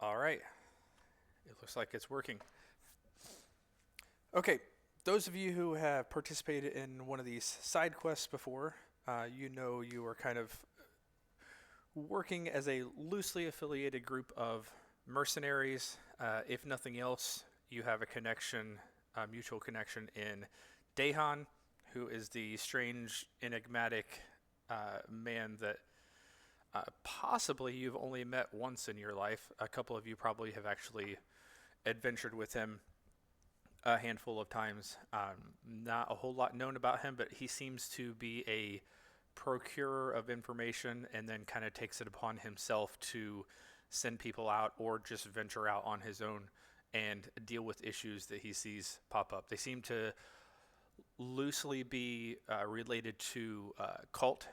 All right. It looks like it's working. Okay. Those of you who have participated in one of these side quests before, you know you are kind of working as a loosely affiliated group of mercenaries. If nothing else, you have a connection, a mutual connection in Dahan, who is the strange, enigmatic man that possibly you've only met once in your life. A couple of you probably have actually adventured with him a handful of times. Not a whole lot known about him, but he seems to be a procurer of information and then kind of takes it upon himself to send people out or just venture out on his own and deal with issues that he sees pop up. They seem to loosely be related to cult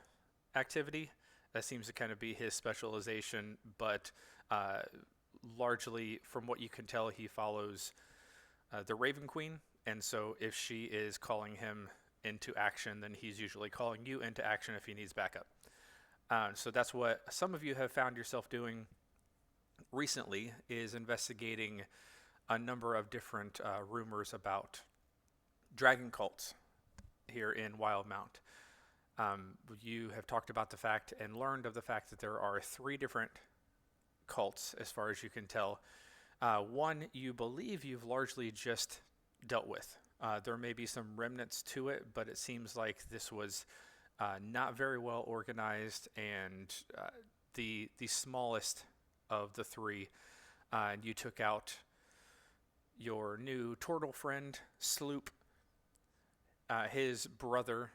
activity. That seems to kind of be his specialization, but uh, largely, from what you can tell, he follows the Raven Queen. And so if she is calling him into action, then he's usually calling you into action if he needs backup. So that's what some of you have found yourself doing recently, is investigating a number of different rumors about dragon cults here in Wildemount. You have talked about the fact and learned of the fact that there are three different cults, as far as you can tell. One you believe you've largely just dealt with. There may be some remnants to it, but it seems like this was not very well organized and the smallest of the three. You took out your new turtle friend, Sloop, his brother,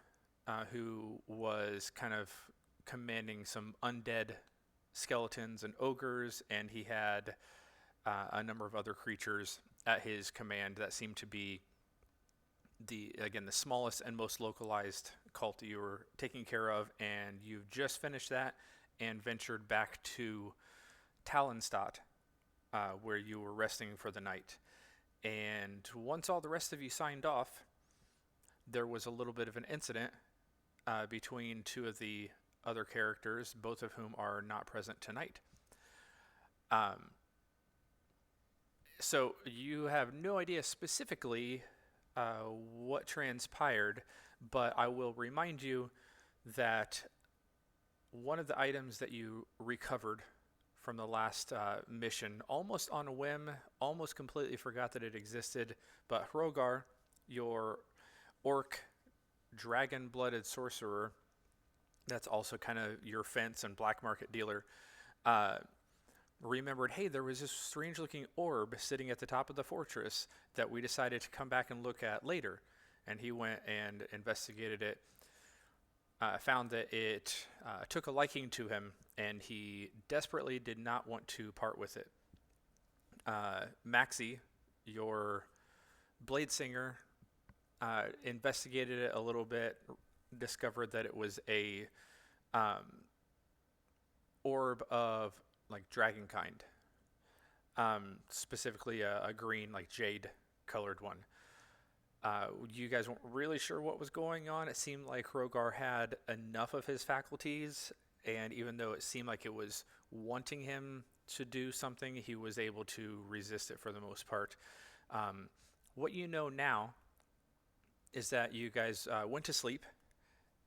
who was kind of commanding some undead skeletons and ogres, and he had a number of other creatures at his command that seemed to be the smallest and most localized cult that you were taking care of, and you've just finished that and ventured back to Talonstadt, where you were resting for the night. And once all the rest of you signed off, there was a little bit of an incident between two of the other characters, both of whom are not present tonight. So you have no idea specifically what transpired, but I will remind you that one of the items that you recovered from the last mission, almost on a whim, almost completely forgot that it existed, but Hrogar, your orc dragon-blooded sorcerer, that's also kind of your fence and black market dealer, remembered, hey, there was this strange looking orb sitting at the top of the fortress that we decided to come back and look at later. And he went and investigated it, found that it took a liking to him, and he desperately did not want to part with it. Maxie, your blade singer, investigated it a little bit, discovered that it was a orb of like dragon kind, specifically a green, like jade colored one. You guys weren't really sure what was going on. It seemed like Hrogar had enough of his faculties, and even though it seemed like it was wanting him to do something, he was able to resist it for the most part. What you know now is that you guys went to sleep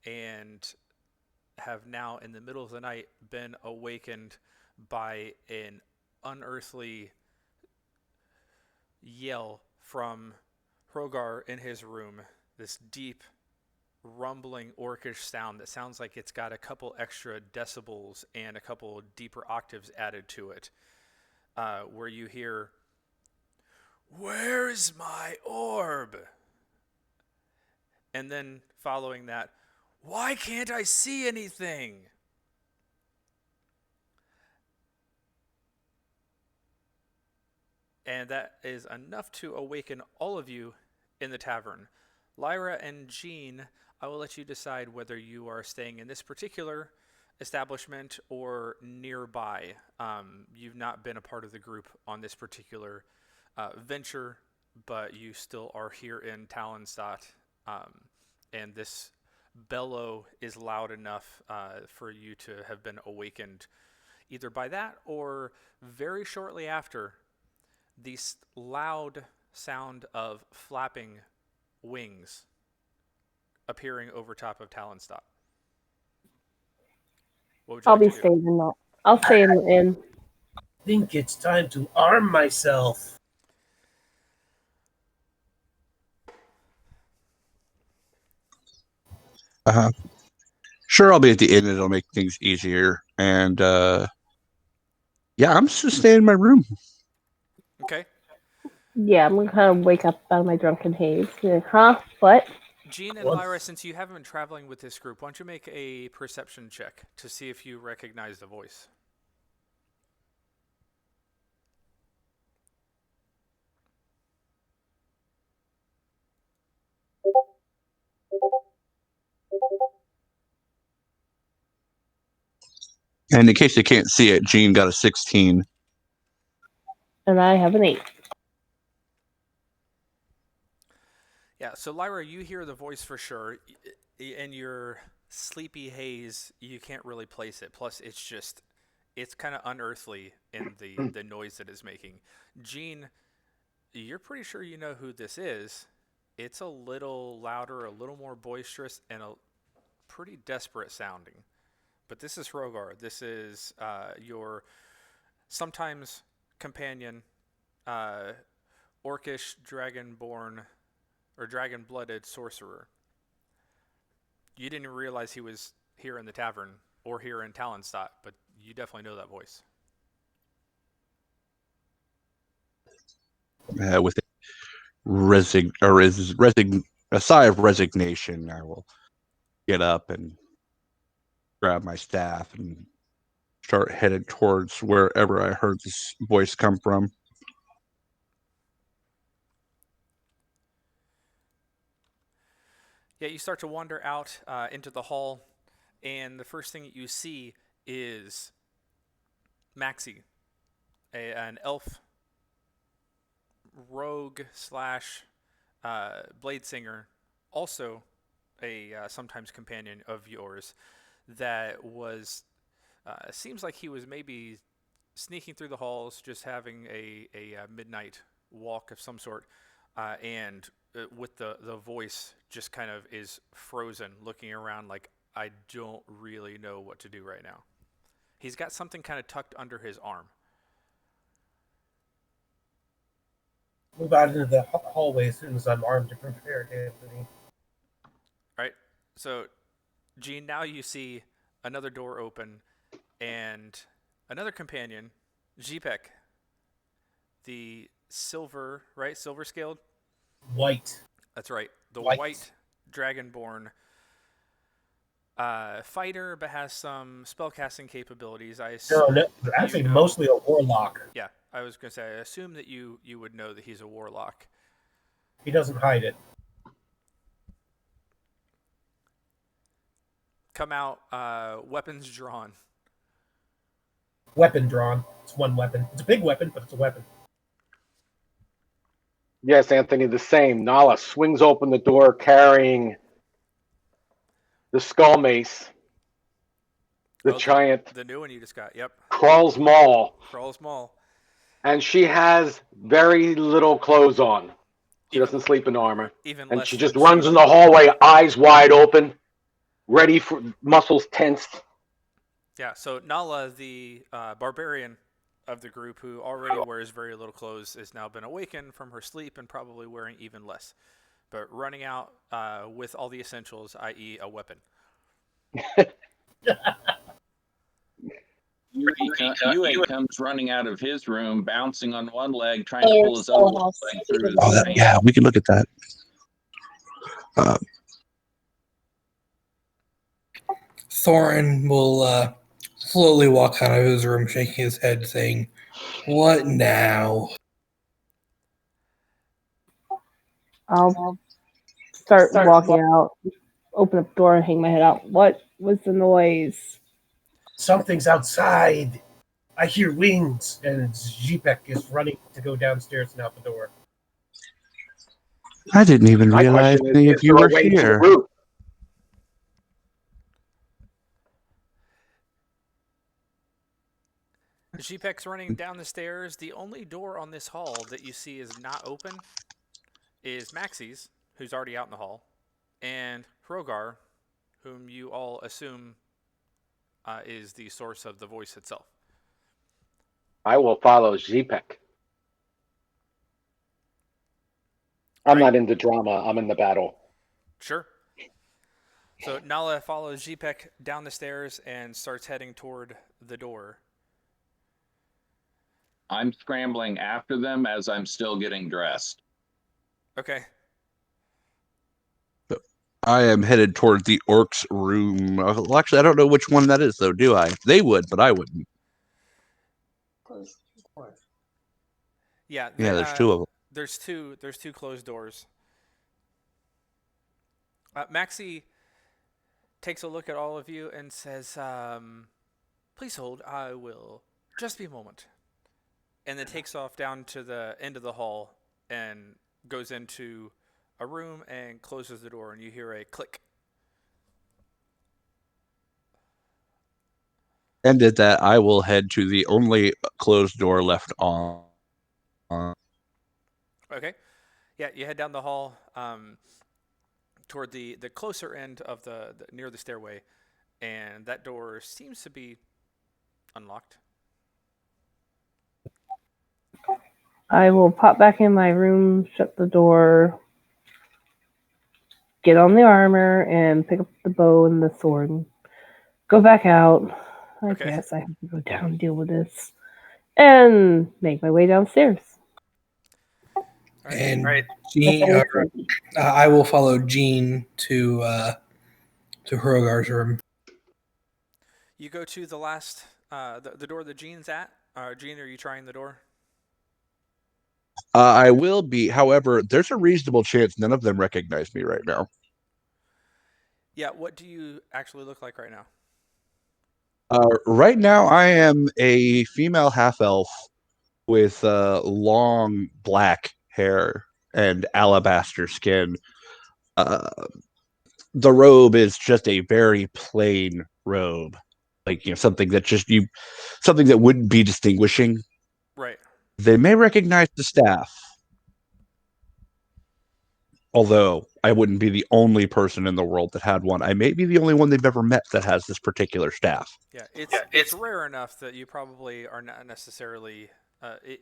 and have now, in the middle of the night, been awakened by an unearthly yell from Hrogar in his room. This deep, rumbling, orcish sound that sounds like it's got a couple extra decibels and a couple deeper octaves added to it, where you hear, "Where's my orb?" And then following that, "Why can't I see anything?" And that is enough to awaken all of you in the tavern. Lyra and Jean, I will let you decide whether you are staying in this particular establishment or nearby. You've not been a part of the group on this particular venture, but you still are here in Talonstadt, and this bellow is loud enough for you to have been awakened either by that or very shortly after, the loud sound of flapping wings appearing over top of Talonstop. What would you I'll like be to do? staying in the. I'll stay in the inn. I think it's time to arm myself. Sure, I'll be at the inn. It'll make things easier. And yeah, I'm just staying in my room. Okay. Yeah, I'm gonna kind of wake up out of my drunken haze. Like, huh? What? Jean and Lyra, since you haven't been traveling with this group, why don't you make a perception check to see if you recognize the voice? And in case you can't see it, Gene got a 16. And I have an 8. Yeah, so Lyra, you hear the voice for sure. In your sleepy haze, you can't really place it. Plus, it's kind of unearthly in the noise that it's making. Gene, you're pretty sure you know who this is. It's a little louder, a little more boisterous, and a pretty desperate sounding. But this is Rogar. This is your sometimes companion, orcish dragonborn or dragon-blooded sorcerer. You didn't realize he was here in the tavern or here in Talonstop, but you definitely know that voice. With a sigh of resignation, I will get up and grab my staff and start headed towards wherever I heard this voice come from. Yeah, you start to wander out into the hall, and the first thing that you see is Maxie, an elf rogue slash blade singer, also a sometimes companion of yours, that was seems like he was maybe sneaking through the halls, just having a midnight walk of some sort, and with the voice just kind of is frozen, looking around like, I don't really know what to do right now. He's got something kind of tucked under his arm. Move out into the hallway as soon as I'm armed and prepared, Anthony. All right. So, Gene, now you see another door open and another companion, Jipek, the silver, right? Silver scaled? White. That's right. The white dragonborn fighter, but has some spellcasting capabilities. I assume. No, actually, mostly a warlock. Yeah, I was gonna say. I assume that you would know that he's a warlock. He doesn't hide it. Come out, weapons drawn. Weapon drawn. It's one weapon. It's a big weapon, but it's a weapon. Yes, Anthony, the same. Nala swings open the door carrying the skull mace. The giant. The new one you just got, yep. Crawls Maul. And she has very little clothes on. She doesn't sleep in armor. And she just runs in the hallway, eyes wide open, ready for muscles tensed. Yeah, so Nala, the barbarian of the group who already wears very little clothes, has now been awakened from her sleep and probably wearing even less. But running out with all the essentials, i.e. a weapon. Yue comes running out of his room, bouncing on one leg, trying to pull his other leg through his veins. Yeah, we can look at that. Thorin will slowly walk out of his room, shaking his head, saying, "What now?" I'll start walking out, open up the door, and hang my head out. What was the noise? Something's outside. I hear wings, and Jipek is running to go downstairs and out the door. I didn't even realize any of you were here. Zipek's running down the stairs. The only door on this hall that you see is not open is Maxie's, who's already out in the hall, and Hrogar, whom you all assume is the source of the voice itself. I will follow Zipek. I'm not into drama. I'm in the battle. Sure. So Nala follows Zipek down the stairs and starts heading toward the door. I'm scrambling after them as I'm still getting dressed. Okay. I am headed toward the orcs' room. Well, actually, I don't know which one that is, though, do I? They would, but I wouldn't. Yeah, there's two of them. There's two closed doors. Maxie takes a look at all of you and says, please hold, I will just be a moment. And then takes off down to the end of the hall and goes into a room and closes the door, and you hear a click. And at that, I will head to the only closed door left on. Okay. Yeah, you head down the hall toward the closer end of the near the stairway, and that door seems to be unlocked. I will pop back in my room, shut the door, get on the armor, and pick up the bow and the sword, and go back out. I guess I have to go down and deal with this, and make my way downstairs. And Jean, I will follow Jean to Hrogar's room. You go to the last, the door that Jean's at. Jean, are you trying the door? I will be. However, there's a reasonable chance none of them recognize me right now. Yeah, what do you actually look like right now? Right now, I am a female half-elf with long black hair and alabaster skin. The robe is just a very plain robe, like something that wouldn't be distinguishing. Right. They may recognize the staff, although I wouldn't be the only person in the world that had one. I may be the only one they've ever met that has this particular staff. Yeah, it's rare enough that you probably are not necessarily.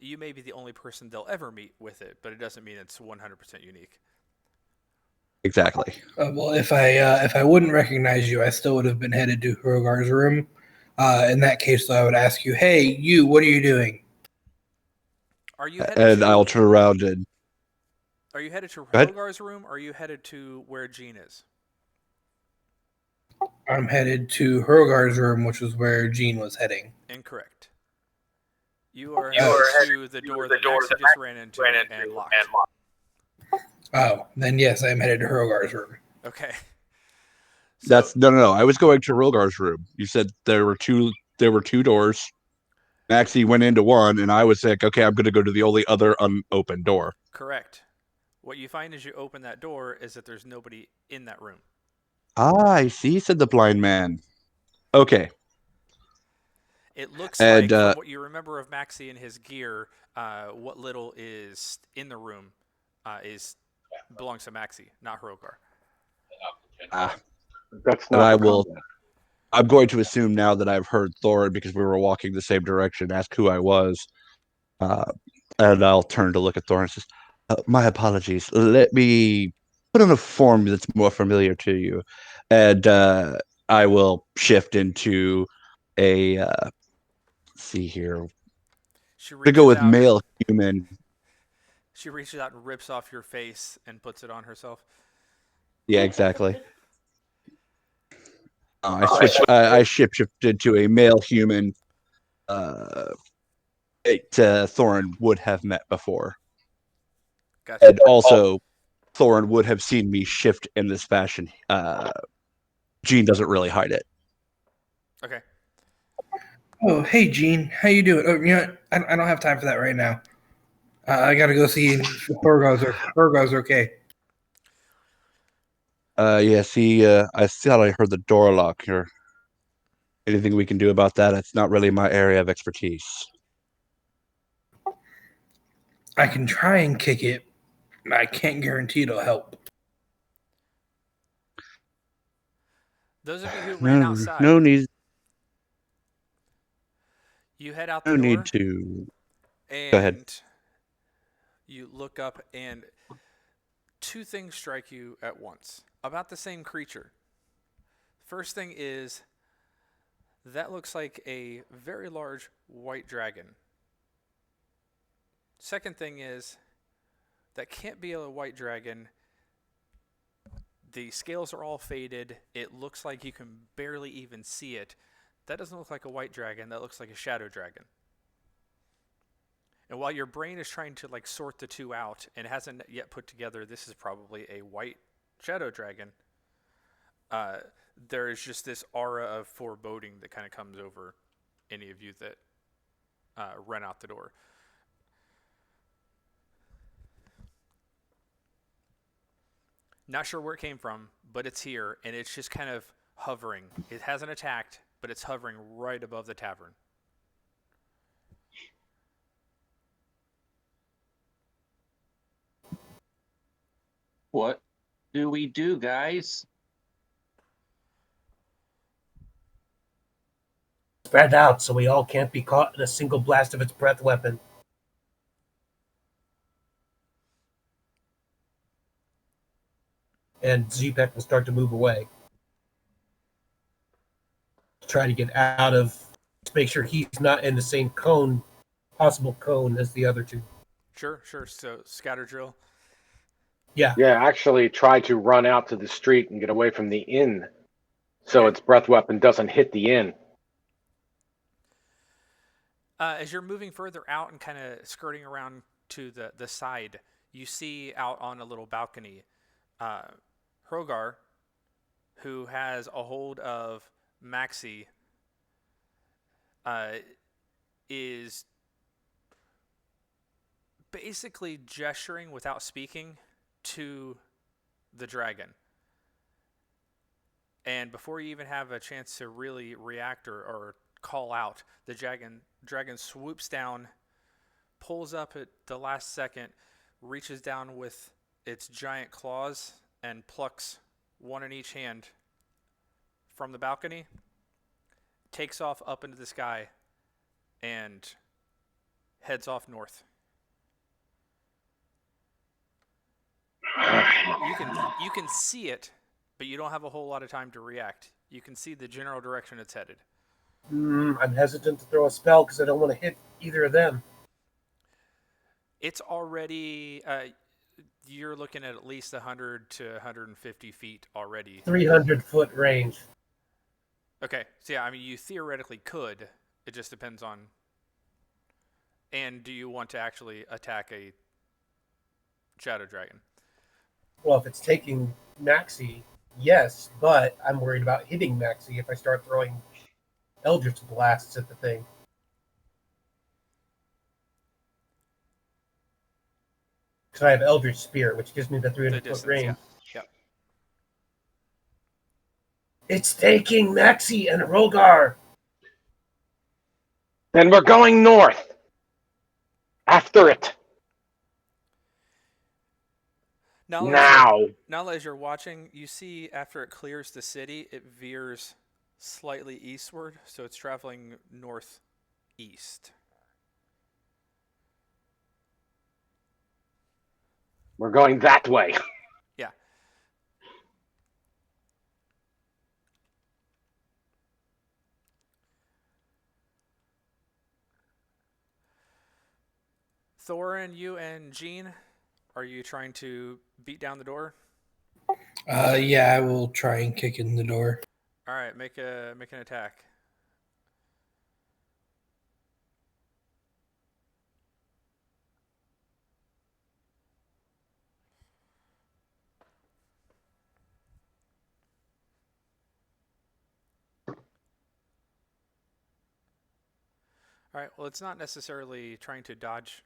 You may be the only person they'll ever meet with it, but it doesn't mean it's 100% unique. Exactly. Well, if I wouldn't recognize you, I still would have been headed to Hrogar's room. In that case, though, I would ask you, "Hey, you, what are you doing?" Are you headed and I'll turn around and. Are you headed to Hrogar's room, or are you headed to where Jean is? I'm headed to Hrogar's room, which is where Jean was heading. Incorrect. You are headed to the door that Maxie just ran into and locked. Oh, then yes, I am headed to Hrogar's room. Okay. That's no. I was going to Hrogar's room. You said there were two doors. Maxie went into one, and I was like, okay, I'm going to go to the only other unopened door. Correct. What you find as you open that door is that there's nobody in that room. Ah, I see, said the blind man. Okay. It looks like, from what you remember of Maxie and his gear, what little is in the room belongs to Maxie, not Hrogar. That's not. I'm going to assume now that I've heard Thorin, because we were walking the same direction, ask who I was. And I'll turn to look at Thorin and says, my apologies. Let me put on a form that's more familiar to you. And I will shift into a, let's see here. To go with male human. She reaches out and rips off your face and puts it on herself. Yeah, exactly. I shifted to a male human Thorin would have met before. Gotcha. And also, Thorin would have seen me shift in this fashion. Jean doesn't really hide it. Okay. Oh, hey, Jean. How you doing? Oh, you know, I don't have time for that right now. I got to go see if Hrogar's okay. Yeah, see, I thought I heard the door lock here. anything we can do about that? It's not really my area of expertise. I can try and kick it. I can't guarantee it'll help. Those of you who ran outside. No need. You head out the No door. need to. And Go ahead. you look up, and two things strike you at once about the same creature. First thing is, that looks like a very large white dragon. Second thing is, that can't be a white dragon. The scales are all faded. It looks like you can barely even see it. That doesn't look like a white dragon. That looks like a shadow dragon. And while your brain is trying to sort the two out and hasn't yet put together this is probably a white shadow dragon, there is just this aura of foreboding that kind of comes over any of you that run out the door. Not sure where it came from, but it's here, and it's just kind of hovering. It hasn't attacked, but it's hovering right above the tavern. What do we do, guys? Spread out so we all can't be caught in a single blast of its breath weapon. And Zepek will start to move away. Try to get out of, to make sure he's not in the same possible cone as the other two. Sure. So scatter drill. Yeah. Yeah, actually try to run out to the street and get away from the inn so its breath weapon doesn't hit the inn. As you're moving further out and kind of skirting around to the side, you see out on a little balcony Hrogar, who has a hold of Maxie, is basically gesturing without speaking to the dragon. And before you even have a chance to really react or call out, the dragon swoops down, pulls up at the last second, reaches down with its giant claws and plucks one in each hand from the balcony, takes off up into the sky, and heads off north. You can see it, but you don't have a whole lot of time to react. You can see the general direction it's headed. I'm hesitant to throw a spell because I don't want to hit either of them. It's already, you're looking at least 100 to 150 feet already. 300-foot range. Okay, so yeah, I mean, you theoretically could. It just depends on. And do you want to actually attack a shadow dragon? Well, if it's taking Maxie, yes, but I'm worried about hitting Maxie if I start throwing Eldritch blasts at the thing. Because I have Eldritch Spear, which gives me the 300-foot range. Yeah. It's taking Maxie and Hrogar. Then we're going north. After it. Now. Now, as you're watching, you see after it clears the city, it veers slightly eastward, so it's traveling northeast. We're going that way. Yeah. Thorin, you and Jean, are you trying to beat down the door? Yeah, I will try and kick in the door. All right, make an attack. All right, well, it's not necessarily trying to dodge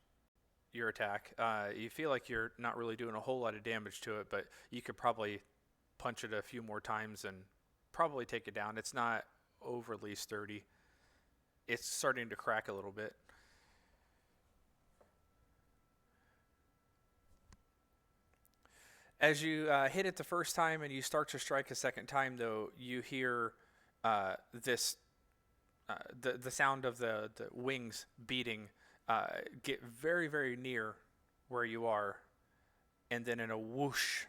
your attack. You feel like you're not really doing a whole lot of damage to it, but you could probably punch it a few more times and probably take it down. It's not overly sturdy. It's starting to crack a little bit. As you hit it the first time and you start to strike a second time, though, you hear this the sound of the wings beating get very, very near where you are, and then in a whoosh,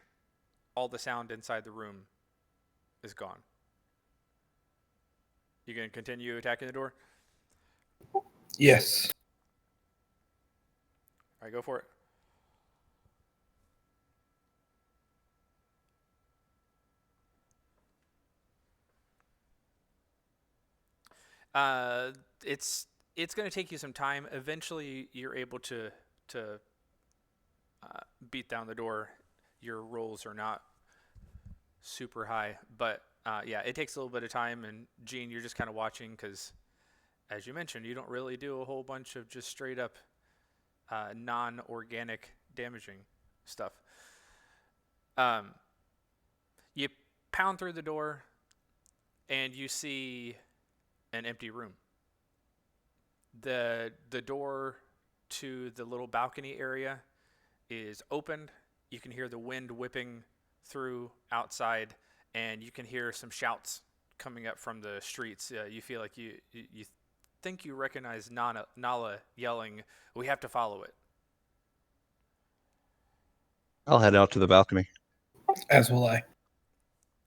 all the sound inside the room is gone. You gonna continue attacking the door? Yes. All right, go for it. It's going to take you some time. Eventually, you're able to beat down the door. Your rolls are not super high, but yeah, it takes a little bit of time. And Gene, you're just kind of watching because, as you mentioned, you don't really do a whole bunch of just straight up non-organic damaging stuff. You pound through the door, and you see an empty room. The door to the little balcony area is opened. You can hear the wind whipping through outside, and you can hear some shouts coming up from the streets. You feel like you think you recognize Nala yelling, "We have to follow it." I'll head out to the balcony. As will I.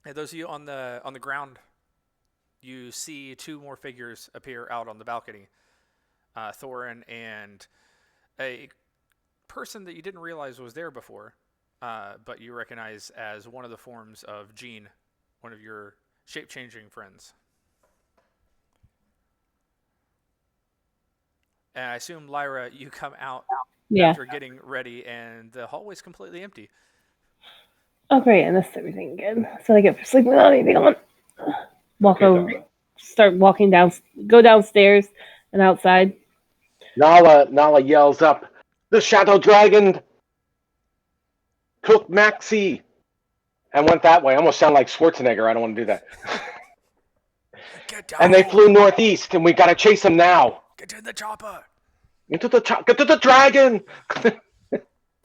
And those of you on the ground, you see two more figures appear out on the balcony. Thorin and a person that you didn't realize was there before, but you recognize as one of the forms of Jean, one of your shape-changing friends. And I assume, Lyra, you come out after getting ready, and the hallway's completely empty. Oh, great. And this is everything again. So I get for sleeping without anything on. Walk over, start walking down, go downstairs and outside. Nala yells up, "The Shadow Dragon took Maxie," and went that way. I almost sound like Schwarzenegger. I don't want to do that. Get down. And they flew northeast, and we got to chase them now. Get in the chopper. Get to the dragon.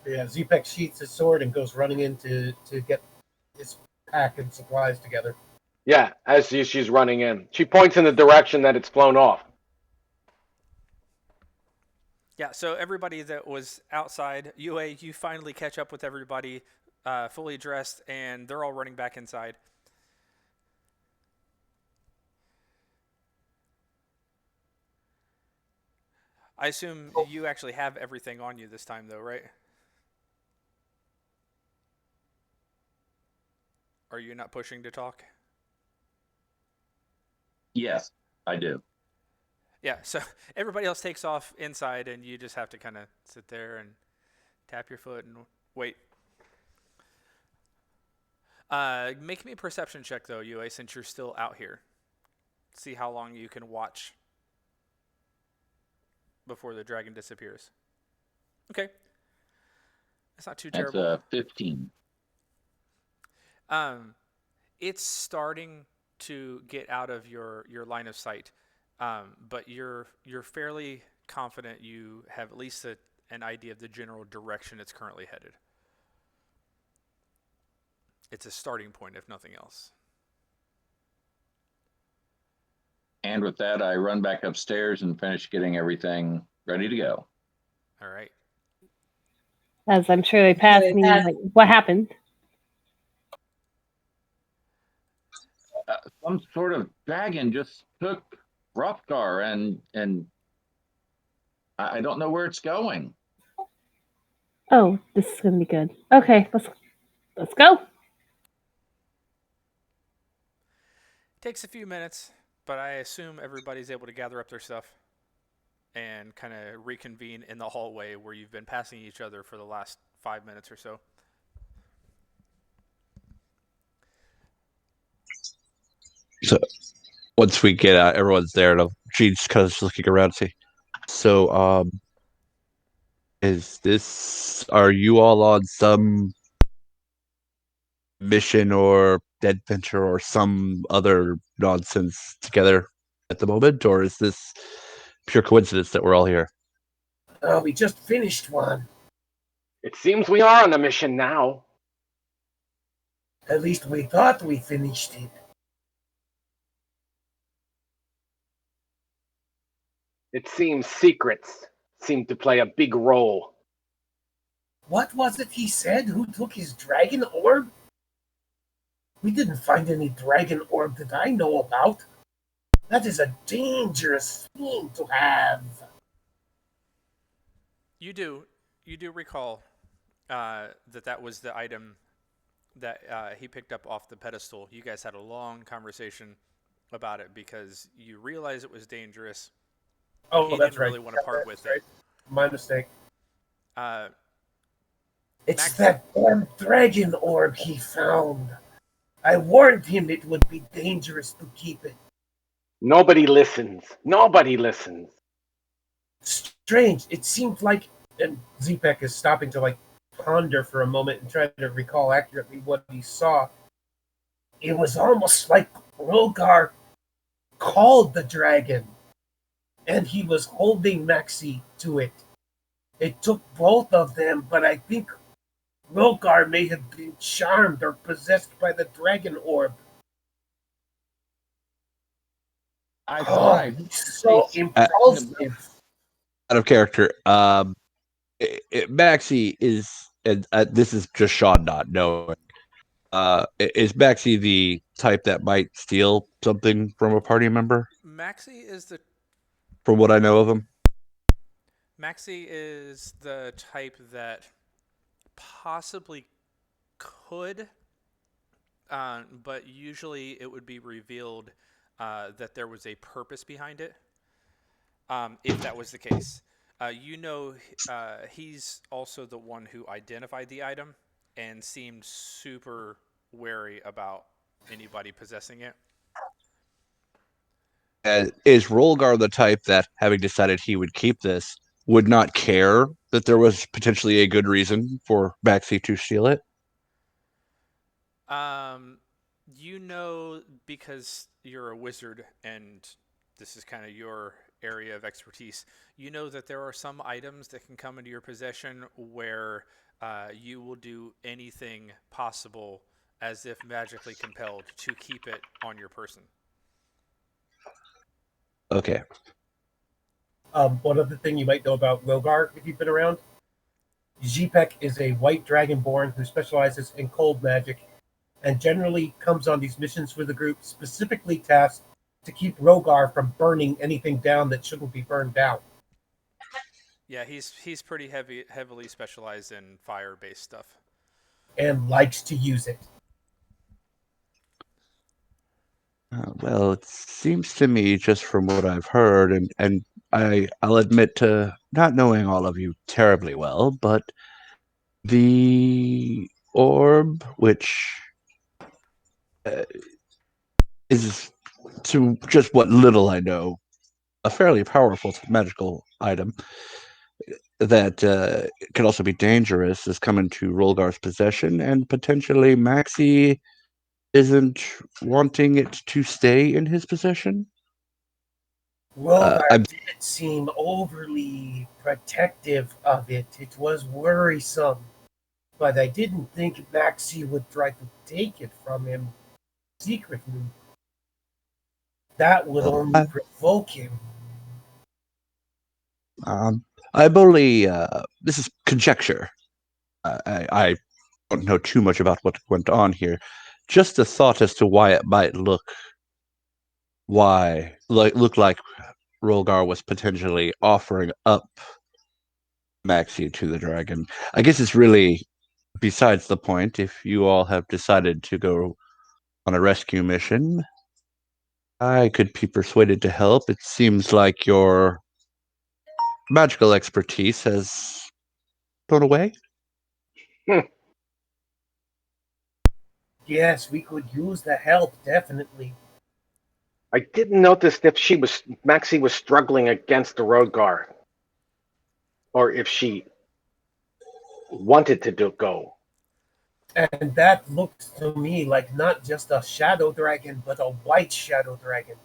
Yeah, Zepek sheaths his sword and goes running in to get his pack and supplies together. Yeah, as she's running in. She points in the direction that it's flown off. Yeah, so everybody that was outside, UA, you finally catch up with everybody fully dressed, and they're all running back inside. I assume you actually have everything on you this time, though, right? Are you not pushing to talk? Yes, I do. Yeah, so everybody else takes off inside, and you just have to kind of sit there and tap your foot and wait. Make me a perception check, though, UA, since you're still out here. See how long you can watch before the dragon disappears. Okay. That's not too terrible. That's 15. It's starting to get out of your line of sight, but you're fairly confident you have at least an idea of the general direction it's currently headed. It's a starting point, if nothing else. And with that, I run back upstairs and finish getting everything ready to go. All right. As I'm sure they passed me, like, what happened? Some sort of dragon just took Hrothgar, and I don't know where it's going. Oh, this is gonna be good. Okay, let's go. Takes a few minutes, but I assume everybody's able to gather up their stuff and kind of reconvene in the hallway where you've been passing each other for the last 5 minutes or so. So once we get out, everyone's there. She's kind of just looking around to see. So, are you all on some mission or adventure or some other nonsense together at the moment, or is this pure coincidence that we're all here? We just finished one. It seems we are on a mission now. At least we thought we finished it. It seems secrets seem to play a big role. What was it he said? Who took his dragon orb? We didn't find any dragon orb that I know about. That is a dangerous thing to have. You do recall that was the item that he picked up off the pedestal. You guys had a long conversation about it because you realized it was dangerous. Oh, he that's didn't right. really want to part with it. My mistake. It's Max- that damn dragon orb he found. I warned him it would be dangerous to keep it. Nobody listens. Nobody listens. Strange. It seemed like, and Zepek is stopping to ponder for a moment and try to recall accurately what he saw. It was almost like Rogar called the dragon, and he was holding Maxie to it. It took both of them, but I think Rogar may have been charmed or possessed by the dragon orb. I thought He's so impulsive. Out of character, Maxie is, and this is just Sean not knowing. Is Maxie the type that might steal something from a party member? Maxie is the From what I know of him. Maxie is the type that possibly could, but usually it would be revealed that there was a purpose behind it, if that was the case. He's also the one who identified the item and seemed super wary about anybody possessing it. Is Rolgar the type that, having decided he would keep this, would not care that there was potentially a good reason for Maxie to steal it? Because you're a wizard and this is kind of your area of expertise, you know that there are some items that can come into your possession where you will do anything possible as if magically compelled to keep it on your person. Okay. One other thing you might know about Rogar, if you've been around, Zepek is a white dragonborn who specializes in cold magic and generally comes on these missions for the group specifically tasked to keep Rogar from burning anything down that shouldn't be burned down. Yeah, he's pretty heavily specialized in fire-based stuff. And likes to use it. Well, it seems to me, just from what I've heard, and I'll admit to not knowing all of you terribly well, but the orb, which is, to just what little I know, a fairly powerful magical item that can also be dangerous, is coming to Rolgar's possession, and potentially Maxie isn't wanting it to stay in his possession. Rogar did seem overly protective of it. It was worrisome. But I didn't think Maxie would try to take it from him secretly. That would only provoke him. I've only, this is conjecture. I don't know too much about what went on here. Just a thought as to why it might look like Rolgar was potentially offering up Maxie to the dragon. I guess it's really besides the point. If you all have decided to go on a rescue mission, I could be persuaded to help. It seems like your magical expertise has gone away. Yes, we could use the help, definitely. I didn't notice if Maxie was struggling against the Rogar, or if she wanted to go. And that looks to me like not just a shadow dragon, but a white shadow dragon.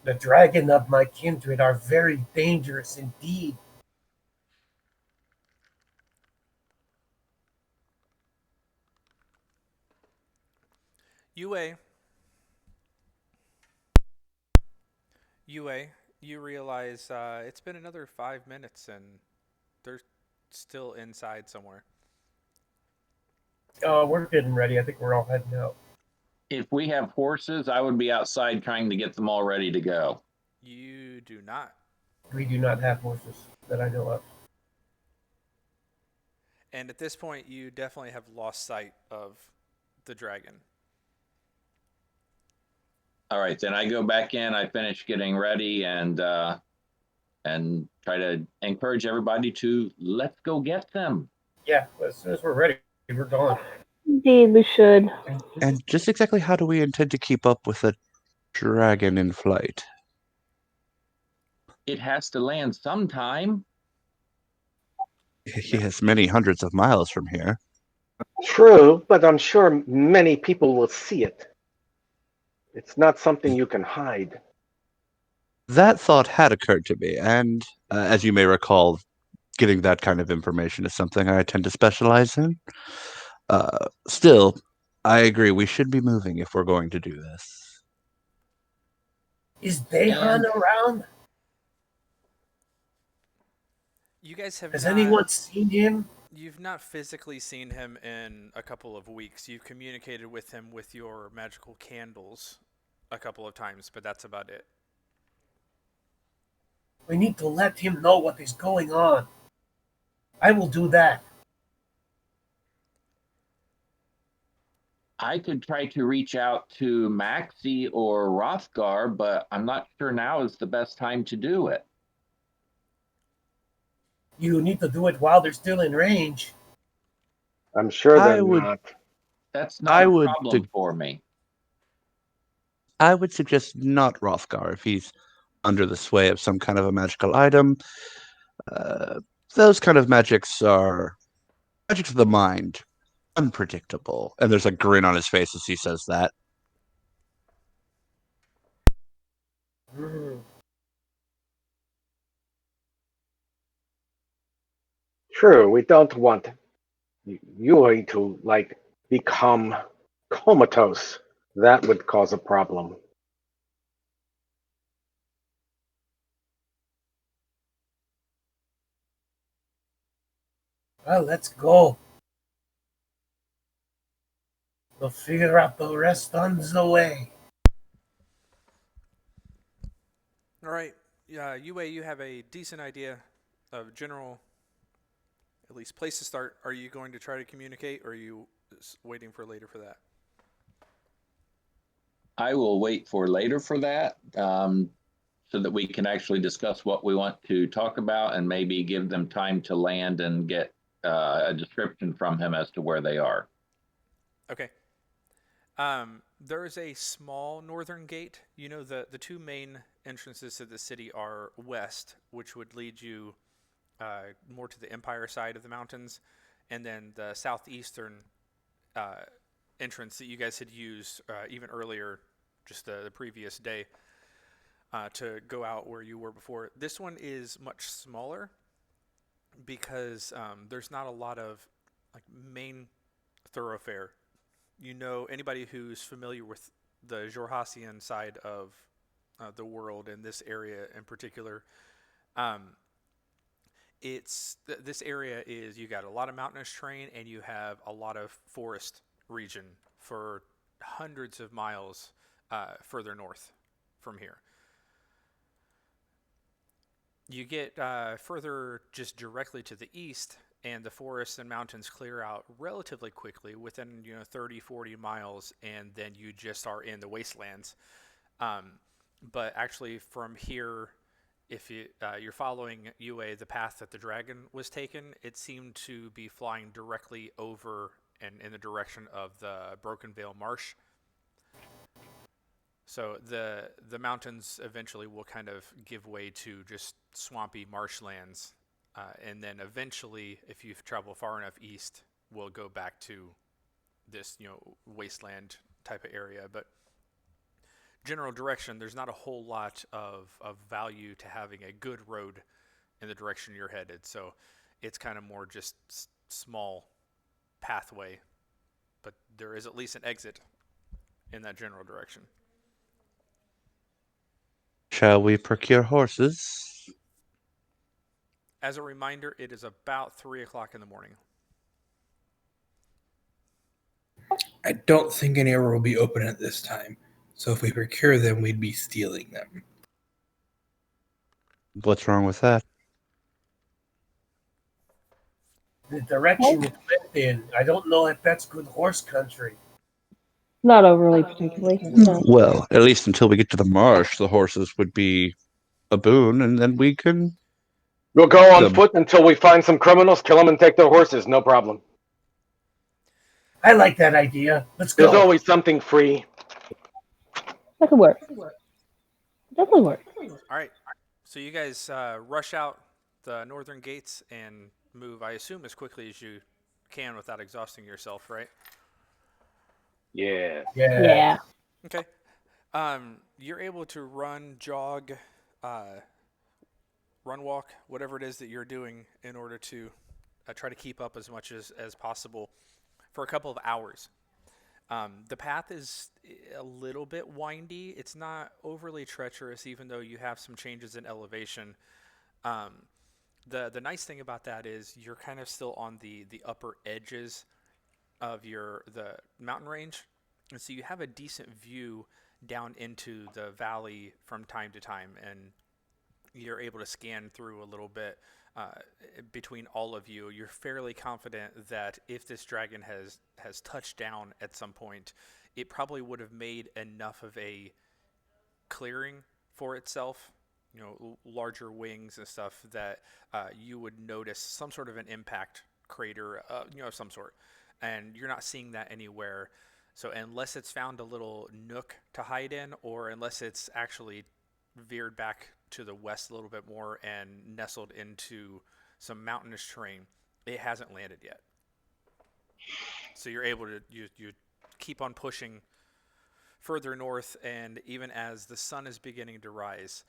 The dragon of my kindred are very dangerous indeed. UA, you realize it's been another 5 minutes and they're still inside somewhere. We're getting ready. I think we're all heading out. If we have horses, I would be outside trying to get them all ready to go. You do not. We do not have horses that I know of. And at this point, you definitely have lost sight of the dragon. All right, then I go back in. I finish getting ready and try to encourage everybody to let's go get them. Yeah, as soon as we're ready, we're gone. Indeed, we should. And just exactly how do we intend to keep up with a dragon in flight? It has to land sometime. He is many hundreds of miles from here. True, but I'm sure many people will see it. It's not something you can hide. That thought had occurred to me, and as you may recall, getting that kind of information is something I tend to specialize in. Still, I agree we should be moving if we're going to do this. Is Dehan around? You guys have Has anyone seen him? You've not physically seen him in a couple of weeks. You've communicated with him with your magical candles a couple of times, but that's about it. We need to let him know what is going on. I will do that. I could try to reach out to Maxie or Rothgar, but I'm not sure now is the best time to do it. You need to do it while they're still in range. I'm sure they're not. That's not a problem for me. I would suggest not Rothgar if he's under the sway of some kind of a magical item. Those kind of magics are magics of the mind, unpredictable. And there's a grin on his face as he says that. True, we don't want you to, become comatose. That would cause a problem. Well, let's go. We'll figure out the rest on the way. All right. UA, you have a decent idea of general, at least place to start. Are you going to try to communicate, or are you waiting for later for that? I will wait for later for that, so that we can actually discuss what we want to talk about and maybe give them time to land and get a description from him as to where they are. Okay. There is a small northern gate. You know, the two main entrances to the city are west, which would lead you more to the Empire side of the mountains, and then the southeastern entrance that you guys had used even earlier, just the previous day, to go out where you were before. This one is much smaller because there's not a lot of main thoroughfare. You know, anybody who's familiar with the Jorhassian side of the world in this area in particular, this area is, you got a lot of mountainous terrain and you have a lot of forest region for hundreds of miles further north from here. You get further just directly to the east, and the forests and mountains clear out relatively quickly within 30, 40 miles, and then you just are in the wastelands. But actually from here, if you're following UA, the path that the dragon was taken, it seemed to be flying directly over and in the direction of the Broken Vale Marsh. So the mountains eventually will kind of give way to just swampy marshlands. And then eventually, if you travel far enough east, will go back to this, wasteland type of area. But general direction, there's not a whole lot of value to having a good road in the direction you're headed. So it's kind of more just small pathway, but there is at least an exit in that general direction. Shall we procure horses? As a reminder, it is about 3 o'clock in the morning. I don't think any will be open at this time. So if we procure them, we'd be stealing them. What's wrong with that? The direction it went in, I don't know if that's good horse country. Not overly particularly. No. Well, at least until we get to the marsh, the horses would be a boon, and then we can... We'll go on foot until we find some criminals, kill them, and take their horses. No problem. I like that idea. Let's go. There's always something free. That could work. Definitely work. All right. So you guys rush out the northern gates and move, I assume, as quickly as you can without exhausting yourself, right? Yeah. Yeah. Okay. You're able to run, jog, run, walk, whatever it is that you're doing in order to try to keep up as much as possible for a couple of hours. The path is a little bit windy. It's not overly treacherous, even though you have some changes in elevation. The nice thing about that is you're kind of still on the upper edges of the mountain range, and so you have a decent view down into the valley from time to time, and you're able to scan through a little bit between all of you. You're fairly confident that if this dragon has touched down at some point, it probably would have made enough of a clearing for itself, larger wings and stuff, that you would notice some sort of an impact crater, of some sort. And you're not seeing that anywhere. So unless it's found a little nook to hide in, or unless it's actually veered back to the west a little bit more and nestled into some mountainous terrain, it hasn't landed yet. So you're able to you keep on pushing further north, and even as the sun is beginning to rise,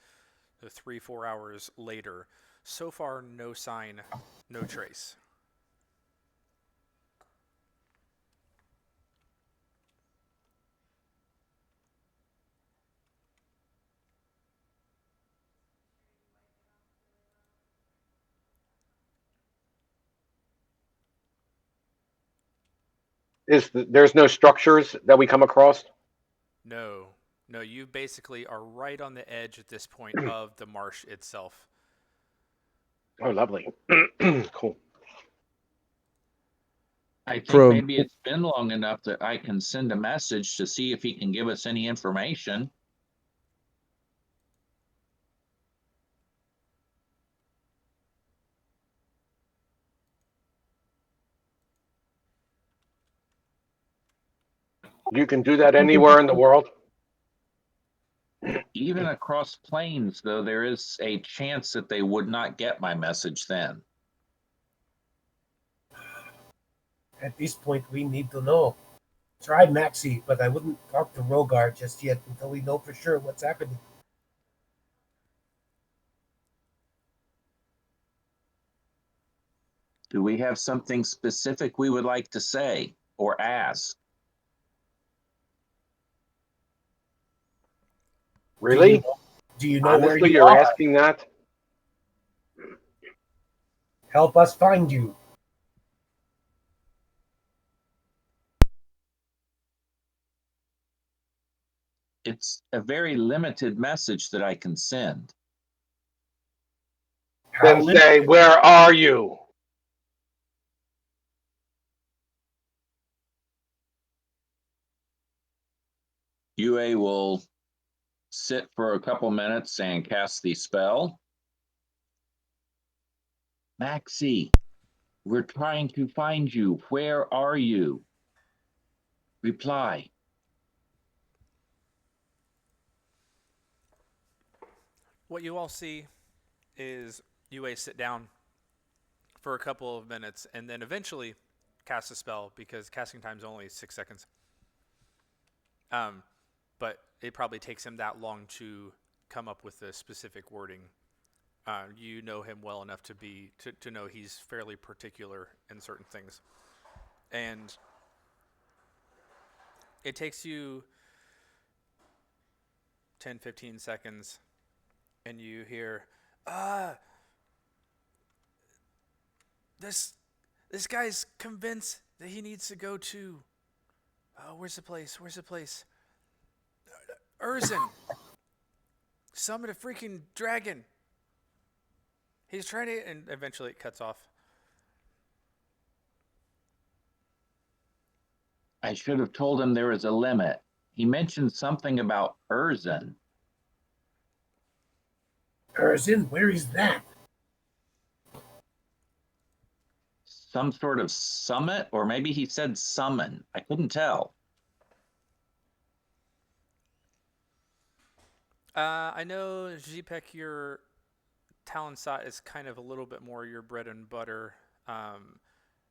3-4 hours later, so far no sign, no trace. There's no structures that we come across? No, you basically are right on the edge at this point of the marsh itself. Oh, lovely. Cool. I think maybe it's been long enough that I can send a message to see if he can give us any information. You can do that anywhere in the world? Even across plains, though, there is a chance that they would not get my message then. At this point, we need to know. Try Maxie, but I wouldn't talk to Rogar just yet until we know for sure what's happening. Do we have something specific we would like to say or ask? Really? Do you know Honestly, where you're are? asking that? Help us find you. It's a very limited message that I can send. Then say, where are you? UA will sit for a couple minutes and cast the spell. Maxie, we're trying to find you. Where are you? Reply. What you all see is UA sit down for a couple of minutes and then eventually cast a spell because casting time is only 6 seconds. But it probably takes him that long to come up with the specific wording. You know him well enough to know he's fairly particular in certain things. And it takes you 10, 15 seconds, and you hear, this guy's convinced that he needs to go to, where's the place? Urzen. Summon a freaking dragon. He's trying to, and eventually it cuts off. I should have told him there was a limit. He mentioned something about Urzen. Urzen? Where is that? Some sort of summit, or maybe he said summon. I couldn't tell. I know, Zipek, your Talonsat is kind of a little bit more your bread and butter.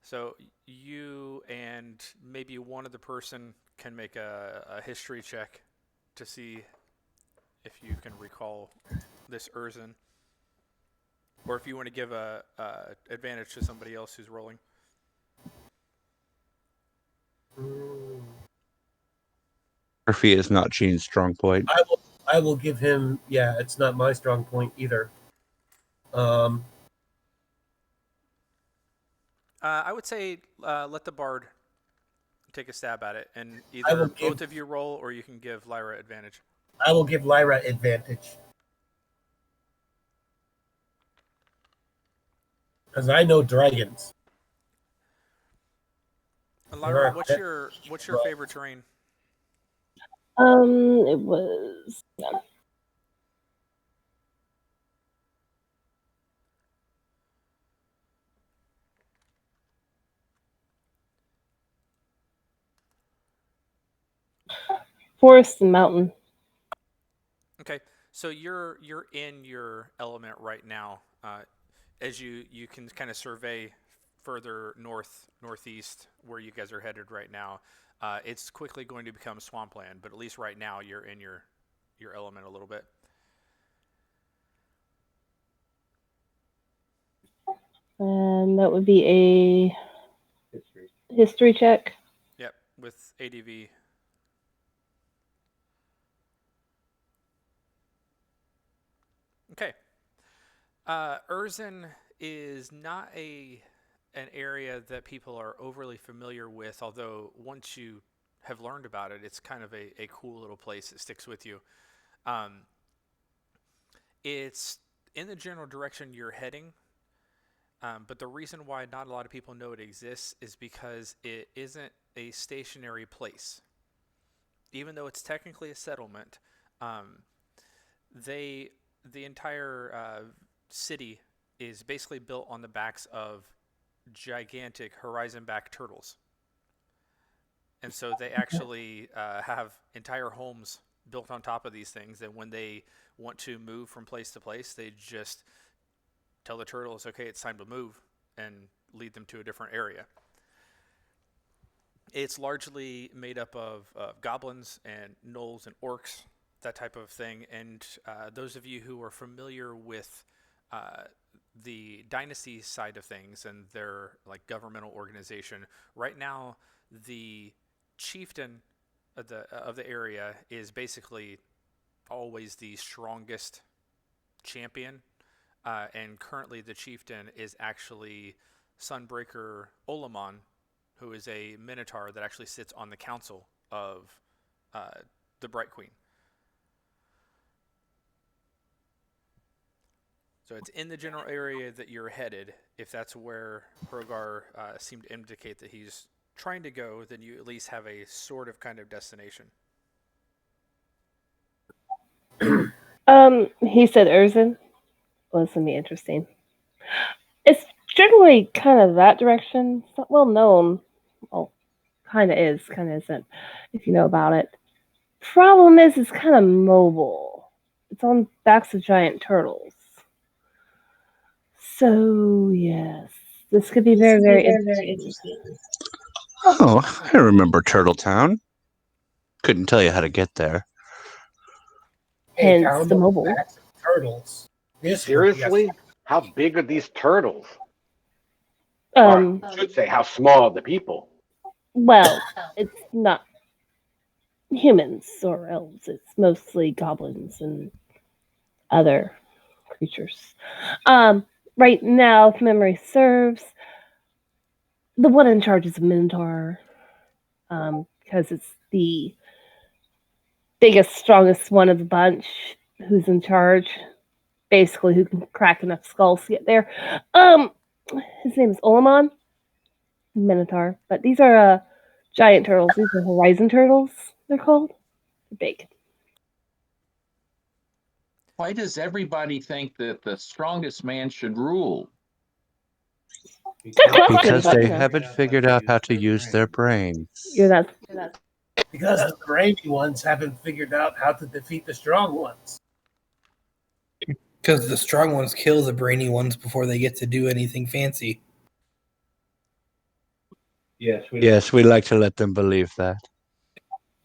So you and maybe one other person can make a history check to see if you can recall this Urzen. Or if you want to give a advantage to somebody else who's rolling. Murphy is not Gene's strong point. I will give him. Yeah, it's not my strong point either. I would say let the bard take a stab at it, and either both of you roll, or you can give Lyra advantage. I will give Lyra advantage because I know dragons. Lyra, what's your favorite terrain? It was. Yeah. Forest and mountain. Okay, so you're in your element right now. As you can kind of survey further northeast where you guys are headed right now. It's quickly going to become swampland, but at least right now you're in your element a little bit. And that would be a history check. Yep, with ADV. Okay. Urzen is not an area that people are overly familiar with, although once you have learned about it, it's kind of a cool little place that sticks with you. It's in the general direction you're heading, but the reason why not a lot of people know it exists is because it isn't a stationary place. Even though it's technically a settlement, the entire city is basically built on the backs of gigantic horizon-back turtles. And so they actually have entire homes built on top of these things, and when they want to move from place to place, they just tell the turtles, okay, it's time to move, and lead them to a different area. It's largely made up of goblins and gnolls and orcs, that type of thing. And those of you who are familiar with the dynasty side of things and their like governmental organization, right now the chieftain of the area is basically always the strongest champion, and currently the chieftain is actually Sunbreaker Olamon, who is a minotaur that actually sits on the council of the Bright Queen. So it's in the general area that you're headed. If that's where Hrogar seemed to indicate that he's trying to go, then you at least have a sort of kind of destination. He said Urzen. Well, this is going to be interesting. It's generally kind of that direction. It's not well known. Well, kind of is, kind of isn't, if you know about it. Problem is, it's kind of mobile. It's on backs of giant turtles. So, yes, this could be very, very interesting. Oh, I remember Turtletown. Couldn't tell you how to get there. Hey, Hence found the those mobile. massive turtles. This Seriously? How big are these turtles? Um, I should say, how small are the people? well, it's not humans or elves. It's mostly goblins and other creatures. Right now, if memory serves, the one in charge is a minotaur, because it's the biggest, strongest one of the bunch who's in charge. Basically, who can crack enough skulls to get there. His name is Olamon Minotaur, but these are giant turtles. These are horizon turtles. They're called. They're big. Why does everybody think that the strongest man should rule? Because they haven't figured out how to use their brains. You're not. because the brainy ones haven't figured out how to defeat the strong ones. Because the strong ones kill the brainy ones before they get to do anything fancy. Yes, we like to let them believe that.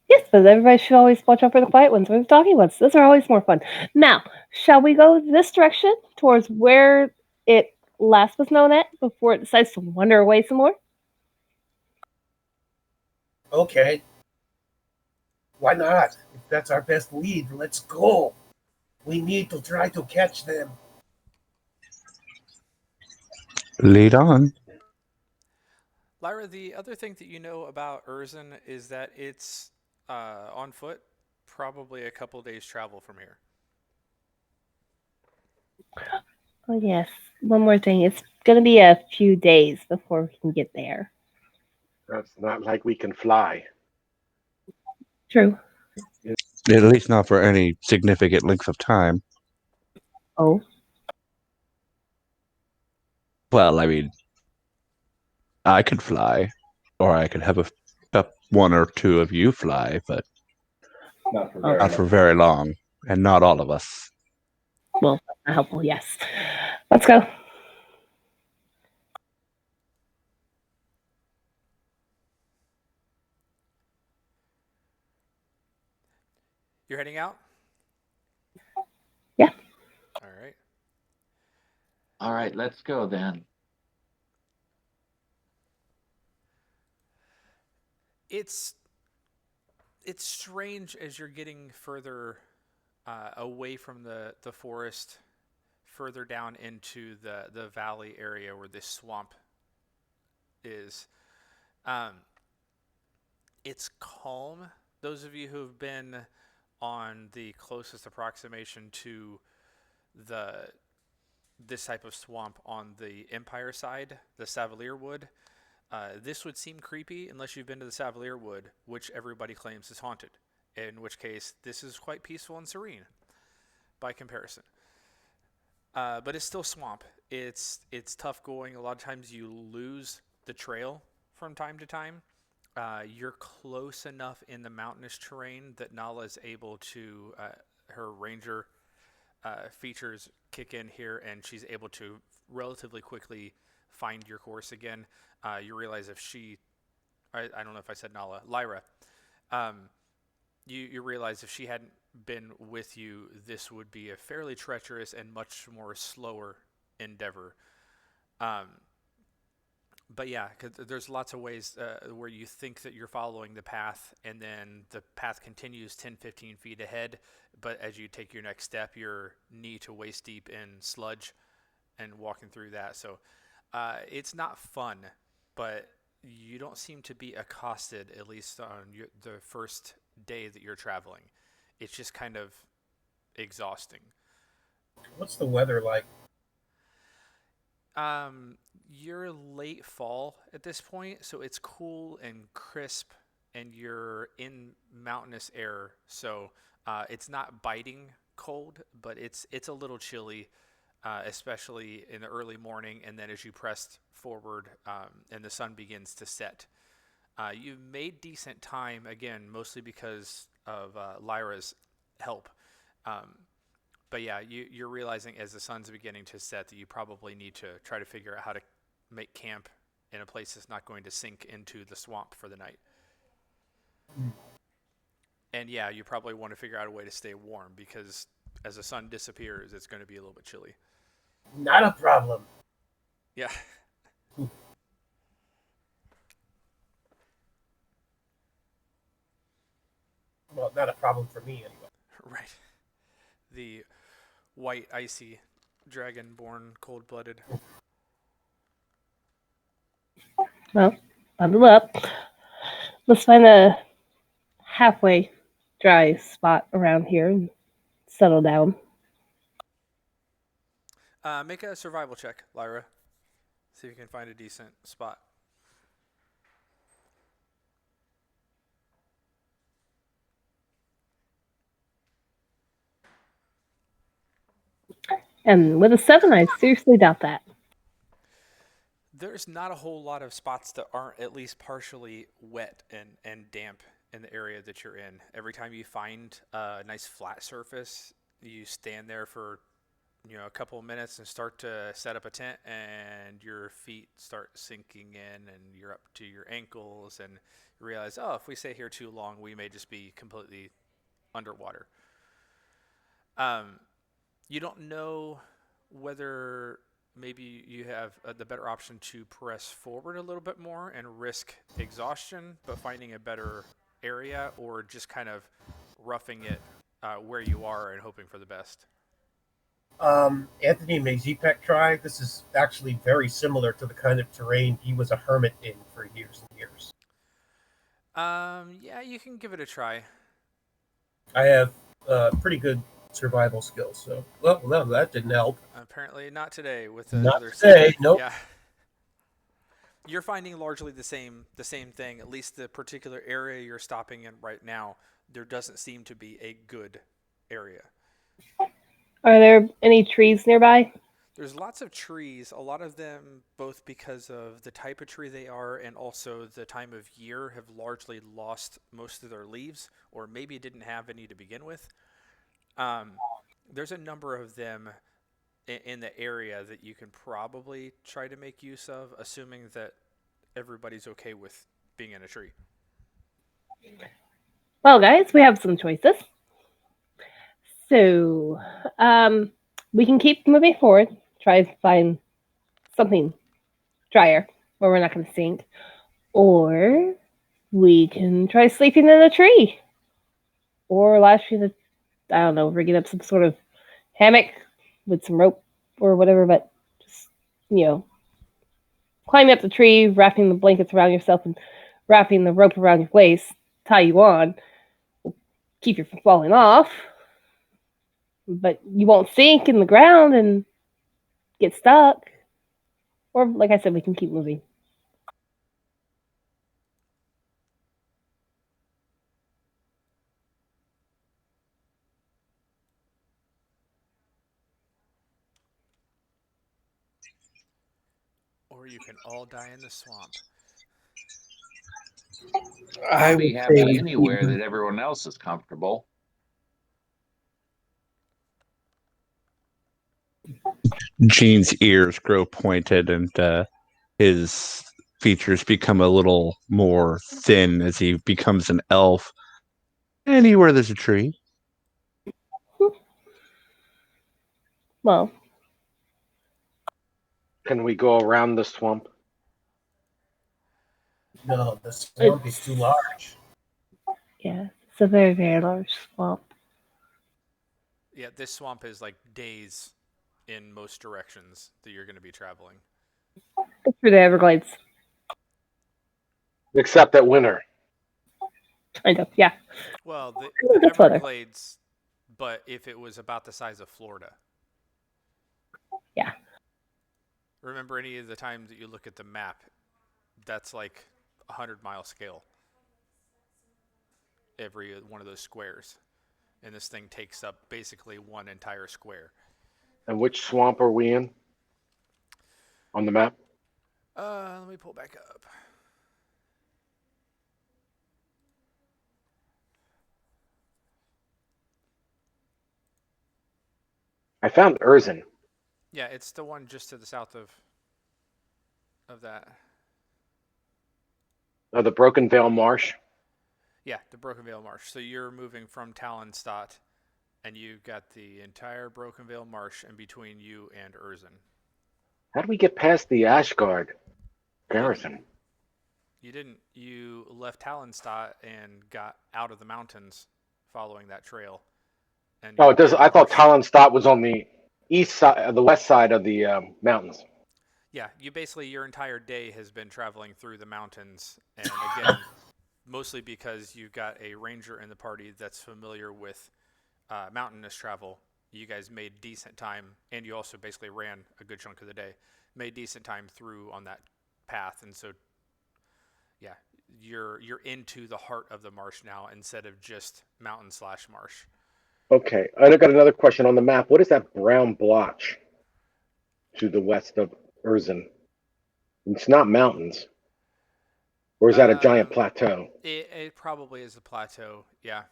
Yes, but everybody should always watch out for the quiet ones or the talking ones. Those are always more fun. Now, shall we go this direction towards where it last was known at before it decides to wander away some more? Okay. Why not? If that's our best lead, let's go. We need to try to catch them. Lead on. Lyra, the other thing that you know about Urzen is that it's on foot, probably a couple days travel from here. Oh, yes. One more thing. It's going to be a few days before we can get there. That's not like we can fly. True. At least not for any significant length of time. Oh. Well, I mean, I could fly, or I could have one or two of you fly, but not for very long, and not all of us. Well, helpful, yes. Let's go. You're heading out? Yeah. All right. All right, let's go then. It's strange as you're getting further away from the forest, further down into the valley area where this swamp is. It's calm. Those of you who have been on the closest approximation to this type of swamp on the Empire side, the Savalier Wood, this would seem creepy unless you've been to the Savalier Wood, which everybody claims is haunted, in which case this is quite peaceful and serene by comparison. But it's still swamp. It's tough going. A lot of times you lose the trail from time to time. You're close enough in the mountainous terrain that Nala is able to, her ranger features kick in here, and she's able to relatively quickly find your course again. You realize if I don't know if I said Nala, Lyra, you realize if she hadn't been with you, this would be a fairly treacherous and much more slower endeavor. But yeah, 'cause there's lots of ways where you think that you're following the path, and then the path continues 10, 15 feet ahead. But as you take your next step, you're knee to waist deep in sludge and walking through that. So it's not fun, but you don't seem to be accosted, at least on the first day that you're traveling. It's just kind of exhausting. What's the weather like? You're late fall at this point, so it's cool and crisp, and you're in mountainous air, so it's not biting cold, but it's a little chilly, especially in the early morning, and then as you press forward and the sun begins to set. You've made decent time, again, mostly because of Lyra's help. But yeah, you're realizing as the sun's beginning to set that you probably need to try to figure out how to make camp in a place that's not going to sink into the swamp for the night. And yeah, you probably want to figure out a way to stay warm because as the sun disappears, it's going to be a little bit chilly. Not a problem. Yeah. Well, not a problem for me anyway. Right. The white, icy, dragon-born, cold-blooded. Well, bundle up. Let's find a halfway dry spot around here and settle down. Make a survival check, Lyra. See if you can find a decent spot. And with a 7, I seriously doubt that. There's not a whole lot of spots that aren't at least partially wet and damp in the area that you're in. Every time you find a nice flat surface, you stand there for a couple of minutes and start to set up a tent, and your feet start sinking in and you're up to your ankles, and you realize, oh, if we stay here too long, we may just be completely underwater. You don't know whether maybe you have the better option to press forward a little bit more and risk exhaustion, but finding a better area, or just kind of roughing it where you are and hoping for the best. Anthony, may Zepek try? This is actually very similar to the kind of terrain he was a hermit in for years and years. Yeah, you can give it a try. I have pretty good survival skills, so well, that didn't help. Apparently not today with Not another today, nope. Yeah. You're finding largely the same thing, at least the particular area you're stopping in right now. There doesn't seem to be a good area. Are there any trees nearby? There's lots of trees, a lot of them both because of the type of tree they are and also the time of year have largely lost most of their leaves, or maybe didn't have any to begin with. There's a number of them in the area that you can probably try to make use of, assuming that everybody's okay with being in a tree. Well, guys, we have some choices. So, we can keep moving forward, try to find something drier where we're not going to sink, or we can try sleeping in a tree, or lashing rigging up some sort of hammock with some rope or whatever, but just, climbing up the tree, wrapping the blankets around yourself and wrapping the rope around your waist, tie you on, will keep you from falling off. But you won't sink in the ground and get stuck. Or, like I said, we can keep moving. Or you can all die in the swamp. I'll be happy anywhere that everyone else is comfortable. Gene's ears grow pointed and his features become a little more thin as he becomes an elf. Anywhere there's a tree. Well, can we go around the swamp? No, the swamp is too large. Yeah, it's a very, very large swamp. Yeah, this swamp is like days in most directions that you're going to be traveling. It's through the Everglades. Except at winter. Kind of, yeah. Well, the Everglades, but if it was about the size of Florida. Yeah. Remember any of the times that you look at the map, that's like 100-mile scale. Every one of those squares. And this thing takes up basically one entire square. And which swamp are we in? On the map? Let me pull back up. I found Erzin. Yeah, it's the one just to the south of that. the Broken Vale Marsh. Yeah, the Broken Vale Marsh. So you're moving from Talonstadt, and you've got the entire Broken Vale Marsh in between you and Urzen. How do we get past the Ashgard garrison? You didn't. You left Talonstadt and got out of the mountains following that trail. And Oh, it does. I thought Talonstadt was on the east side, the west side of the mountains. Yeah, your entire day has been traveling through the mountains, and again, mostly because you've got a ranger in the party that's familiar with mountainous travel. You guys made decent time, and you also basically ran a good chunk of the day. Made decent time through on that path, and so, yeah, you're into the heart of the marsh now instead of just mountain/marsh. Okay, I got another question on the map. What is that brown blotch to the west of Urzen? It's not mountains, or is that a giant plateau? It probably is a plateau. Yeah.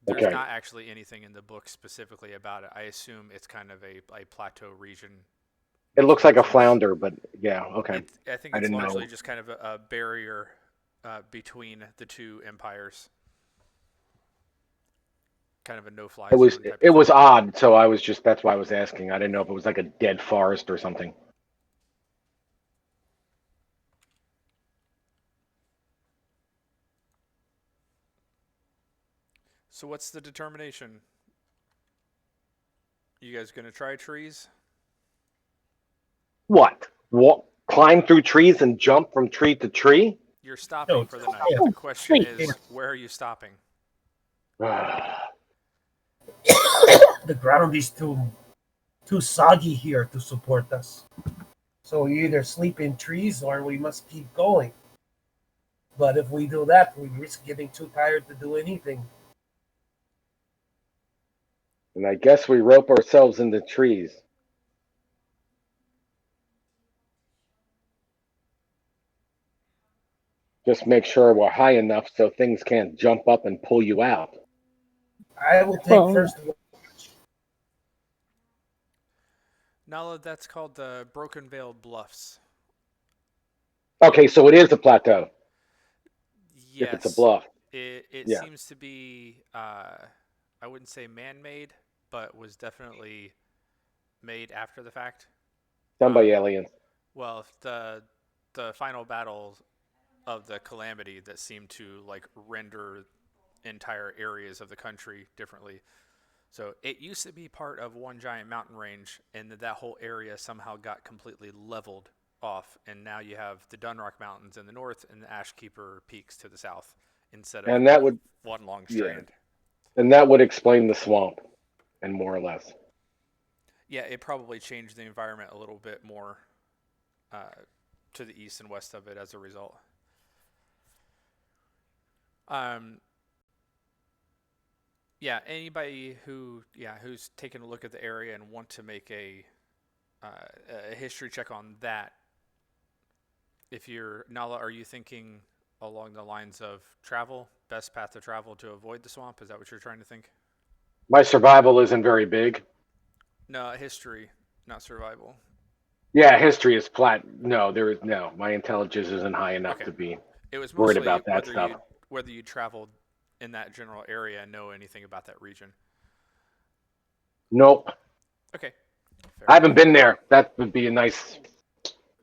There's not actually anything in the book specifically about it. I assume it's kind of a plateau region. It looks like a flounder, but yeah, okay. I think it's largely just kind of a barrier between the two empires. Kind of a no-fly zone. It was odd, so that's why I was asking. I didn't know if it was like a dead forest or something. So what's the determination? You guys gonna try trees? What? Climb through trees and jump from tree to tree? You're stopping for the night. The question is, where are you stopping? The ground is too soggy here to support us. So we either sleep in trees or we must keep going. But if we do that, we risk getting too tired to do anything. And I guess we rope ourselves into trees. Just make sure we're high enough so things can't jump up and pull you out. I will take first. Nala, that's called the Broken Vale Bluffs. Okay, so it is a plateau. Yes. If it's a bluff. It seems to be, I wouldn't say man-made, but was definitely made after the fact. Done by aliens. Well, the final battle of the Calamity that seemed to render entire areas of the country differently. So it used to be part of one giant mountain range, and that whole area somehow got completely leveled off, and now you have the Dunrock Mountains in the north and the Ashkeeper Peaks to the south instead of one long strand. And that would explain the swamp, and more or less. Yeah, it probably changed the environment a little bit more to the east and west of it as a result. Yeah, anybody who's taken a look at the area and want to make a history check on that. If you're Nala, are you thinking along the lines of travel, best path to travel to avoid the swamp? Is that what you're trying to think? My survival isn't very big. No, history, not survival. Yeah, history is flat. No, my intelligence isn't high enough to be worried about that stuff. Whether you traveled in that general area and know anything about that region. Nope. Okay. I haven't been there. That would be a nice.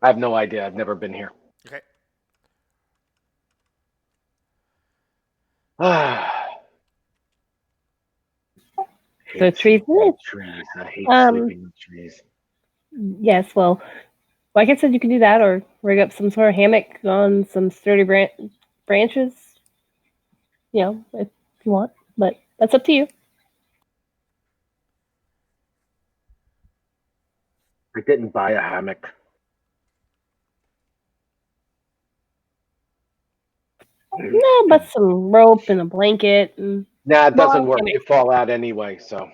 I have no idea. I've never been here. Okay. The trees. Trees. I hate sleeping in trees. Yes, well, like I said, you can do that or rig up some sort of hammock on some sturdy branches. If you want, but that's up to you. I didn't buy a hammock. No, but some rope and a blanket. Nah, it doesn't work. You fall out anyway, so.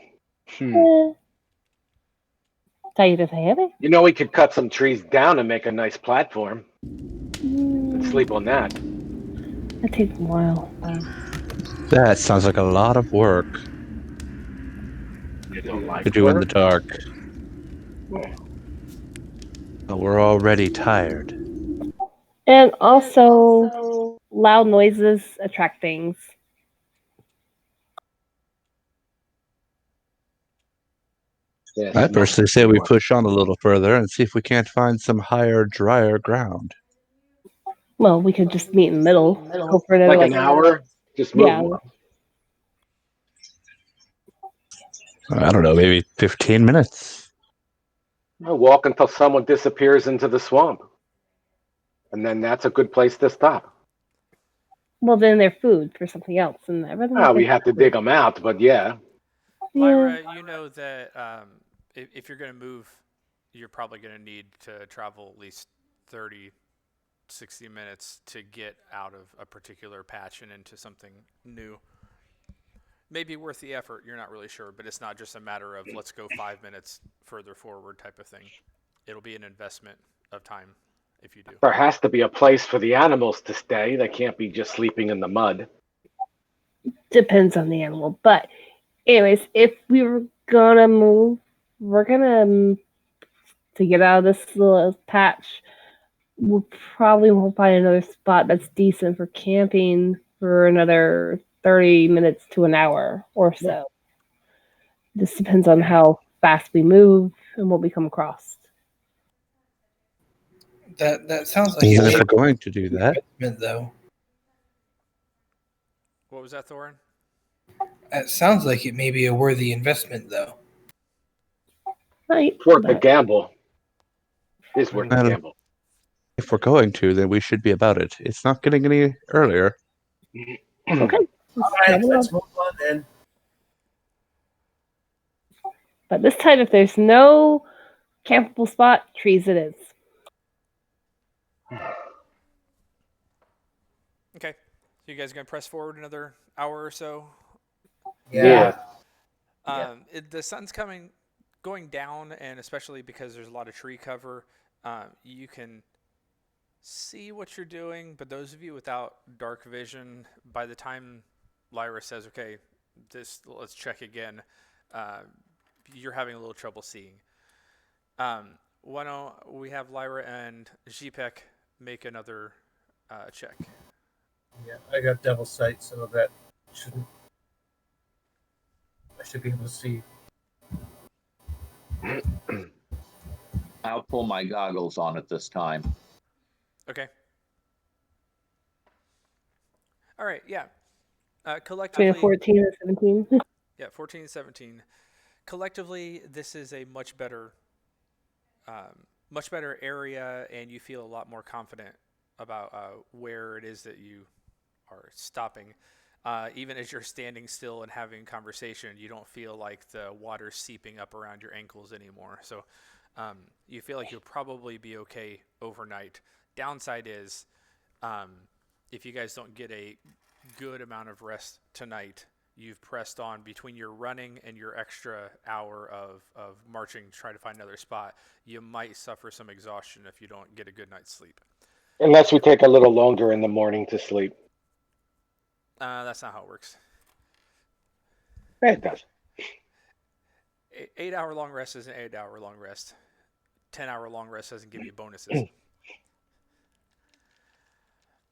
Tight as a hammock. We could cut some trees down and make a nice platform. And sleep on that. That takes a while. That sounds like a lot of work to do in the dark. But we're already tired. And also, loud noises attract things. Yes, I personally say we push on a little further and see if we can't find some higher, drier ground. Well, we could just meet in the middle. Go for another, like an hour. Just move. Yeah. I don't know, maybe 15 minutes. I'll walk until someone disappears into the swamp, and then that's a good place to stop. Well, then they're food for something else, and everything. We have to dig them out, but yeah. Lyra, you know that if you're going to move, you're probably going to need to travel at least 30, 60 minutes to get out of a particular patch and into something new. Maybe worth the effort, you're not really sure, but it's not just a matter of let's go 5 minutes further forward type of thing. It'll be an investment of time if you do. There has to be a place for the animals to stay. They can't be just sleeping in the mud. Depends on the animal, but anyways, if we were gonna move, we're gonna to get out of this little patch. We probably won't find another spot that's decent for camping for another 30 minutes to an hour or so. This depends on how fast we move and what we come across. That sounds like Even if we're going to do that, though. What was that, Thorin? It sounds like it may be a worthy investment, though. Right. It's worth the gamble. It's worth the gamble. If we're going to, then we should be about it. It's not getting any earlier. Okay. All right, let's move on then. But this time, if there's no campable spot, trees it is. Okay. So you guys are going to press forward another hour or so? Yeah. The sun's going down, and especially because there's a lot of tree cover, you can see what you're doing, but those of you without dark vision, by the time Lyra says, okay, let's check again, you're having a little trouble seeing. Why don't we have Lyra and Zipek make another check? Yeah, I got double sight, so that I should be able to see. I'll pull my goggles on at this time. Okay. All right, yeah. Collectively, Between 14 and 17. Yeah, 14 and 17. Collectively, this is a much better area, and you feel a lot more confident about where it is that you are stopping. Even as you're standing still and having conversation, you don't feel like the water's seeping up around your ankles anymore. So you feel like you'll probably be okay overnight. Downside is if you guys don't get a good amount of rest tonight, you've pressed on between your running and your extra hour of marching to try to find another spot. You might suffer some exhaustion if you don't get a good night's sleep. Unless we take a little longer in the morning to sleep. That's not how it works. It does. 8-hour long rest is an 8-hour long rest. 10-hour long rest doesn't give you bonuses.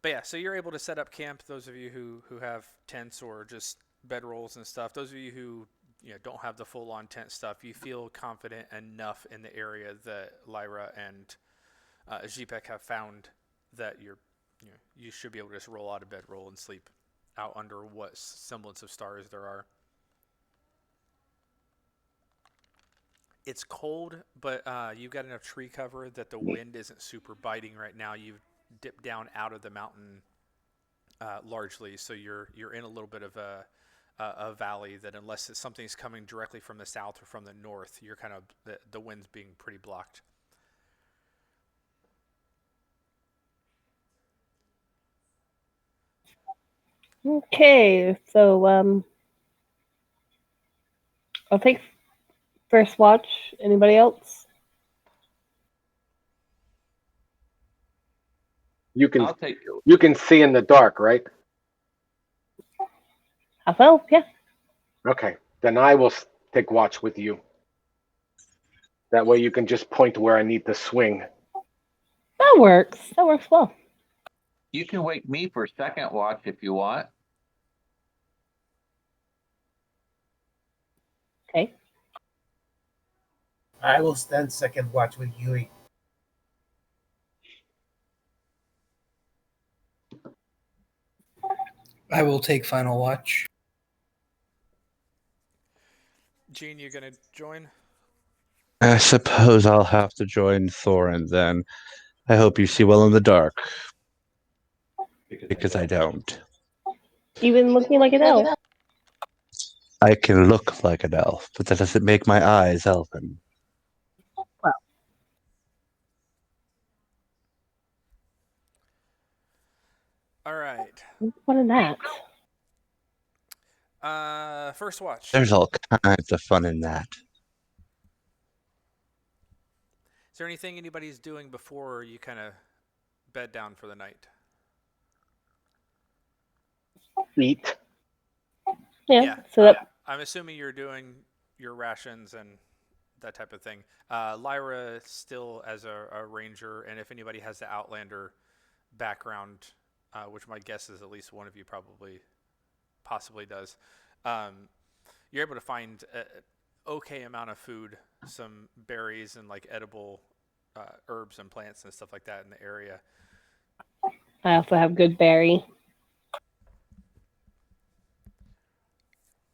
But yeah, so you're able to set up camp. Those of you who have tents or just bedrolls and stuff. Those of you who don't have the full-on tent stuff, you feel confident enough in the area that Lyra and Zipek have found that you should be able to just roll out of bed, roll and sleep out under what semblance of stars there are. It's cold, but you've got enough tree cover that the wind isn't super biting right now. You've dipped down out of the mountain largely, so you're in a little bit of a valley that, unless something's coming directly from the south or from the north, you're kind of the wind's being pretty blocked. Okay, so I'll take first watch. Anybody else? You can see in the dark, right? Well, yeah. Okay, then I will take watch with you. That way you can just point to where I need to swing. That works. That works well. You can wake me for second watch if you want. Okay. I will stand second watch with Yui. I will take final watch. Gene, you gonna join? I suppose I'll have to join Thorin then. I hope you see well in the dark. Because I don't. Even looking like an elf. I can look like an elf, but that doesn't make my eyes elven. Well. All right. What's fun in that? First watch. There's all kinds of fun in that. Is there anything anybody's doing before you kind of bed down for the night? Eat. Yeah. So I'm assuming you're doing your rations and that type of thing. Lyra still as a ranger, and if anybody has the Outlander background, which my guess is at least one of you possibly does, you're able to find an okay amount of food, some berries and like edible herbs and plants and stuff like that in the area. I also have good berry.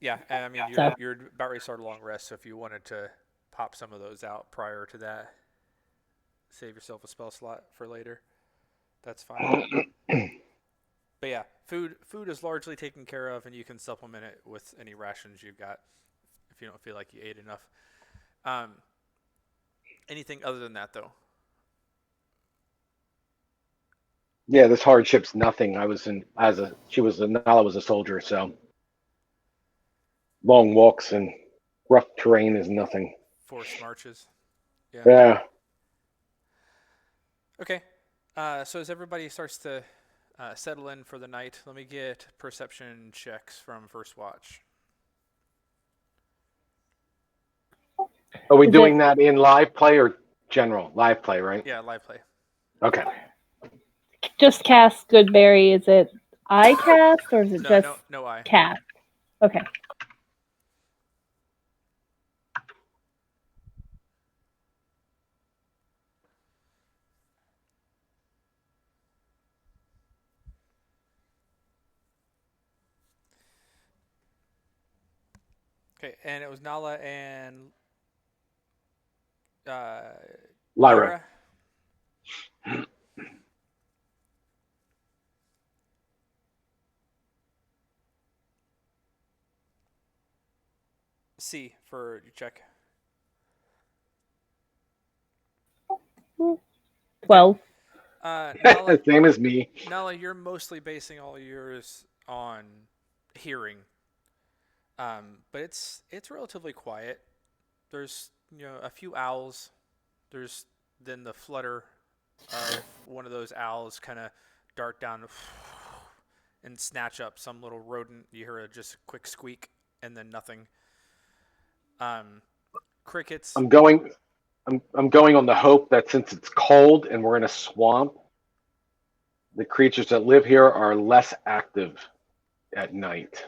Yeah, and I mean you're about ready to start a long rest, so if you wanted to pop some of those out prior to that, save yourself a spell slot for later. That's fine. But yeah, food is largely taken care of, and you can supplement it with any rations you've got if you don't feel like you ate enough. Anything other than that, though? Yeah, this hardship's nothing. Nala was a soldier, so long walks and rough terrain is nothing. Forced marches. Yeah. Okay. So as everybody starts to settle in for the night, let me get perception checks from First Watch. Are we doing that in live play or general? Live play, right? Yeah, live play. Okay. Just cast good berry. Is it eye cast or is it just no eye cast? Okay. Okay, and it was Nala and Lyra. C for your check. 12. Nala, Same as me. Nala, you're mostly basing all yours on hearing, but it's relatively quiet. There's a few owls. There's then the flutter of one of those owls kind of dart down and snatch up some little rodent. You hear just a quick squeak and then nothing. Crickets. I'm going on the hope that since it's cold and we're in a swamp, the creatures that live here are less active at night.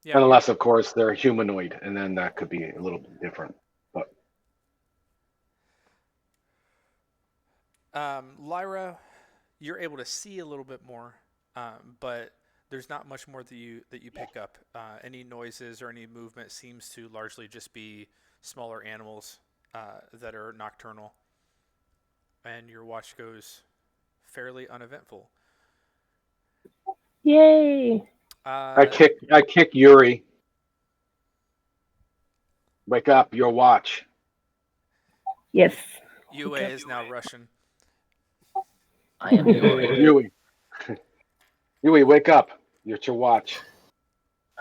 Yeah, unless, of course, they're humanoid, and then that could be a little bit different. But Lyra, you're able to see a little bit more, but there's not much more that you pick up. Any noises or any movement seems to largely just be smaller animals that are nocturnal, and your watch goes fairly uneventful. Yay! I kick Yuri. Wake up! Your watch. Yes. Yue is now Russian. I am Yuri. Yui, wake up! It's your watch.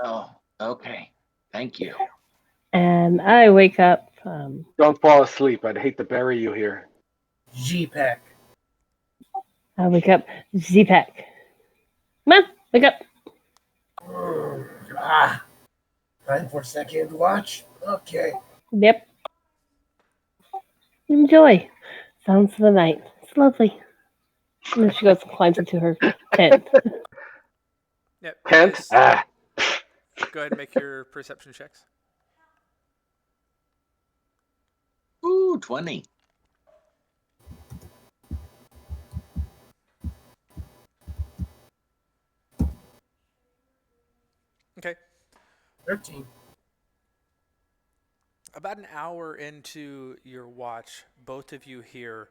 Oh, okay. Thank you. And I wake up. Don't fall asleep. I'd hate to bury you here. G-Pack. I wake up. Z-Pack. Come on, wake up. Time for second watch. Okay. Yep. Enjoy. Sounds of the night. It's lovely. And then she goes and climbs into her tent. Yep. Tent? Go ahead and make your perception checks. Ooh, 20. Okay. 13. About an hour into your watch, both of you hear,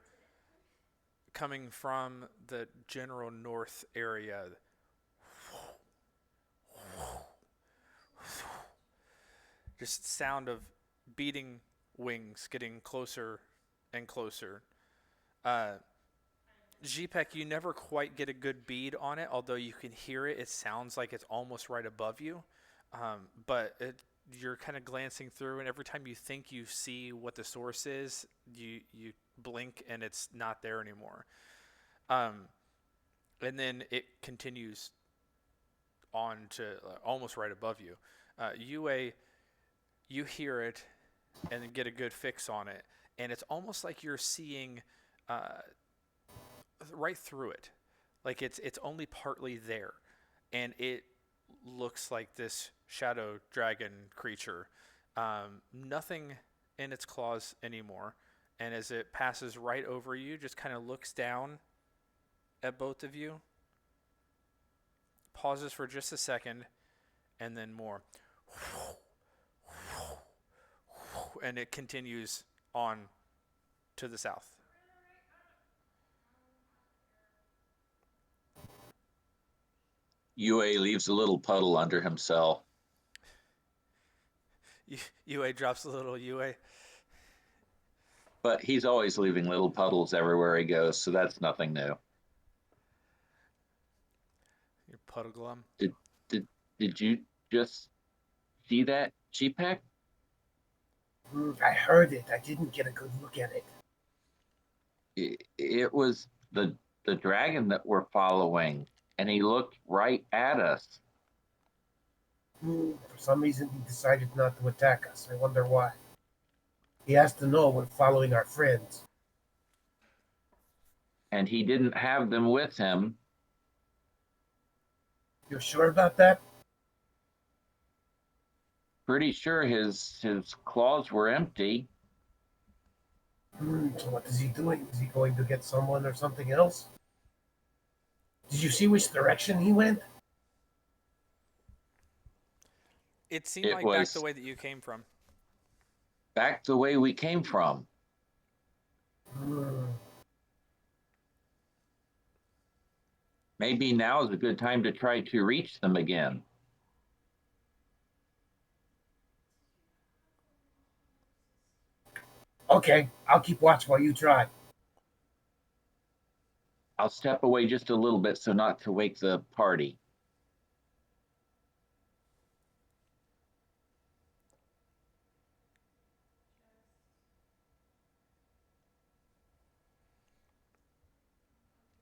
coming from the general north area, just sound of beating wings getting closer and closer. GPEC, you never quite get a good bead on it, although you can hear it. It sounds like it's almost right above you, but you're kind of glancing through, and every time you think you see what the source is, you blink and it's not there anymore. And then it continues on to almost right above you. UA, you hear it and then get a good fix on it, and it's almost like you're seeing right through it, like it's only partly there, and it looks like this shadow dragon creature. Nothing in its claws anymore, and as it passes right over you, just kind of looks down at both of you, pauses for just a second, and then more, and it continues on to the south. UA leaves a little puddle under himself. UA drops a little UA. But he's always leaving little puddles everywhere he goes, so that's nothing new. Your puddle glum. Did you just see that, GPEC? I heard it. I didn't get a good look at it. It was the dragon that we're following, and he looked right at us. For some reason, he decided not to attack us. I wonder why. He has to know we're following our friends. And he didn't have them with him. You're sure about that? Pretty sure his claws were empty. So what is he doing? Is he going to get someone or something else? Did you see which direction he went? It seemed like back the way that you came from. Back the way we came from. Maybe now is a good time to try to reach them again. Okay, I'll keep watch while you try. I'll step away just a little bit so not to wake the party.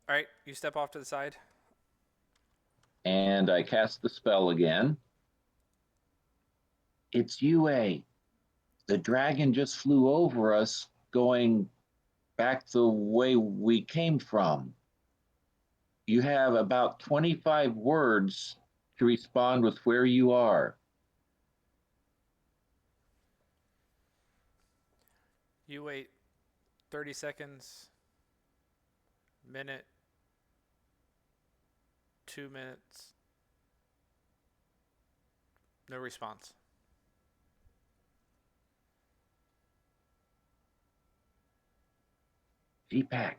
All right, you step off to the side. And I cast the spell again. It's UA. The dragon just flew over us, going back the way we came from. You have about 25 words to respond with where you are. You wait 30 seconds, minute, 2 minutes. No response. GPEC.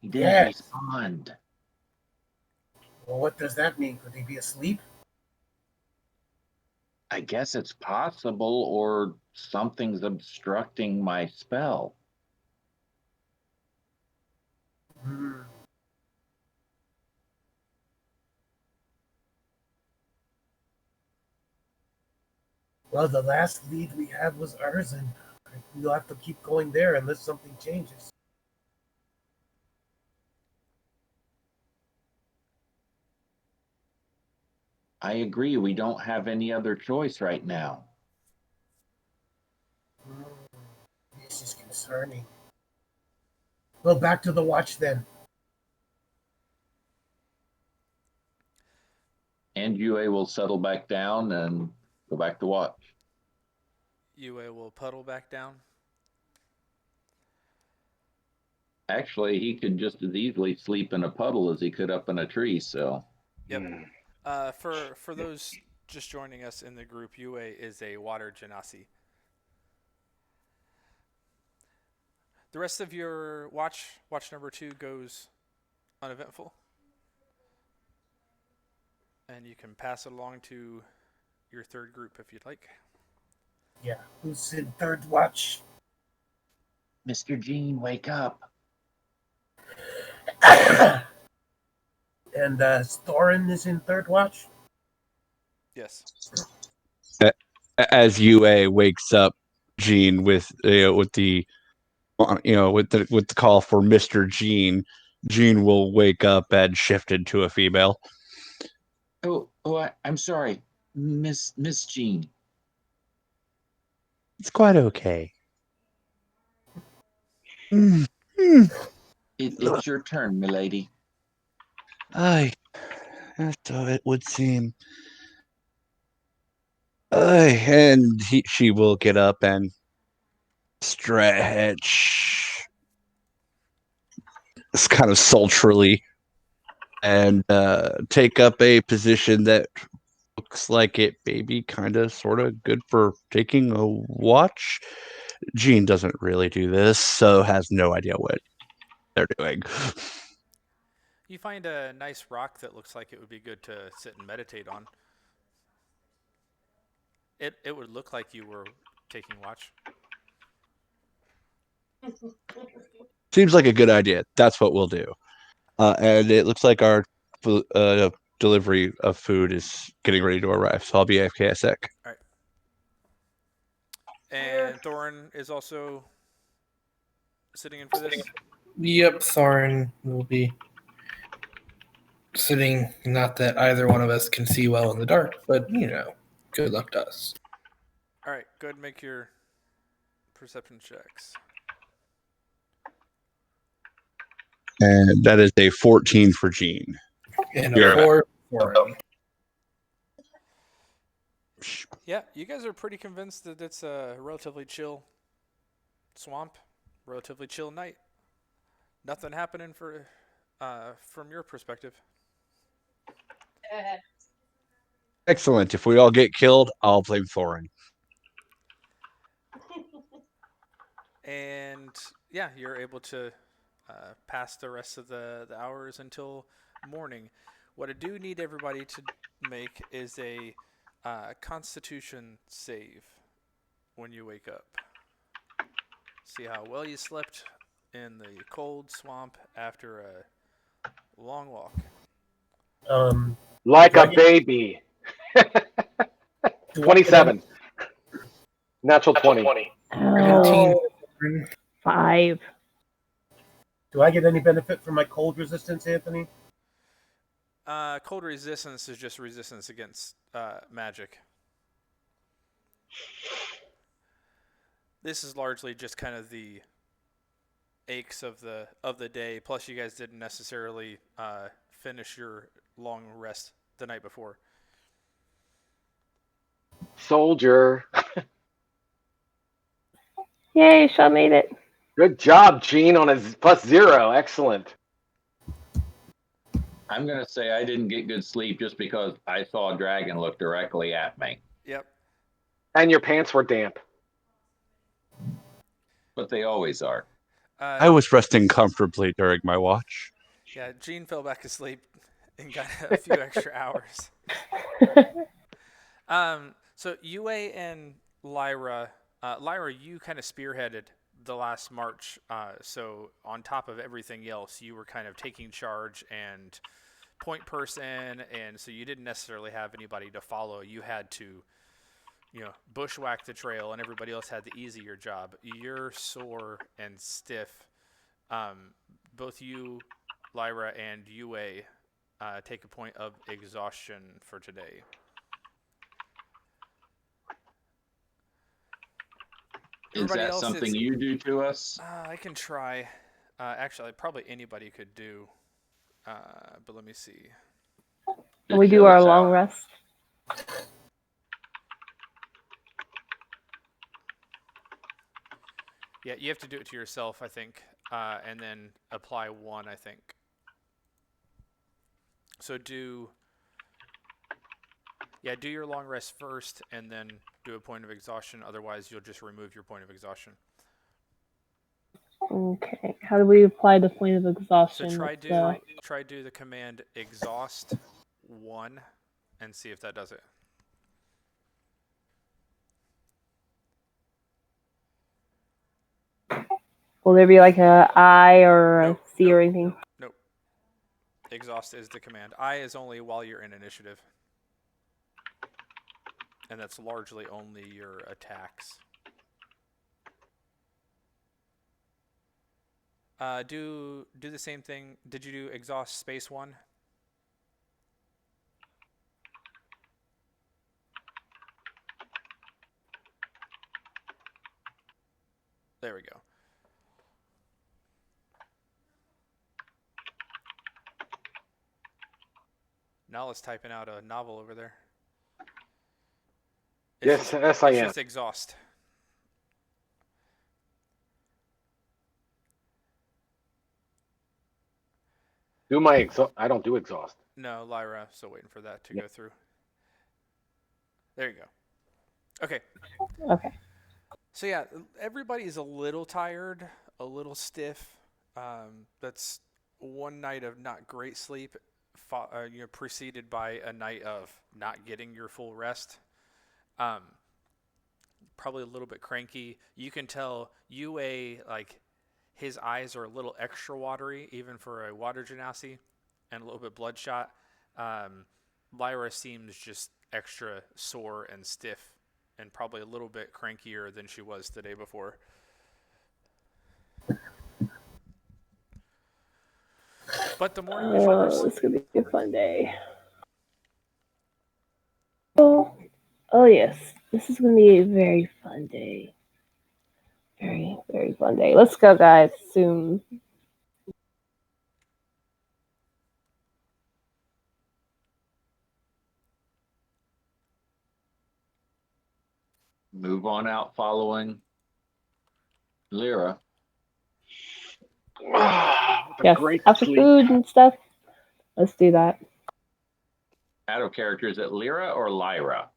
He didn't respond. Well, what does that mean? Could he be asleep? I guess it's possible, or something's obstructing my spell. Well, the last lead we had was Urzen. We'll have to keep going there unless something changes. I agree. We don't have any other choice right now. This is concerning. Well, back to the watch then. And UA will settle back down and go back to watch. UA will puddle back down. Actually, he could just as easily sleep in a puddle as he could up in a tree. So. Yep. For those just joining us in the group, UA is a water genasi. The rest of your watch number 2 goes uneventful. And you can pass it along to your third group if you'd like. Yeah, who's in third watch? Mr. Gene, wake up. And Thorin is in third watch? Yes. As UA wakes up Gene with the call for Mr. Gene, Gene will wake up and shift into a female. I'm sorry, Miss Jean. It's quite okay. It's your turn, milady. Aye, so it would seem. Aye, and she will get up and stretch. It's kind of sultrily, and take up a position that looks like it may be kind of sort of good for taking a watch. Gene doesn't really do this, so has no idea what they're doing. You find a nice rock that looks like it would be good to sit and meditate on. It would look like you were taking watch. Seems like a good idea. That's what we'll do. And it looks like our delivery of food is getting ready to arrive, so I'll be AFK a sec. All right. And Thorin is also sitting in for this? Yep, Thorin will be sitting. Not that either one of us can see well in the dark, but, good luck to us. All right, go ahead and make your perception checks. And that is a 14 for Gene. And a 4 for him. Yeah, you guys are pretty convinced that it's a relatively chill swamp, relatively chill night. Nothing happening from your perspective. Excellent. If we all get killed, I'll blame Thorin. And yeah, you're able to pass the rest of the hours until morning. What I do need everybody to make is a Constitution save when you wake up. See how well you slept in the cold swamp after a long walk. Like a baby. 27. Natural 20. 17. 5. Do I get any benefit from my cold resistance, Anthony? Cold resistance is just resistance against magic. This is largely just kind of the aches of the day. Plus, you guys didn't necessarily finish your long rest the night before. Soldier. Yay, Shaw made it. Good job, Gene, on his +0. Excellent. I'm going to say I didn't get good sleep just because I saw a dragon look directly at me. Yep. And your pants were damp. But they always are. I was resting comfortably during my watch. Yeah, Gene fell back asleep and got a few extra hours. So UA and Lyra, you kind of spearheaded the last march. So on top of everything else, you were kind of taking charge and point person, and so you didn't necessarily have anybody to follow. You had to, bushwhack the trail, and everybody else had the easier job. You're sore and stiff. Both you, Lyra, and UA take a point of exhaustion for today. Is that something you do to us? I can try. Actually, probably anybody could do. But let me see. And we do our long rest. Yeah, you have to do it to yourself, I think, and then apply 1, I think. So do your long rest first, and then do a point of exhaustion. Otherwise, you'll just remove your point of exhaustion. Okay. How do we apply the point of exhaustion? So try do the command exhaust 1, and see if that does it. Will there be like a I or a C or anything? Nope. Exhaust is the command. I is only while you're in initiative. And that's largely only your attacks. Do the same thing. Did you do exhaust space 1? There we go. Nala's typing out a novel over there. Yes, I am. It's just exhaust. Do my exhaust. I don't do exhaust. No, Lyra. Still waiting for that to go through. There you go. Okay. Okay. So yeah, everybody's a little tired, a little stiff. That's one night of not great sleep, preceded by a night of not getting your full rest. Probably a little bit cranky. You can tell Yue, like, his eyes are a little extra watery, even for a water genasi, and a little bit bloodshot. Lyra seems just extra sore and stiff, and probably a little bit crankier than she was the day before. But the morning returns. It's gonna be a fun day. Oh yes, this is gonna be a very fun day. Very, very fun day. Let's go, guys, soon. Move on out following Lyra. Yes, after food and stuff. Let's do that. Out of character, is it Lyra or Lyra?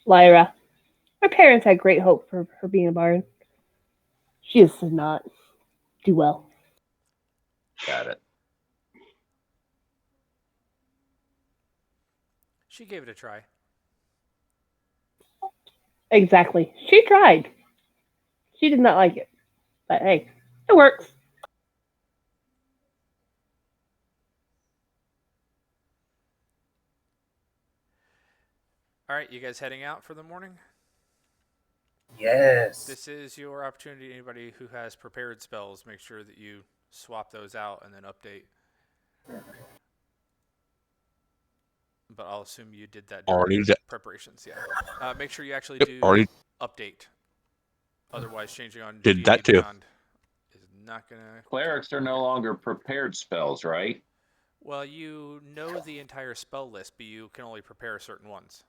Lyra. My parents had great hope for her being a bard. She just did not do well. Got it. She gave it a try. Exactly. She tried. She did not like it. But hey, it works. All right, you guys heading out for the morning? Yes. This is your opportunity. Anybody who has prepared spells, make sure that you swap those out and then update. But I'll assume you did that during preparations. Yeah. Make sure you actually do update. Otherwise, changing on did that too. Is not gonna. Clerics are no longer prepared spells, right? Well, you know the entire spell list, but you can only prepare certain ones.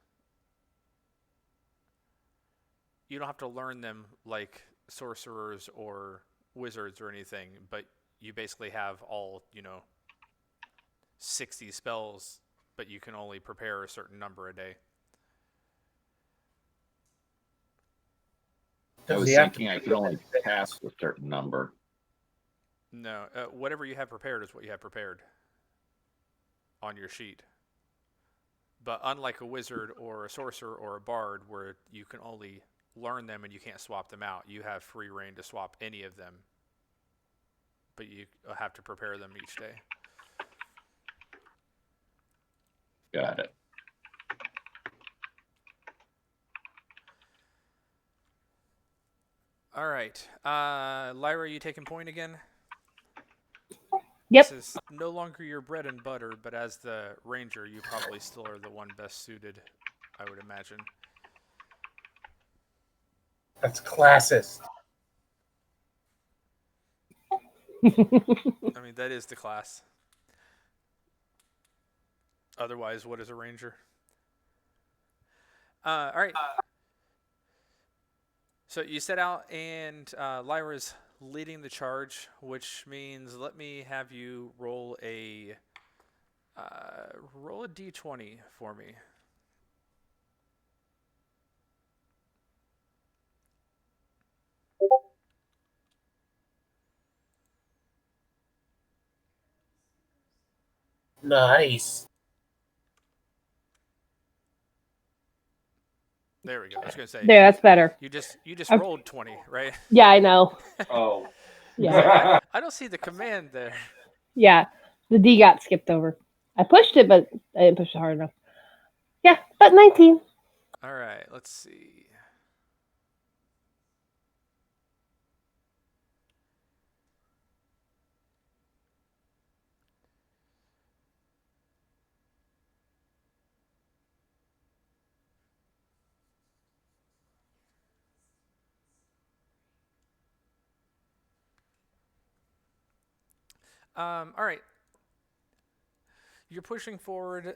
You don't have to learn them like sorcerers or wizards or anything, but you basically have all, 60 spells, but you can only prepare a certain number a day. I was thinking I could only cast a certain number. No, whatever you have prepared is what you have prepared on your sheet. But unlike a wizard or a sorcerer or a bard where you can only learn them and you can't swap them out, you have free reign to swap any of them, but you have to prepare them each day. Got it. All right. Lyra, you taking point again? Yep. This is no longer your bread and butter, but as the ranger, you probably still are the one best suited, I would imagine. That's classist. I mean, that is the class. Otherwise, what is a ranger? All right. So you set out, and Lyra's leading the charge, which means let me have you roll a d20 for me. Nice. There we go. I was gonna say. There, that's better. You just rolled 20, right? Yeah, I know. Oh. Yeah. I don't see the command there. Yeah. The D got skipped over. I pushed it, but I didn't push it hard enough. Yeah, but 19. All right. Let's see. All right. You're pushing forward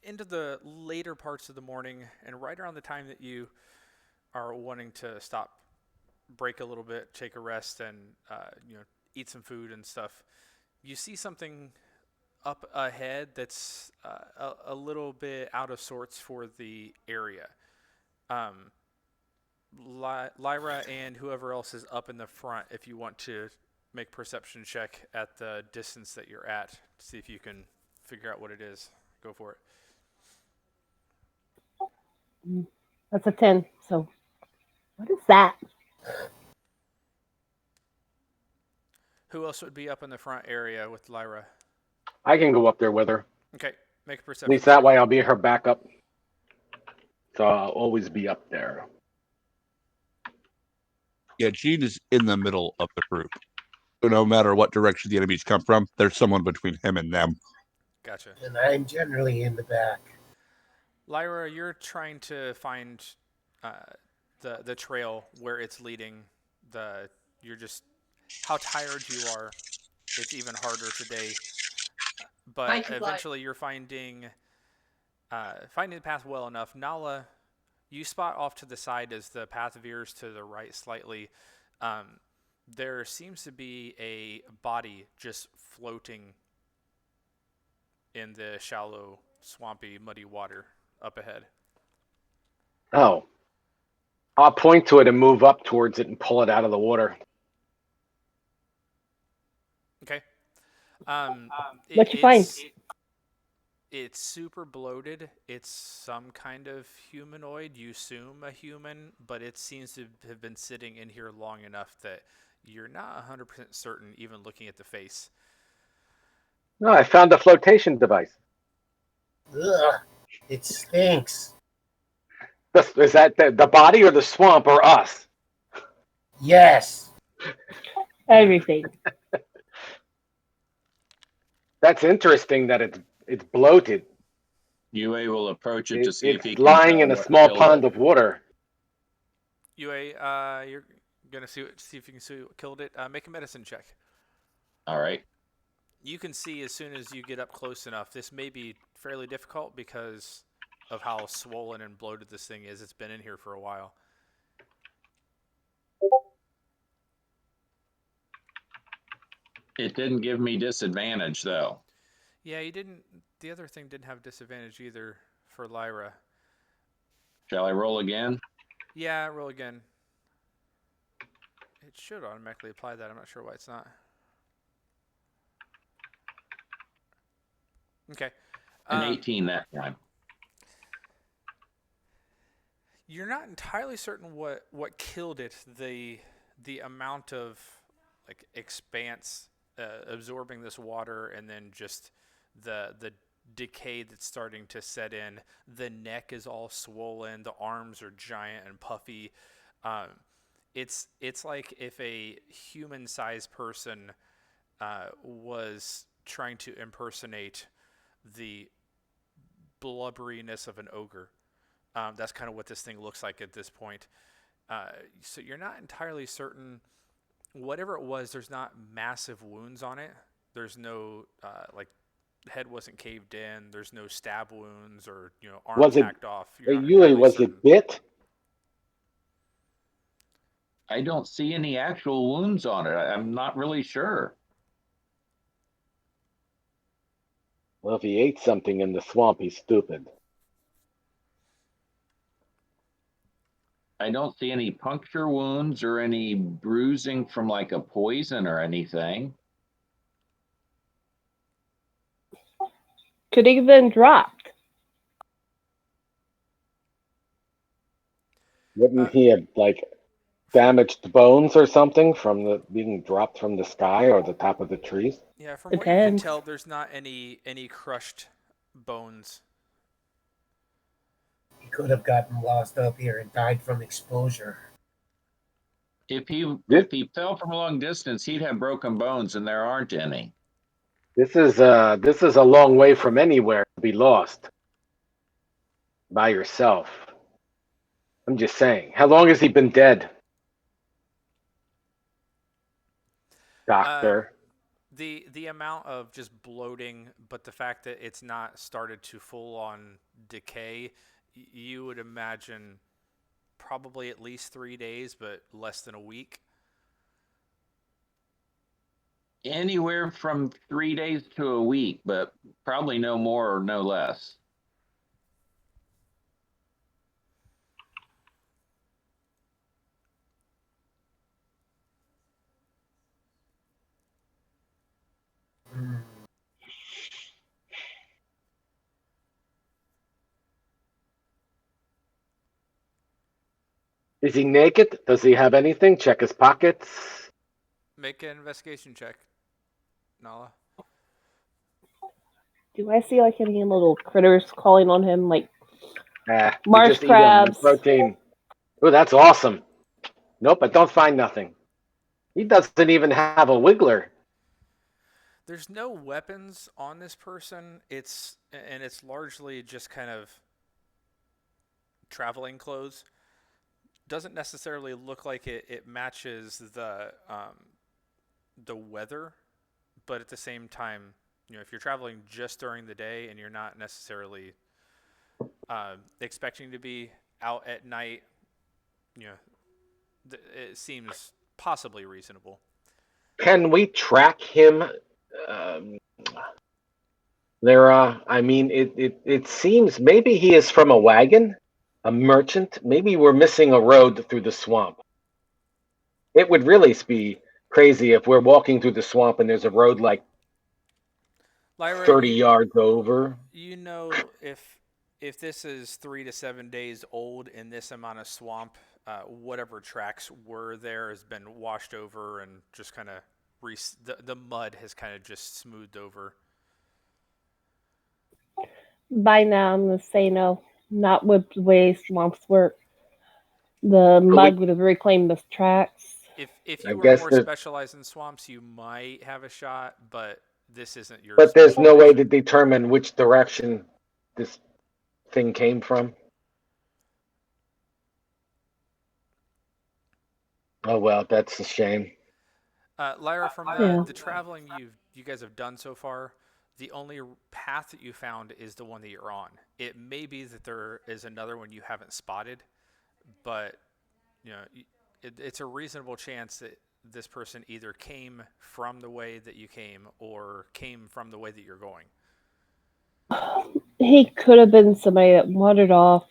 into the later parts of the morning, and right around the time that you are wanting to stop, break a little bit, take a rest, and eat some food and stuff, you see something up ahead that's a little bit out of sorts for the area. Lyra and whoever else is up in the front, if you want to make perception check at the distance that you're at to see if you can figure out what it is. Go for it. That's a 10. So, what is that? Who else would be up in the front area with Lyra? I can go up there with her. Okay, make a perception. At least that way I'll be her backup. So I'll always be up there. Yeah, Gene is in the middle of the group. So no matter what direction the enemies come from, there's someone between him and them. Gotcha. And I'm generally in the back. Lyra, you're trying to find the trail where it's leading. You're just how tired you are. It's even harder today. But eventually, you're finding the path well enough. Nala, you spot off to the side as the path veers to the right slightly. There seems to be a body just floating in the shallow, swampy, muddy water up ahead. Oh. I'll point to it and move up towards it and pull it out of the water. Okay. What you find? It's super bloated. It's some kind of humanoid. You assume a human, but it seems to have been sitting in here long enough that you're not 100% certain, even looking at the face. No, I found a flotation device. Ugh, it stinks. Is that the body or the swamp or us? Yes. Everything. That's interesting that it's bloated. UA will approach it to see if he It's can lying tell in a what small killed pond it. of water. UA, you're gonna see if you can see what killed it. Make a medicine check. All right. You can see as soon as you get up close enough. This may be fairly difficult because of how swollen and bloated this thing is. It's been in here for a while. It didn't give me disadvantage, though. Yeah, you didn't. The other thing didn't have disadvantage either for Lyra. Shall I roll again? Yeah, roll again. It should automatically apply that. I'm not sure why it's not. Okay. An 18 that time. You're not entirely certain what killed it. The amount of like expanse absorbing this water, and then just the decay that's starting to set in. The neck is all swollen. The arms are giant and puffy. It's like if a human-sized person was trying to impersonate the blubberiness of an ogre. That's kind of what this thing looks like at this point. So you're not entirely certain. Whatever it was, there's not massive wounds on it. There's no like head wasn't caved in. There's no stab wounds or arms Was it hacked off. Yui? Was it bit? I don't see any actual wounds on it. I'm not really sure. Well, if he ate something in the swamp, he's stupid. I don't see any puncture wounds or any bruising from like a poison or anything. Could he have been dropped? Wouldn't he have damaged bones or something from being dropped from the sky or the top of the trees? Yeah, from what you can tell, there's not any crushed bones. He could have gotten lost up here and died from exposure. If he fell from a long distance, he'd have broken bones, and there aren't any. This is a long way from anywhere to be lost by yourself. I'm just saying. How long has he been dead, Doctor? The amount of just bloating, but the fact that it's not started to full on decay, you would imagine probably at least 3 days, but less than a week. Anywhere from 3 days to a week, but probably no more or no less. Is he naked? Does he have anything? Check his pockets. Make an investigation check, Nala. Do I see any little critters crawling on him, like marsh just crabs? Protein. Oh, that's awesome. Nope, I don't find nothing. He doesn't even have a wiggler. There's no weapons on this person. It's largely just kind of traveling clothes. Doesn't necessarily look like it matches the weather, but at the same time, if you're traveling just during the day and you're not necessarily expecting to be out at night, it seems possibly reasonable. Can we track him, Lara? I mean, it seems maybe he is from a wagon, a merchant. Maybe we're missing a road through the swamp. It would really be crazy if we're walking through the swamp and there's a road like Lyra, 30 yards over. If this is 3 to 7 days old in this amount of swamp, whatever tracks were there has been washed over and just kind of the mud has kind of just smoothed over. By now, I'm going to say no. Not with the way swamps work. The mud would have reclaimed the tracks. If you were more specialized in swamps, you might have a shot, but this isn't your. But there's no way to determine which direction this thing came from. Oh well, that's a shame. Lyra, from the traveling you guys have done so far, the only path that you found is the one that you're on. It may be that there is another one you haven't spotted, but it's a reasonable chance that this person either came from the way that you came or came from the way that you're going. He could have been somebody that wandered off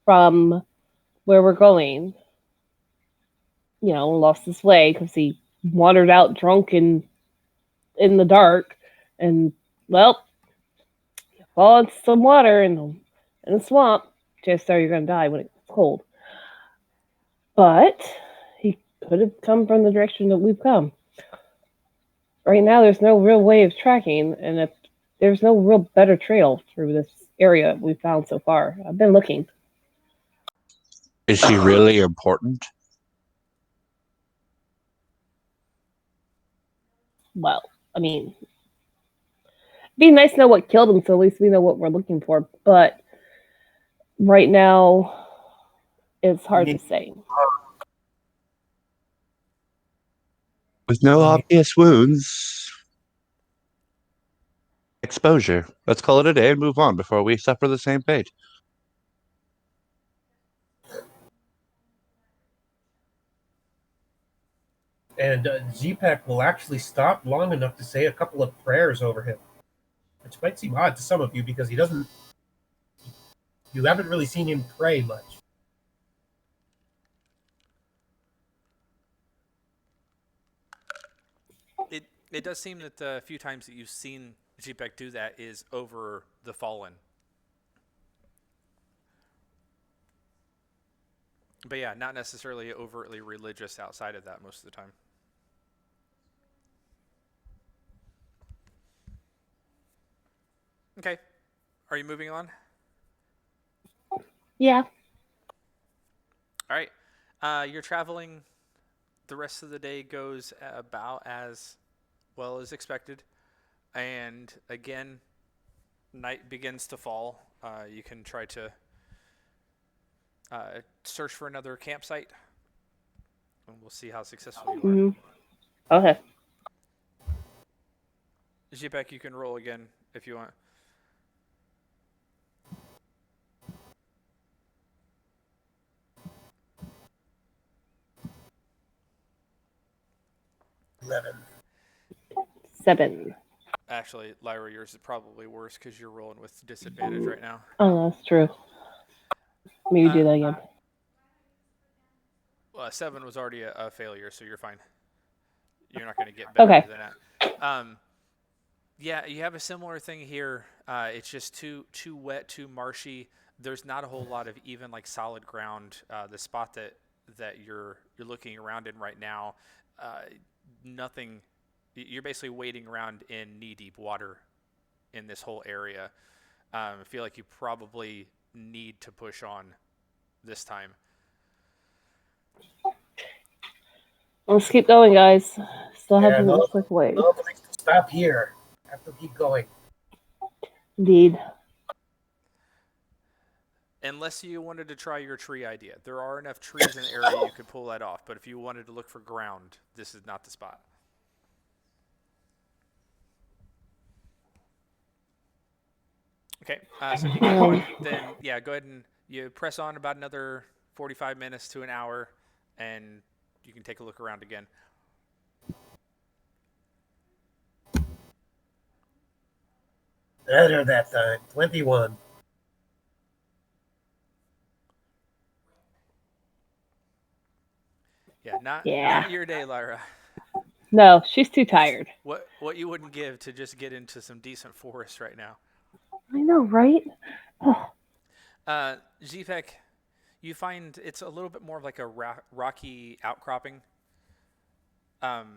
from where we're going. Lost his way because he wandered out drunk in the dark, and you fall into some water in the swamp. Just so you're going to die when it's cold. But he could have come from the direction that we've come. Right now, there's no real way of tracking, and if there's no real better trail through this area we've found so far. I've been looking. Is he really important? Well, I mean, it'd be nice to know what killed him, so at least we know what we're looking for. But right now, it's hard to say. With no obvious wounds, exposure. Let's call it a day and move on before we suffer the same fate. And Z-Pack will actually stop long enough to say a couple of prayers over him, which might seem odd to some of you because you haven't really seen him pray much. It does seem that the few times that you've seen Z-Pack do that is over the fallen. But yeah, not necessarily overtly religious outside of that most of the time. Okay. Are you moving on? Yeah. All right. You're traveling. The rest of the day goes about as well as expected. And again, night begins to fall. You can try to search for another campsite. And we'll see how successful you are. Okay. Z-Pack, you can roll again if you want. Seven. Actually, Lyra, yours is probably worse because you're rolling with disadvantage right now. Oh, that's true. Maybe do that again. Well, 7 was already a failure, so you're fine. You're not going to get better than that. Yeah, you have a similar thing here. It's just too wet, too marshy. There's not a whole lot of even like solid ground. The spot that you're looking around in right now, nothing. You're basically wading around in knee-deep water in this whole area. I feel like you probably need to push on this time. Let's keep going, guys. Still have to look away. No place to stop here. Have to keep going. Indeed. Unless you wanted to try your tree idea. There are enough trees in the area you could pull that off. But if you wanted to look for ground, this is not the spot. Okay, so if you keep going, then yeah, go ahead and you press on about another 45 minutes to an hour, and you can take a look around again. Better that time. 21. Yeah, not your day, Lyra. No, she's too tired. What you wouldn't give to just get into some decent forest right now. I know, right? Oh. Z-Pack, you find it's a little bit more of like a rocky outcropping. But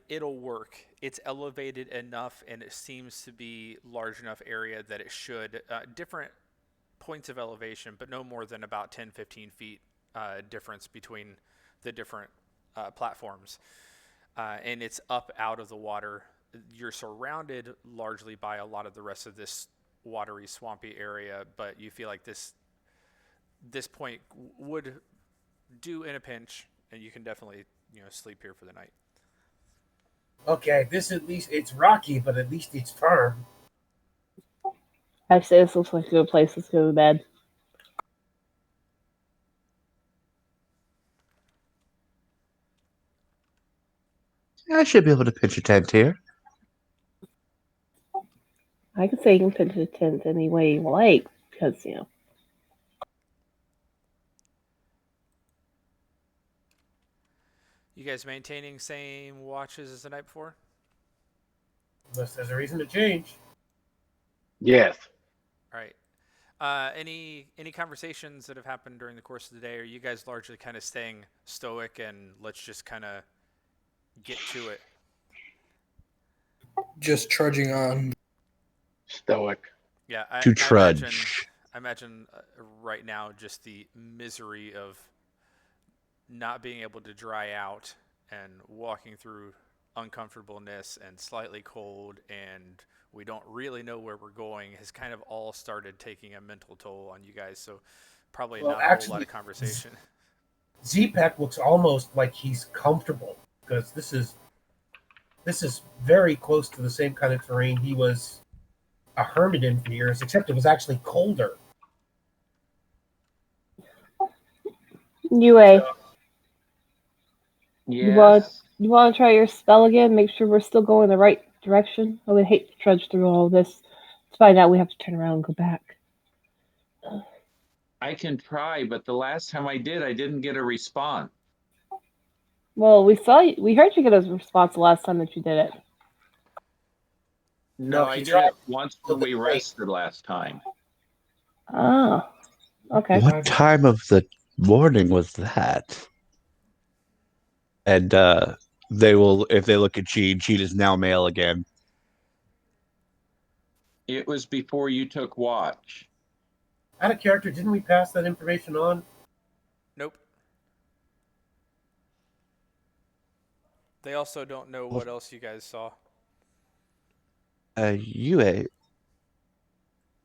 it'll work. It's elevated enough, and it seems to be large enough area that it should. Different points of elevation, but no more than about 10, 15 feet difference between the different platforms. And it's up out of the water. You're surrounded largely by a lot of the rest of this watery, swampy area, but you feel like this point would do in a pinch, and you can definitely sleep here for the night. Okay, this at least it's rocky, but at least it's firm. I say this looks like a good place. Let's go to bed. I should be able to pitch a tent here. I could say you can pitch a tent any way you like, because You guys maintaining same watches as the night before? Unless there's a reason to change. Yes. All right. Any conversations that have happened during the course of the day? Are you guys largely kind of staying stoic and let's just kind of get to it? Just trudging on. Stoic. Yeah, I imagine right now just the misery of not being able to dry out and walking through uncomfortableness and slightly cold, and we don't really know where we're going, has kind of all started taking a mental toll on you guys. So probably not a whole lot of conversation. Z-Pack looks almost like he's comfortable because this is This is very close to the same kind of terrain he was a hermit in for years, except it was actually colder. UA. Yes. You want to try your spell again? Make sure we're still going the right direction. I would hate to trudge through all this to find out we have to turn around and go back. I can try, but the last time I did, I didn't get a response. Well, we heard you get a response the last time that you did it. No, I did it once when we rested last time. Oh, okay. What time of the morning was that? And they will, if they look at Gene, Gene is now male again. It was before you took watch. Out of character, didn't we pass that information on? Nope. They also don't know what else you guys saw. UA.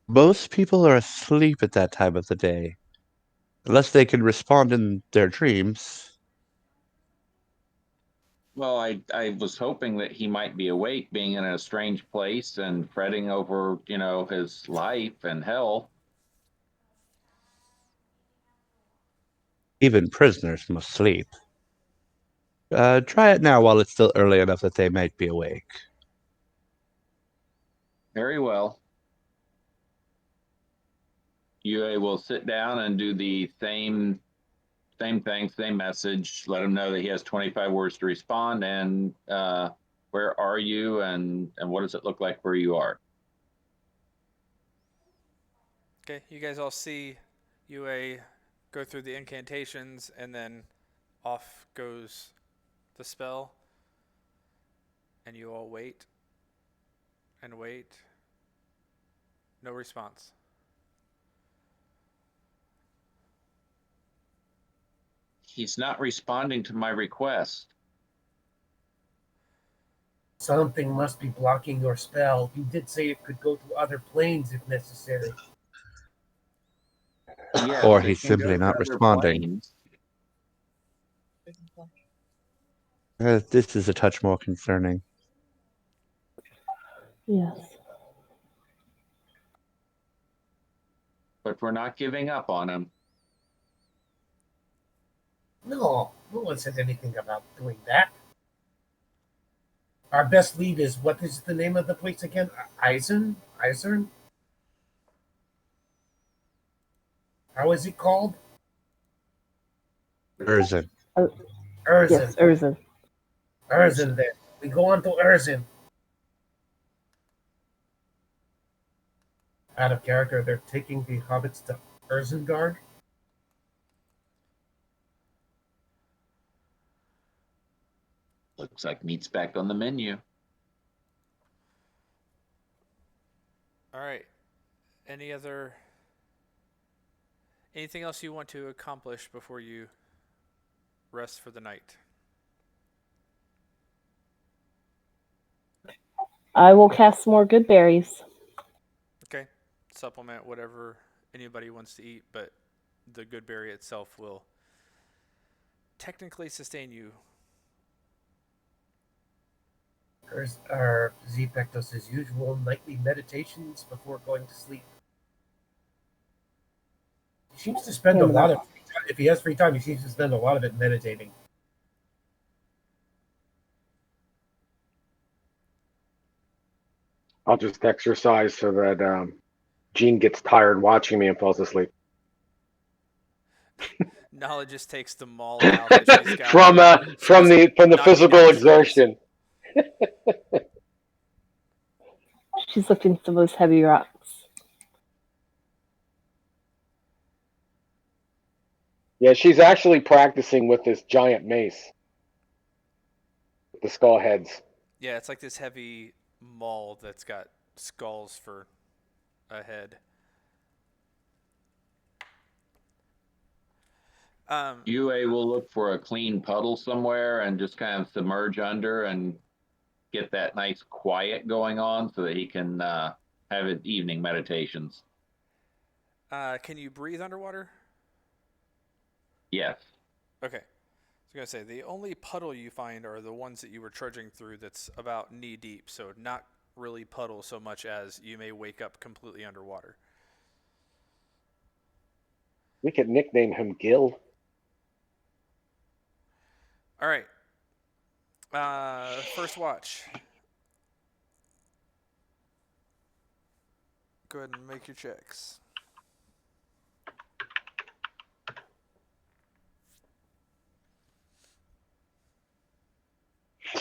Most people are asleep at that time of the day. Unless they can respond in their dreams. Well, I was hoping that he might be awake, being in a strange place and fretting over, his life and health. Even prisoners must sleep. Try it now while it's still early enough that they might be awake. Very well. UA will sit down and do the same thing, same message. Let him know that he has 25 words to respond, and where are you, and what does it look like where you are? Okay, you guys all see UA go through the incantations, and then off goes the spell, and you all wait and wait. No response. He's not responding to my request. Something must be blocking your spell. You did say it could go to other planes if necessary. Yes, or he's simply not responding. This is a touch more concerning. Yes. But we're not giving up on him. No one said anything about doing that. Our best lead is, what is the name of the place again? Eisern? How is it called? Urzen. Urzen. Yes, Urzen. Urzen, then. We go on to Urzen. Out of character, they're taking the hobbits to Urzengard. Looks like meat's back on the menu. All right. Anything else you want to accomplish before you rest for the night? I will cast some more good berries. Okay. Supplement whatever anybody wants to eat, but the good berry itself will technically sustain you. Zepek does his usual nightly meditations before going to sleep. He seems to spend a lot of free time. If he has free time, he seems to spend a lot of it meditating. I'll just exercise so that Gene gets tired watching me and falls asleep. Nala just takes the maul out that she's got from the physical exertion. She's lifting some of those heavy rocks. Yeah, she's actually practicing with this giant mace. The skull heads. Yeah, it's like this heavy maul that's got skulls for a head. UA will look for a clean puddle somewhere and just kind of submerge under and get that nice quiet going on so that he can have his evening meditations. Can you breathe underwater? Yes. Okay. I was gonna say the only puddle you find are the ones that you were trudging through. That's about knee deep, so not really puddle so much as you may wake up completely underwater. We could nickname him Gil. All right. First watch. Go ahead and make your checks.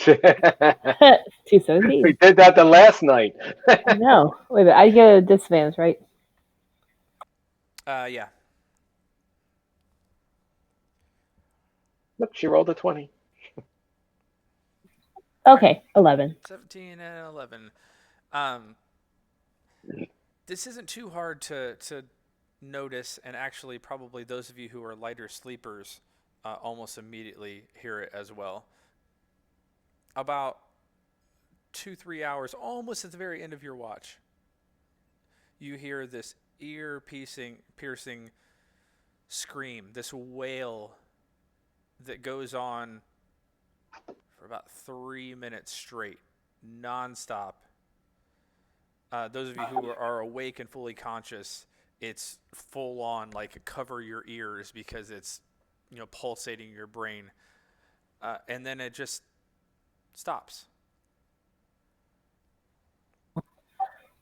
We 217. did that the last night. I know. Wait a minute. I get a disadvantage, right? Yeah. Look, she rolled a 20. Okay, 11. 17 and 11. This isn't too hard to notice, and actually probably those of you who are lighter sleepers almost immediately hear it as well. About 2-3 hours, almost at the very end of your watch, you hear this ear-piercing scream, this wail that goes on for about 3 minutes straight, nonstop. Those of you who are awake and fully conscious, it's full on, like, cover your ears because it's, pulsating your brain. And then it just stops.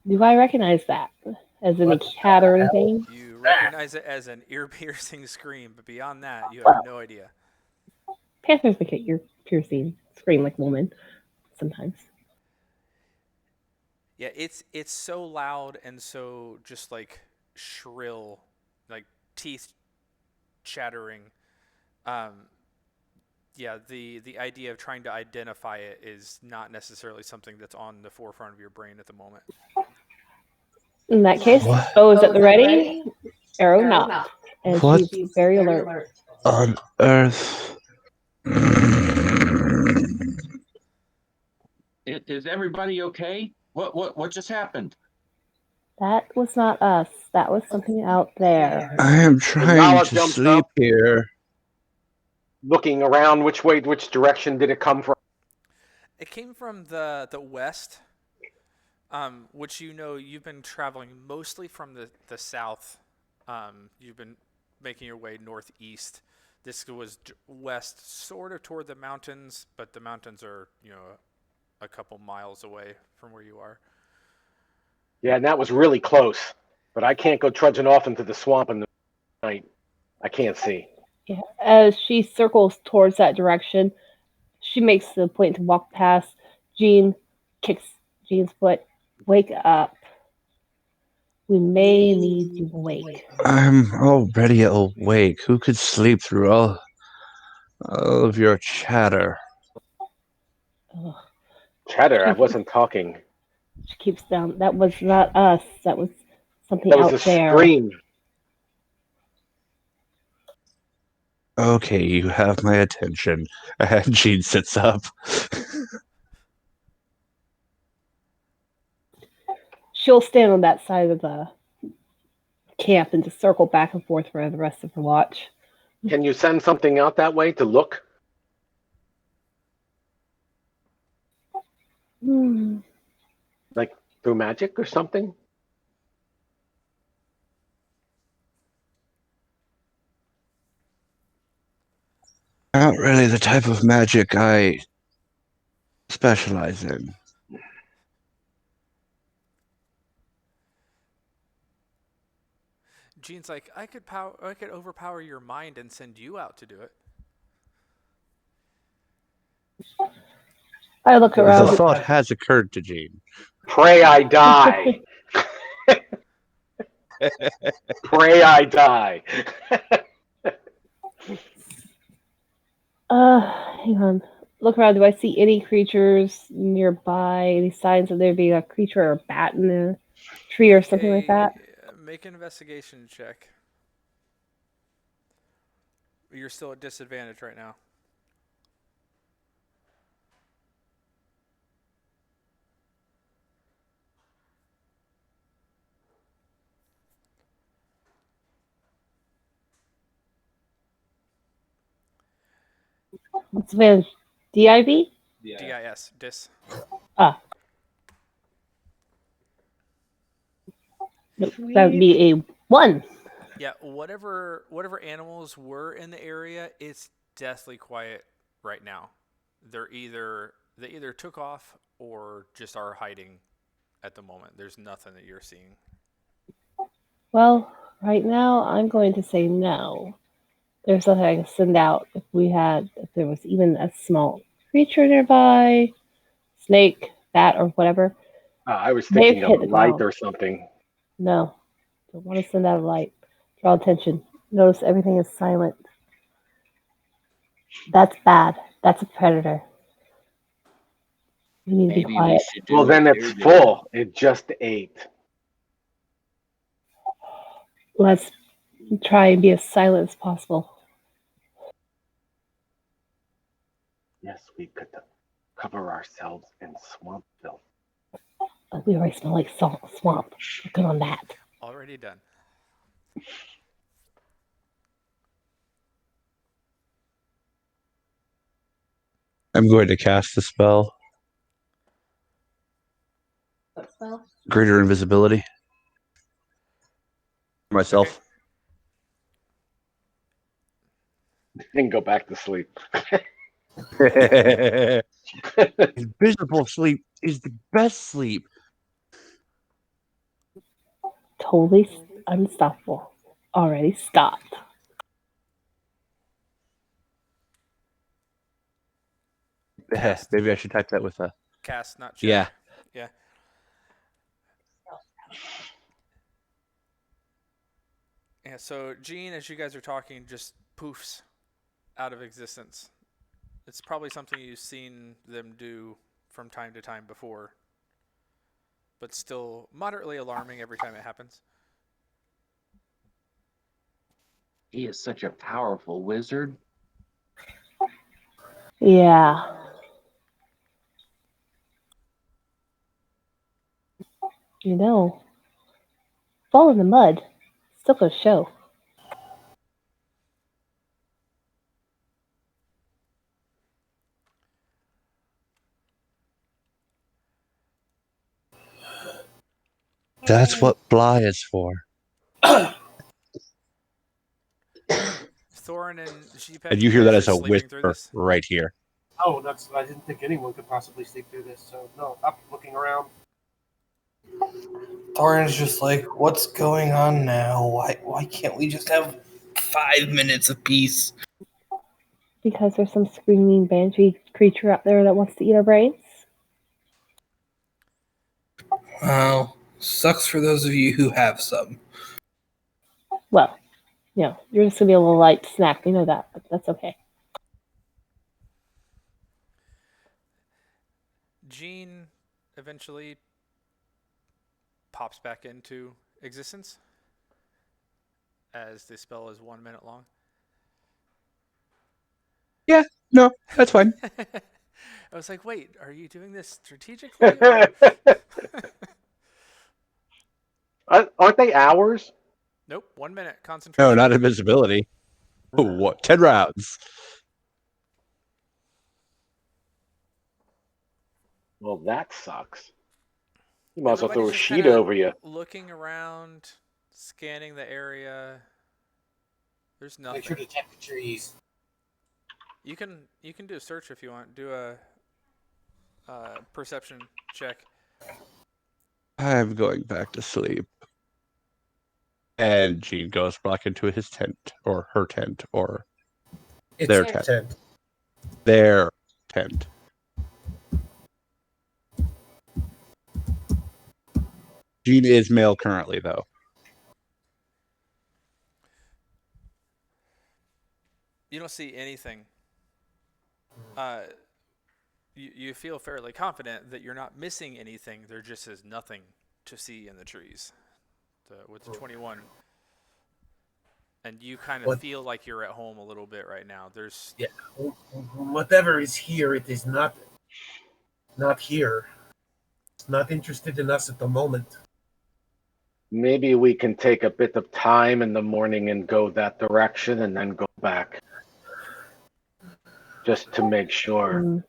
Do I recognize that as any cat or anything? You recognize it as an ear-piercing scream, but beyond that, you have no idea. Panthers make an ear-piercing scream like a woman sometimes. Yeah, it's so loud and so just like shrill, like teeth chattering. Yeah, the idea of trying to identify it is not necessarily something that's on the forefront of your brain at the moment. In that case, bow is at the ready, arrow not, and she's very alert. On earth. Is everybody okay? What just happened? That was not us. That was something out there. I am trying Nala to jumps sleep up. here. Looking around, which direction did it come from? It came from the west, which you've been traveling mostly from the south. You've been making your way northeast. This was west, sort of toward the mountains, but the mountains are, a couple miles away from where you are. Yeah, and that was really close. But I can't go trudging off into the swamp in the night. I can't see. Yeah. As she circles towards that direction, she makes the point to walk past. Jean kicks Jean's foot. Wake up. We may need you awake. I'm already awake. Who could sleep through all of your chatter? Ugh. Chatter, I wasn't talking. She keeps down. That was not us. That was something That was out a there. scream. Okay, you have my attention. And Jean sits up. She'll stand on that side of the camp and just circle back and forth for the rest of her watch. Can you send something out that way to look? Like through magic or something? Not really the type of magic I specialize in. Jean's like, I could overpower your mind and send you out to do it. I look around. The thought has occurred to Jean. Pray I die. Pray I die. Hang on. Look around. Do I see any creatures nearby? Any signs of there being a creature or a bat in the tree or something like that? Make an investigation check. You're still at disadvantage right now. What's advantage? DIV? DIS. Dis. Ah. Nope, that would be a 1. Yeah, whatever animals were in the area, it's deathly quiet right now. They either took off or just are hiding at the moment. There's nothing that you're seeing. Well, right now I'm going to say no. There's nothing I can send out if there was even a small creature nearby, snake, bat, or whatever. I was They've thinking hit of the light ground. or something. No, don't want to send out a light. Draw attention. Notice everything is silent. That's bad. That's a predator. You need to be Maybe we quiet. should do Well, what then it's you're doing. full. It just ate. Let's try and be as silent as possible. Yes, we could cover ourselves in Swampville. Oh, we already smell like swamp. We're good on that. Already done. I'm going to cast the spell. What spell? Greater invisibility. Myself. Okay. And go back to sleep. Invisible sleep is the best sleep. Totally unstoppable. Already stopped. Cast. Maybe I should type that with a Cast, not check. Yeah. Yeah. Yeah, so Gene, as you guys are talking, just poofs out of existence. It's probably something you've seen them do from time to time before, but still moderately alarming every time it happens. He is such a powerful wizard. Yeah. You know, fall in the mud. Still gonna show. That's what Bly is for. Thorin and Jeepek, And you hear that as a sleeping through whisper this? right here. Oh, I didn't think anyone could possibly sleep through this. So no, I'm looking around. Thorin's just like, what's going on now? Why can't we just have 5 minutes of peace? Because there's some screaming banshee creature out there that wants to eat our brains. Well, sucks for those of you who have some. Well, you're just gonna be a little light snack. You know that, but that's okay. Gene eventually pops back into existence as the spell is 1 minute long. Yeah, no, that's fine. I was like, wait, are you doing this strategically? Aren't they hours? Nope, 1 minute concentration. No, not invisibility. Oh, what? 10 rounds. Well, that sucks. You might as well throw a Everybody's just sheet kinda over you. looking around, scanning the area. There's nothing. Make sure to check the trees. You can do a search if you want. Do a perception check. I'm going back to sleep. And Gene goes back into his tent, or her tent, or It's their tent. Their tent. Gene is male currently, though. You don't see anything. You feel fairly confident that you're not missing anything. There just is nothing to see in the trees. With the 21. And you kind of feel like you're at home a little bit right now. There's whatever is here, it is not here. It's not interested in us at the moment. Maybe we can take a bit of time in the morning and go that direction and then go back. just to make sure.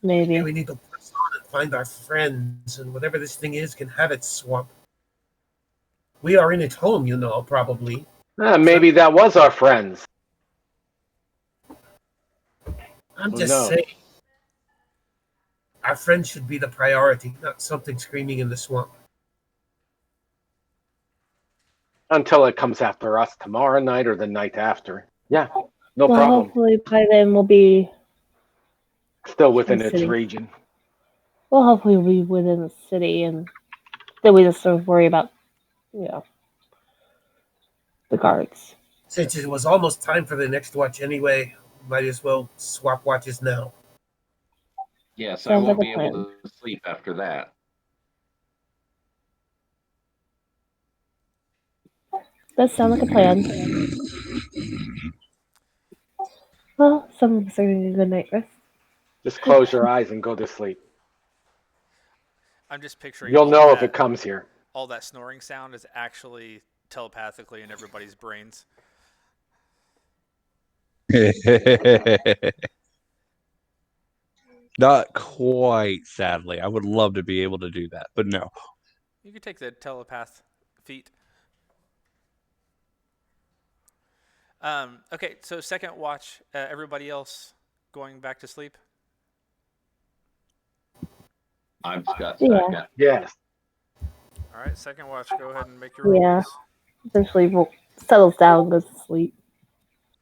Maybe. We need to press on and find our friends, and whatever this thing is can have its swamp. We are in its home, probably. Maybe that was our friends. I'm Who just knows? saying. Our friends should be the priority, not something screaming in the swamp. Until it comes after us tomorrow night or the night after. Yeah, no well, problem. Hopefully by then we'll be still within the its city. region. Well, hopefully we'll be within the city, and then we just don't worry about, the guards. Since it was almost time for the next watch anyway, might as well swap watches now. Yes, I Sounds won't like a be able plan. to sleep after that. Does sound like a plan. Well, some of us are getting a good night rest. Just close your eyes and go to sleep. I'm just picturing. You'll know if it comes here. All that snoring sound is actually telepathically in everybody's brains. Not quite, sadly. I would love to be able to do that, but no. You could take the telepath feat. Okay, so second watch. Everybody else going back to sleep? I've got second. Yes. All right, second watch. Go ahead and make your rolls. Yeah. Eventually we'll settles down and goes to sleep.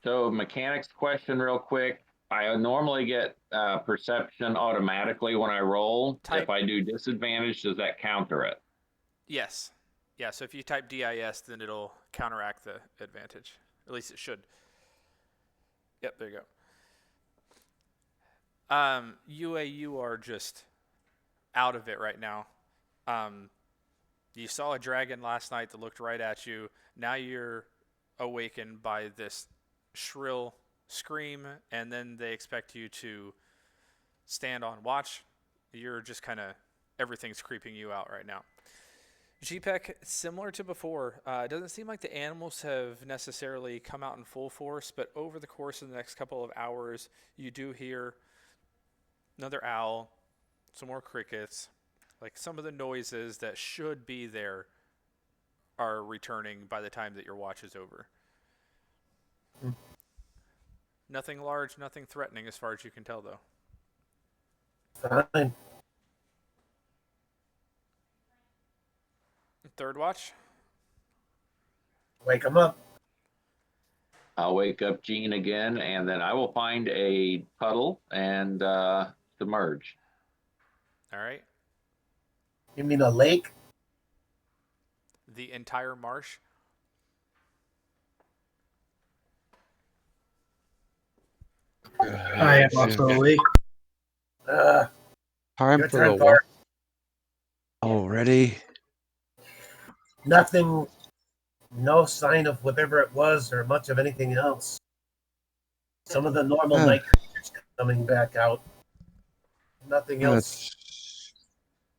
So mechanics question real quick. I normally get perception automatically when I roll. If I do disadvantage, does that counter it? Yes. Yeah, so if you type DIS, then it'll counteract the advantage. At least it should. Yep, there you go. UA, you are just out of it right now. You saw a dragon last night that looked right at you. Now you're awakened by this shrill scream, and then they expect you to stand on watch. You're just kind of, everything's creeping you out right now. GPEC, similar to before, it doesn't seem like the animals have necessarily come out in full force, but over the course of the next couple of hours, you do hear another owl, some more crickets, like some of the noises that should be there are returning by the time that your watch is over. Nothing large, nothing threatening as far as you can tell, though. Fine. Third watch? Wake him up. I'll wake up Gene again, and then I will find a puddle and submerge. All right. You mean a lake? The entire marsh? I am also awake. Time for the walk already. Nothing, no sign of whatever it was or much of anything else. Some of the normal night creatures coming back out. Nothing else.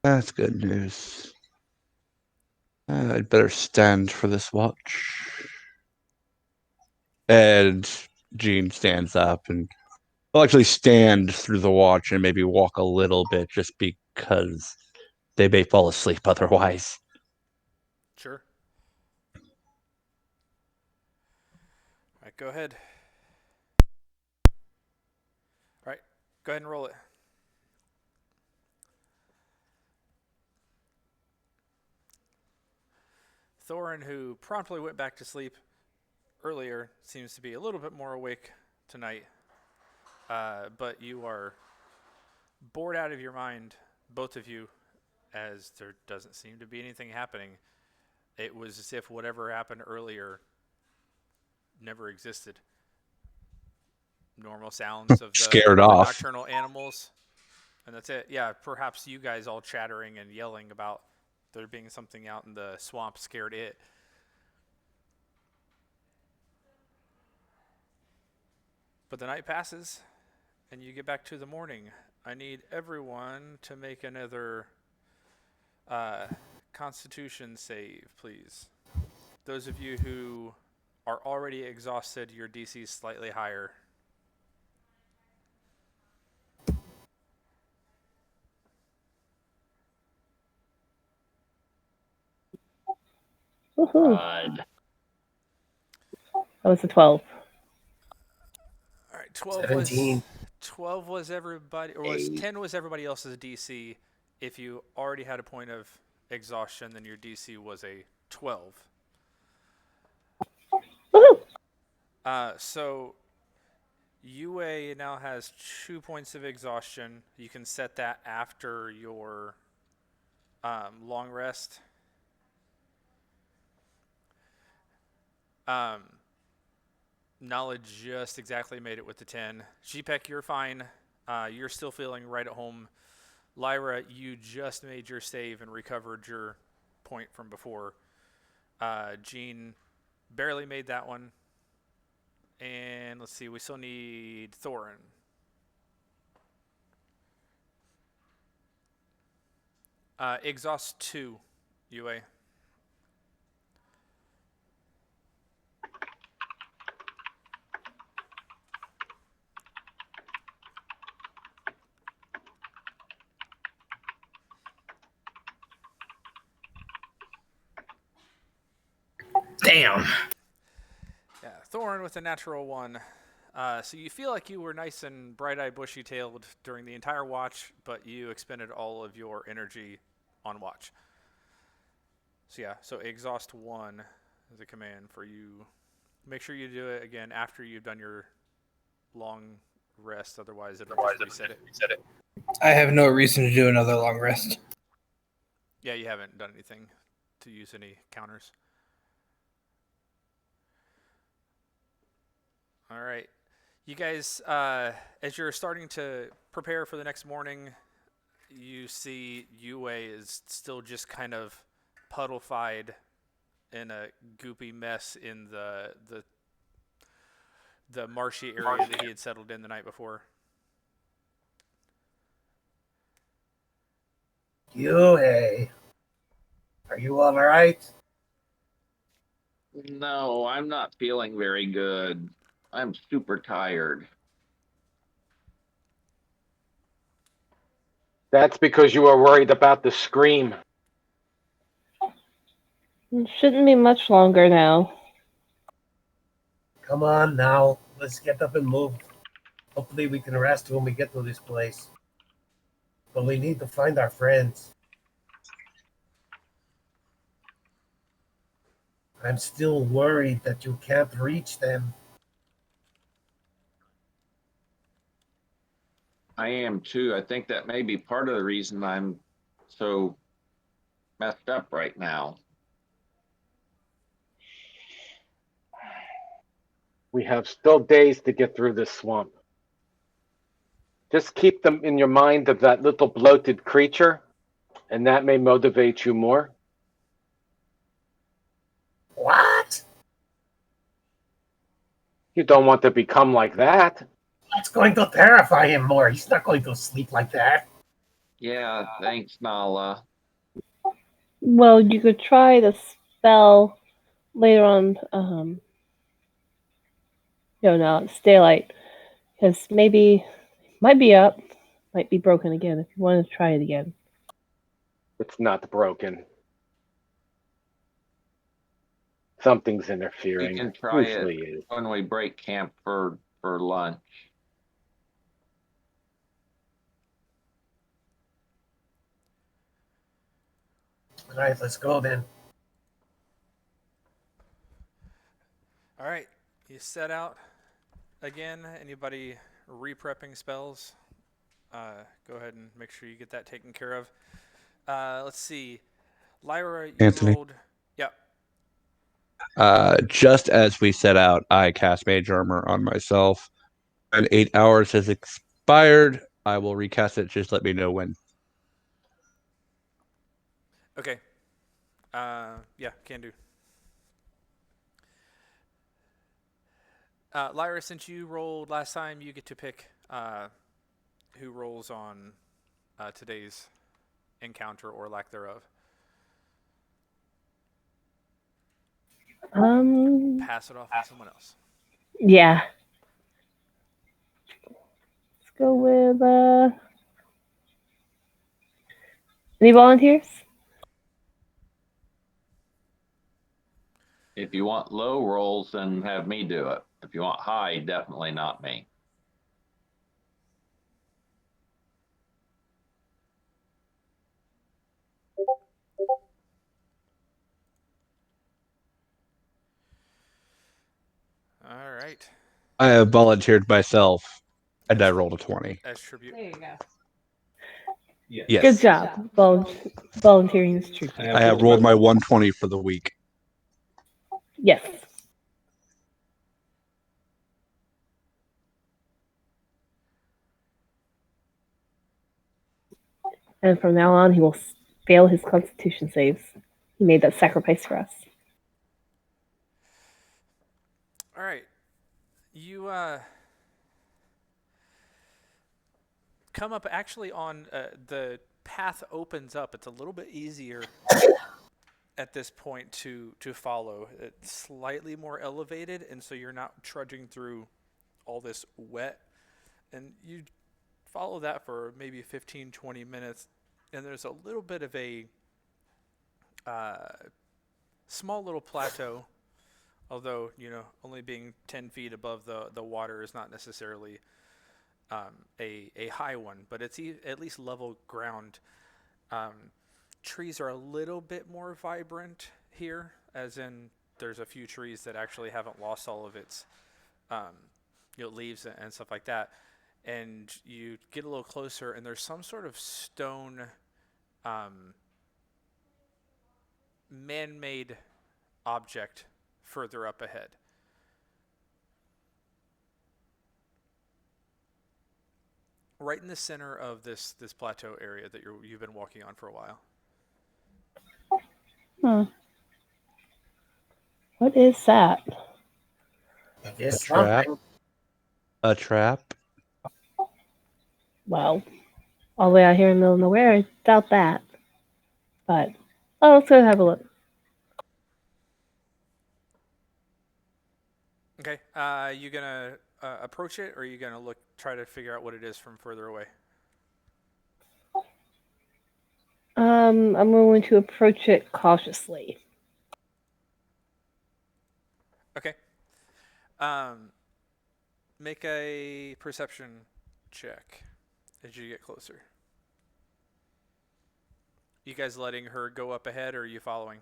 That's good news. I'd better stand for this watch. And Gene stands up and will actually stand through the watch and maybe walk a little bit just because they may fall asleep otherwise. Sure. All right, go ahead. All right, go ahead and roll it. Thorin, who promptly went back to sleep earlier, seems to be a little bit more awake tonight. But you are bored out of your mind, both of you, as there doesn't seem to be anything happening. It was as if whatever happened earlier never existed. Normal sounds of the nocturnal animals, and that's it. Yeah, perhaps you guys all chattering and yelling about there being something out in the swamp scared it. But the night passes, and you get back to the morning. I need everyone to make another Constitution save, please. Those of you who are already exhausted, your DC is slightly higher. Good. That was a 12. All right, 12 17. was 12 was everybody, or was 10 was everybody else's DC. If you already had a point of exhaustion, then your DC was a 12. So UA now has 2 points of exhaustion. You can set that after your long rest. Knowledge just exactly made it with the 10. GPEC, you're fine. You're still feeling right at home. Lyra, you just made your save and recovered your point from before. Jean barely made that one. And let's see, we still need Thorin. Exhaust 2, UA. Damn. Yeah, Thorin with a natural 1. So you feel like you were nice and bright-eyed, bushy-tailed during the entire watch, but you expended all of your energy on watch. So yeah, so exhaust 1 is a command for you. Make sure you do it again after you've done your long rest, otherwise it'll just reset it. I have no reason to do another long rest. Yeah, you haven't done anything to use any counters. All right. You guys, as you're starting to prepare for the next morning, you see UA is still just kind of puddle-fied in a goopy mess in the marshy area that he had settled in the night before. UA, are you all right? No, I'm not feeling very good. I'm super tired. That's because you were worried about the scream. It shouldn't be much longer now. Come on now, let's get up and move. Hopefully we can rest when we get to this place. But we need to find our friends. I'm still worried that you can't reach them. I am too. I think that may be part of the reason I'm so messed up right now. We have still days to get through this swamp. Just keep them in your mind of that little bloated creature, and that may motivate you more. What? You don't want to become like that. That's going to terrify him more. He's not going to sleep like that. Yeah, thanks, Nala. Well, you could try the spell later on. No, it's daylight. Because maybe might be up, might be broken again. If you want to try it again. It's not broken. Something's interfering. We can try Usually it is. when we break camp for lunch. All right, let's go then. All right, you set out again. Anybody re-prepping spells? Go ahead and make sure you get that taken care of. Let's see. Lyra, you Anthony. rolled. Yep. Just as we set out, I cast Mage Armor on myself. And 8 hours has expired. I will recast it. Just let me know when. Okay. Yeah, can do. Lyra, since you rolled last time, you get to pick who rolls on today's encounter or lack thereof. Pass it off on someone else. Yeah. Let's go with any volunteers? If you want low rolls, then have me do it. If you want high, definitely not me. All right. I have volunteered myself, and I rolled a 20. As tribute. There you go. Yes. Good job. Volunteering is true. I have rolled my 120 for the week. Yes. And from now on, he will fail his Constitution saves. He made that sacrifice for us. All right. You come up actually on the path opens up. It's a little bit easier at this point to follow. It's slightly more elevated, and so you're not trudging through all this wet. And you follow that for maybe 15, 20 minutes, and there's a little bit of a small little plateau, although, only being 10 feet above the water is not necessarily a high one, but it's at least level ground. Trees are a little bit more vibrant here, as in there's a few trees that actually haven't lost all of its leaves and stuff like that. And you get a little closer, and there's some sort of stone man-made object further up ahead. Right in the center of this plateau area that you've been walking on for a while. What is that? A trap. A trap. Well, all the way out here in the middle of nowhere, I doubt that. But, let's go have a look. Okay. You gonna approach it, or are you gonna try to figure out what it is from further away? I'm going to approach it cautiously. Okay. Make a perception check as you get closer. You guys letting her go up ahead, or are you following?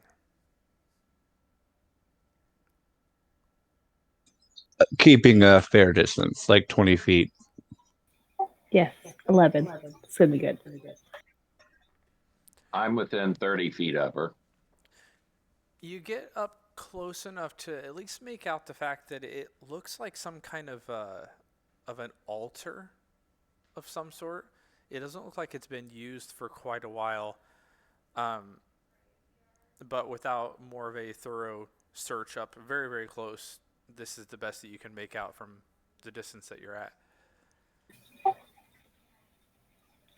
Keeping a fair distance, like 20 feet. Yes, 11. It's going to be good. I'm within 30 feet of her. You get up close enough to at least make out the fact that it looks like some kind of an altar of some sort. It doesn't look like it's been used for quite a while, but without more of a thorough search up very, very close, this is the best that you can make out from the distance that you're at.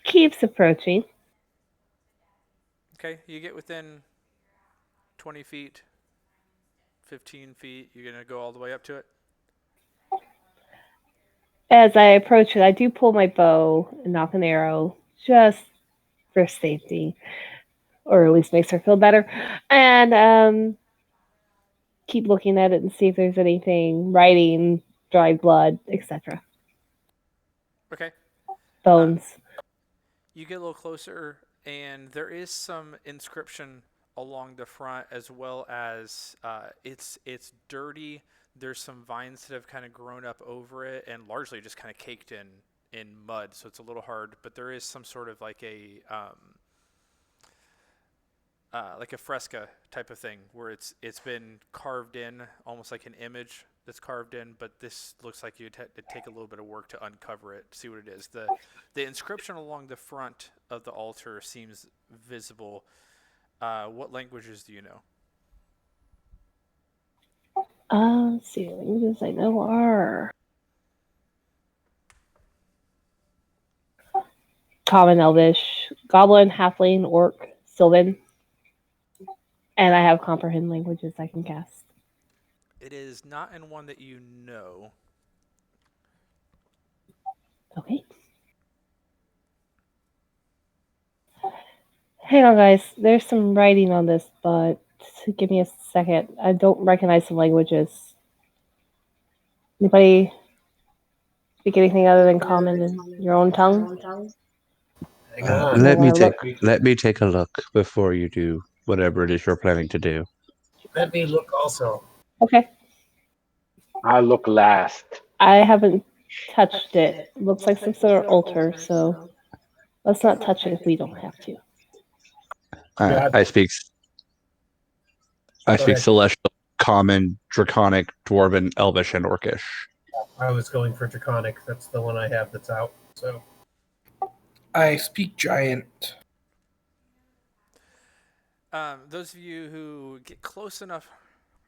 Keeps approaching. Okay, you get within 20 feet, 15 feet. You're going to go all the way up to it? As I approach it, I do pull my bow and knock an arrow just for safety, or at least makes her feel better. And keep looking at it and see if there's anything, writing, dried blood, etc. Okay. Bones. You get a little closer, and there is some inscription along the front, as well as it's dirty. There's some vines that have kind of grown up over it, and largely just kind of caked in mud, so it's a little hard. But there is some sort of like a fresca type of thing where it's been carved in, almost like an image that's carved in. But this looks like it'd take a little bit of work to uncover it, see what it is. The inscription along the front of the altar seems visible. What languages do you know? Let's see, languages I know are Common, Elvish, Goblin, Halfling, Orc, Sylvan, and I have Comprehend languages I can cast. It is not in one that you know. Okay. Hang on, guys. There's some writing on this, but Give me a second. I don't recognize the languages. Anybody speak anything other than common in your own tongue? Let me take a look before you do whatever it is you're planning to do. Let me look also. Okay. I look last. I haven't touched it. Looks like some sort of altar, so let's not touch it if we don't have to. I speak Celestial, Common, Draconic, Dwarven, Elvish, and Orcish. I was going for Draconic. That's the one I have that's out. So I speak Giant. Those of you who get close enough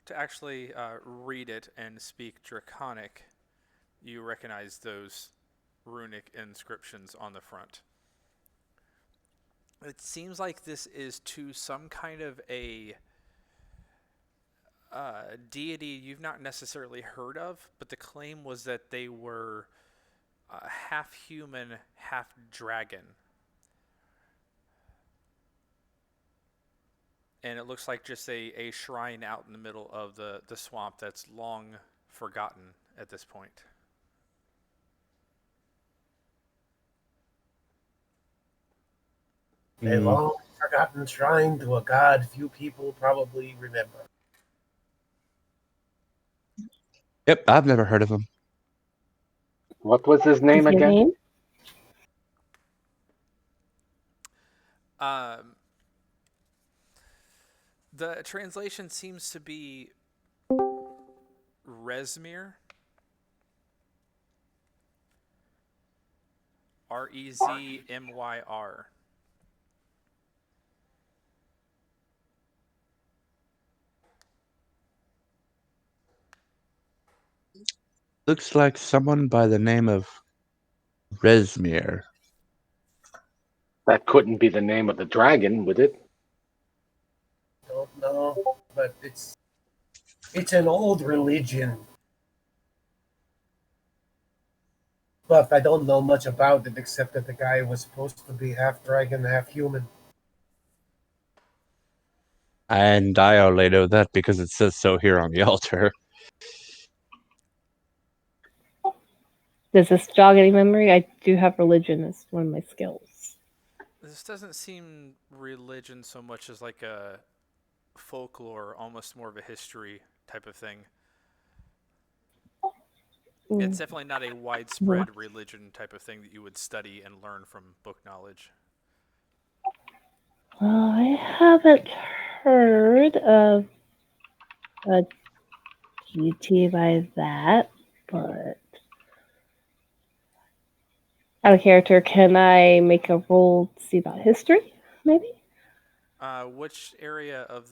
to actually read it and speak Draconic, you recognize those runic inscriptions on the front. It seems like this is to some kind of a deity you've not necessarily heard of, but the claim was that they were half human, half dragon. And it looks like just a shrine out in the middle of the swamp that's long forgotten at this point. A long forgotten shrine to a god few people probably remember. Yep, I've never heard of him. What was his name again? The translation seems to be Rezmir. Rezmyr. Looks like someone by the name of Rezmir. That couldn't be the name of the dragon, would it? Don't know, but it's an old religion. But I don't know much about it except that the guy was supposed to be half dragon, half human. And I only know that because it says so here on the altar. Does this jog any memory? I do have religion as one of my skills. This doesn't seem religion so much as like a folklore, almost more of a history type of thing. It's definitely not a widespread religion type of thing that you would study and learn from book knowledge. I haven't heard of a deity by that, but out of character, can I make a roll to see about history, maybe? Which area of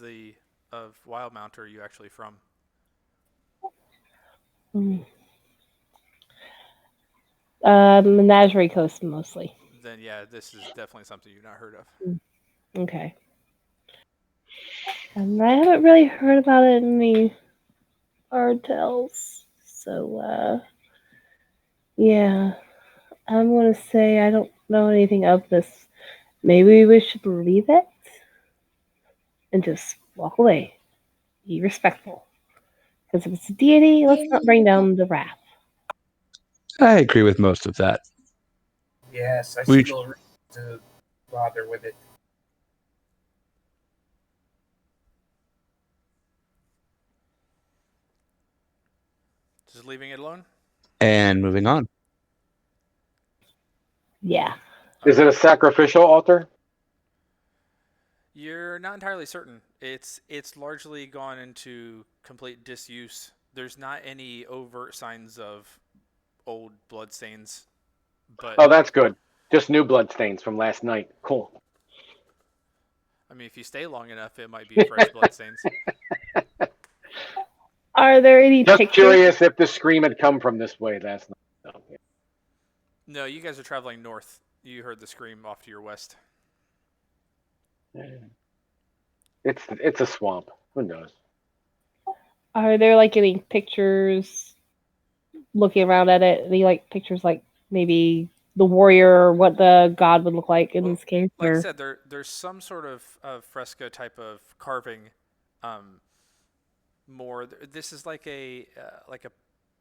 Wildemount are you actually from? Menagerie Coast, mostly. Then yeah, this is definitely something you've not heard of. Okay. And I haven't really heard about it in the hard tells. So, yeah. I'm going to say I don't know anything of this. Maybe we should leave it and just walk away. Be respectful. Because if it's a deity, let's not bring down the wrath. I agree with most of that. Yes, I see no reason to bother with it. Just leaving it alone? And moving on. Yeah. Is it a sacrificial altar? You're not entirely certain. It's largely gone into complete disuse. There's not any overt signs of old bloodstains. But oh, that's good. Just new bloodstains from last night. Cool. I mean, if you stay long enough, it might be fresh bloodstains. Are there any Just pictures? curious if the scream had come from this way last night. No, yeah. No, you guys are traveling north. You heard the scream off to your west. It's a swamp. Who knows? Are there like any pictures looking around at it? Any like pictures like maybe the warrior or what the god would look like in this case? Like I said, there's some sort of fresco type of carving more. This is like a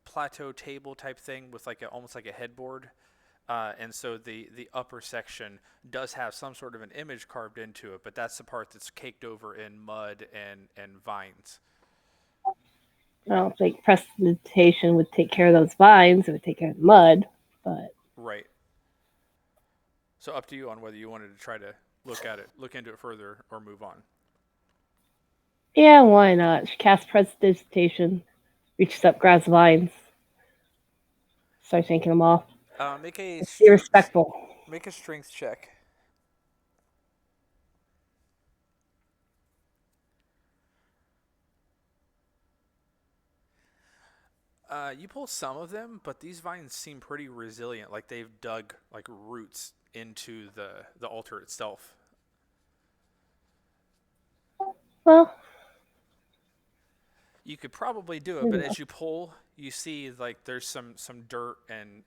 plateau table type thing with almost like a headboard. And so the upper section does have some sort of an image carved into it, but that's the part that's caked over in mud and vines. I don't think prestidigitation would take care of those vines. It would take care of the mud, but right. So up to you on whether you wanted to try to look into it further, or move on. Yeah, why not? She casts prestidigitation, reaches up, grabs the vines, starts yanking them off. Be respectful. Make a strength check. You pull some of them, but these vines seem pretty resilient. Like they've dug roots into the altar itself. Well, you could probably do it, but as you pull, you see there's some dirt and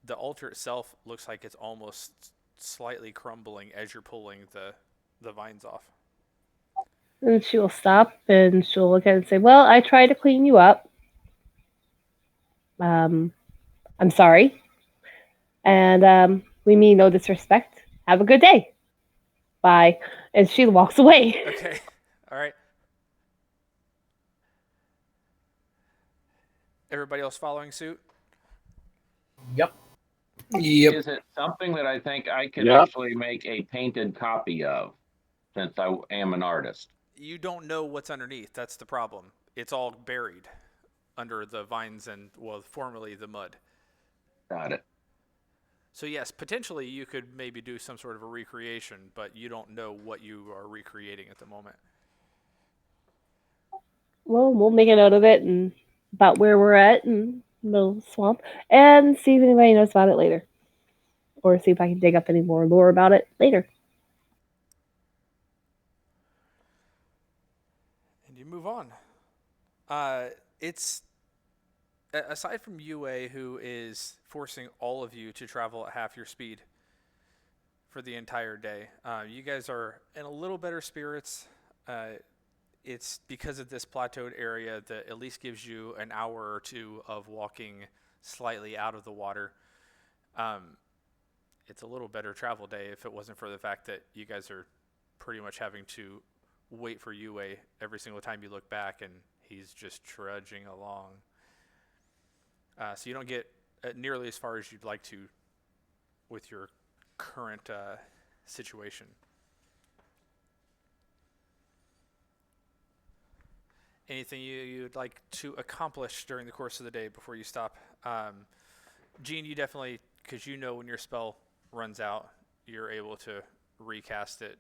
the altar itself looks like it's almost slightly crumbling as you're pulling the vines off. And she will stop and she'll look at it and say, "Well, I tried to clean you up. I'm sorry. And we mean no disrespect. Have a good day. Bye." And she walks away. Okay. All right. Everybody else following suit? Yep. Is it something that I think I could actually make a painted copy of, since I am an artist? You don't know what's underneath. That's the problem. It's all buried under the vines and, well, formerly the mud. Got it. So yes, potentially you could maybe do some sort of a recreation, but you don't know what you are recreating at the moment. Well, we'll make a note of it and about where we're at in the middle swamp, and see if anybody knows about it later. Or see if I can dig up any more lore about it later. And you move on. It's aside from UA, who is forcing all of you to travel at half your speed for the entire day. You guys are in a little better spirits. It's because of this plateaued area that at least gives you an hour or two of walking slightly out of the water. It's a little better travel day if it wasn't for the fact that you guys are pretty much having to wait for UA every single time you look back, and he's just trudging along. So you don't get nearly as far as you'd like to with your current situation. Anything you'd like to accomplish during the course of the day before you stop? Gene, you definitely, because you know when your spell runs out, you're able to recast it.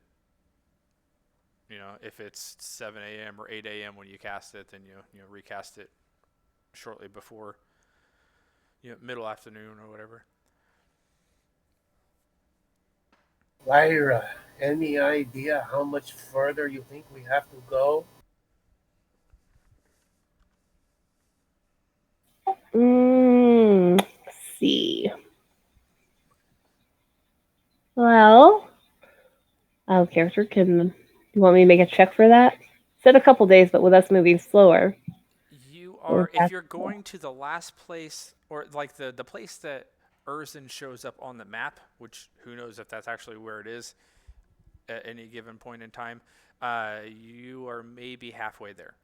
You know, if it's 7 a.m. or 8 a.m. when you cast it, then you recast it shortly before, middle afternoon or whatever. Lyra, any idea how much further you think we have to go? Let's see. Well, out of character, you want me to make a check for that? Said a couple days, but with us moving slower. If you're going to the last place, or like the place that Urzen shows up on the map, which who knows if that's actually where it is at any given point in time, you are maybe halfway there.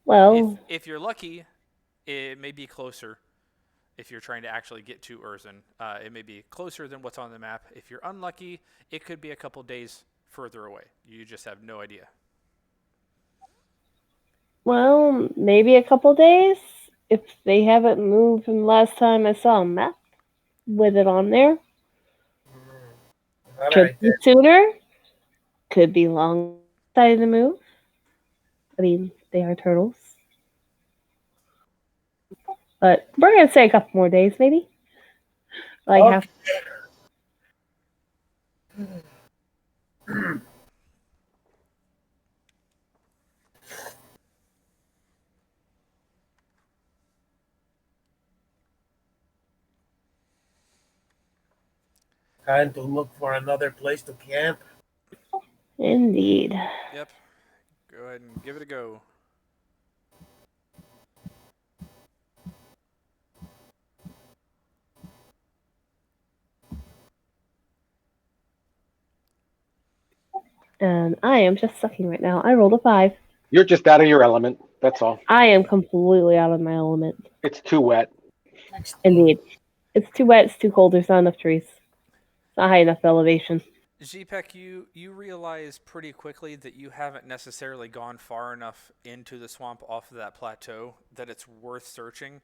Well, if you're lucky, it may be closer. If you're trying to actually get to Urzen, it may be closer than what's on the map. If you're unlucky, it could be a couple days further away. You just have no idea. Well, maybe a couple days. If they haven't moved from the last time I saw a map with it on there. Could be sooner. Could be long side of the move. I mean, they are turtles. But we're going to say a couple more days, maybe. Half. Time to look for another place to camp. Indeed. Yep. Go ahead and give it a go. And I am just sucking right now. I rolled a 5. You're just out of your element. That's all. I am completely out of my element. It's too wet. Indeed. It's too wet, it's too cold, there's not enough trees. It's not high enough elevation. Zpec, you realize pretty quickly that you haven't necessarily gone far enough into the swamp off of that plateau that it's worth searching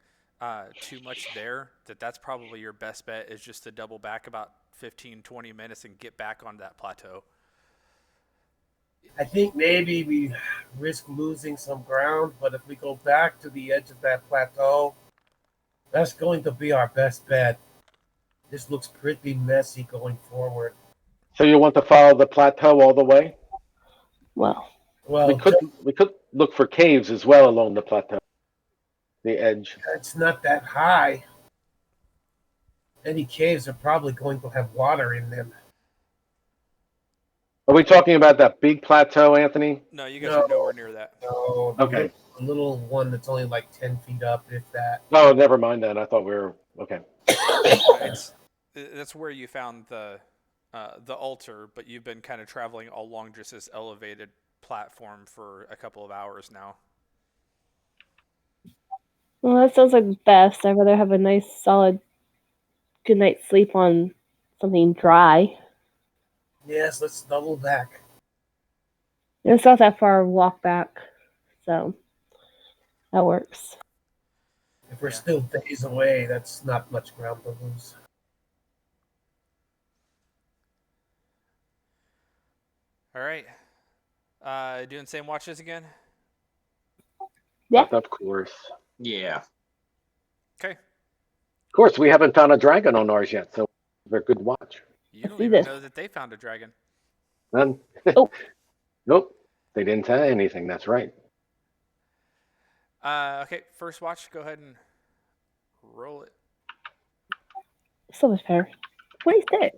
too much there. That's probably your best bet, is just to double back about 15, 20 minutes and get back on that plateau. I think maybe we risk losing some ground, but if we go back to the edge of that plateau, that's going to be our best bet. This looks pretty messy going forward. So you want to follow the plateau all the way? Well, we could look for caves as well along the plateau, the edge. It's not that high. Any caves are probably going to have water in them. Are we talking about that big plateau, Anthony? No, you guys are nowhere near that. No. Okay. A little one that's only like 10 feet up, if that. Oh, never mind that. I thought we were okay. That's where you found the altar, but you've been kind of traveling along just this elevated platform for a couple of hours now. Well, that sounds like best. I'd rather have a nice, solid, good night's sleep on something dry. Yes, let's double back. It's not that far walk back, so that works. If we're still days away, that's not much ground to lose. All right. Doing same watches again? Yeah. Of course. Yeah. Okay. Of course, we haven't found a dragon on ours yet, so they're a good watch. You don't even know that they found a dragon. None. Oh. Nope. They didn't say anything. That's right. Okay, first watch. Go ahead and roll it. So much fair. 26.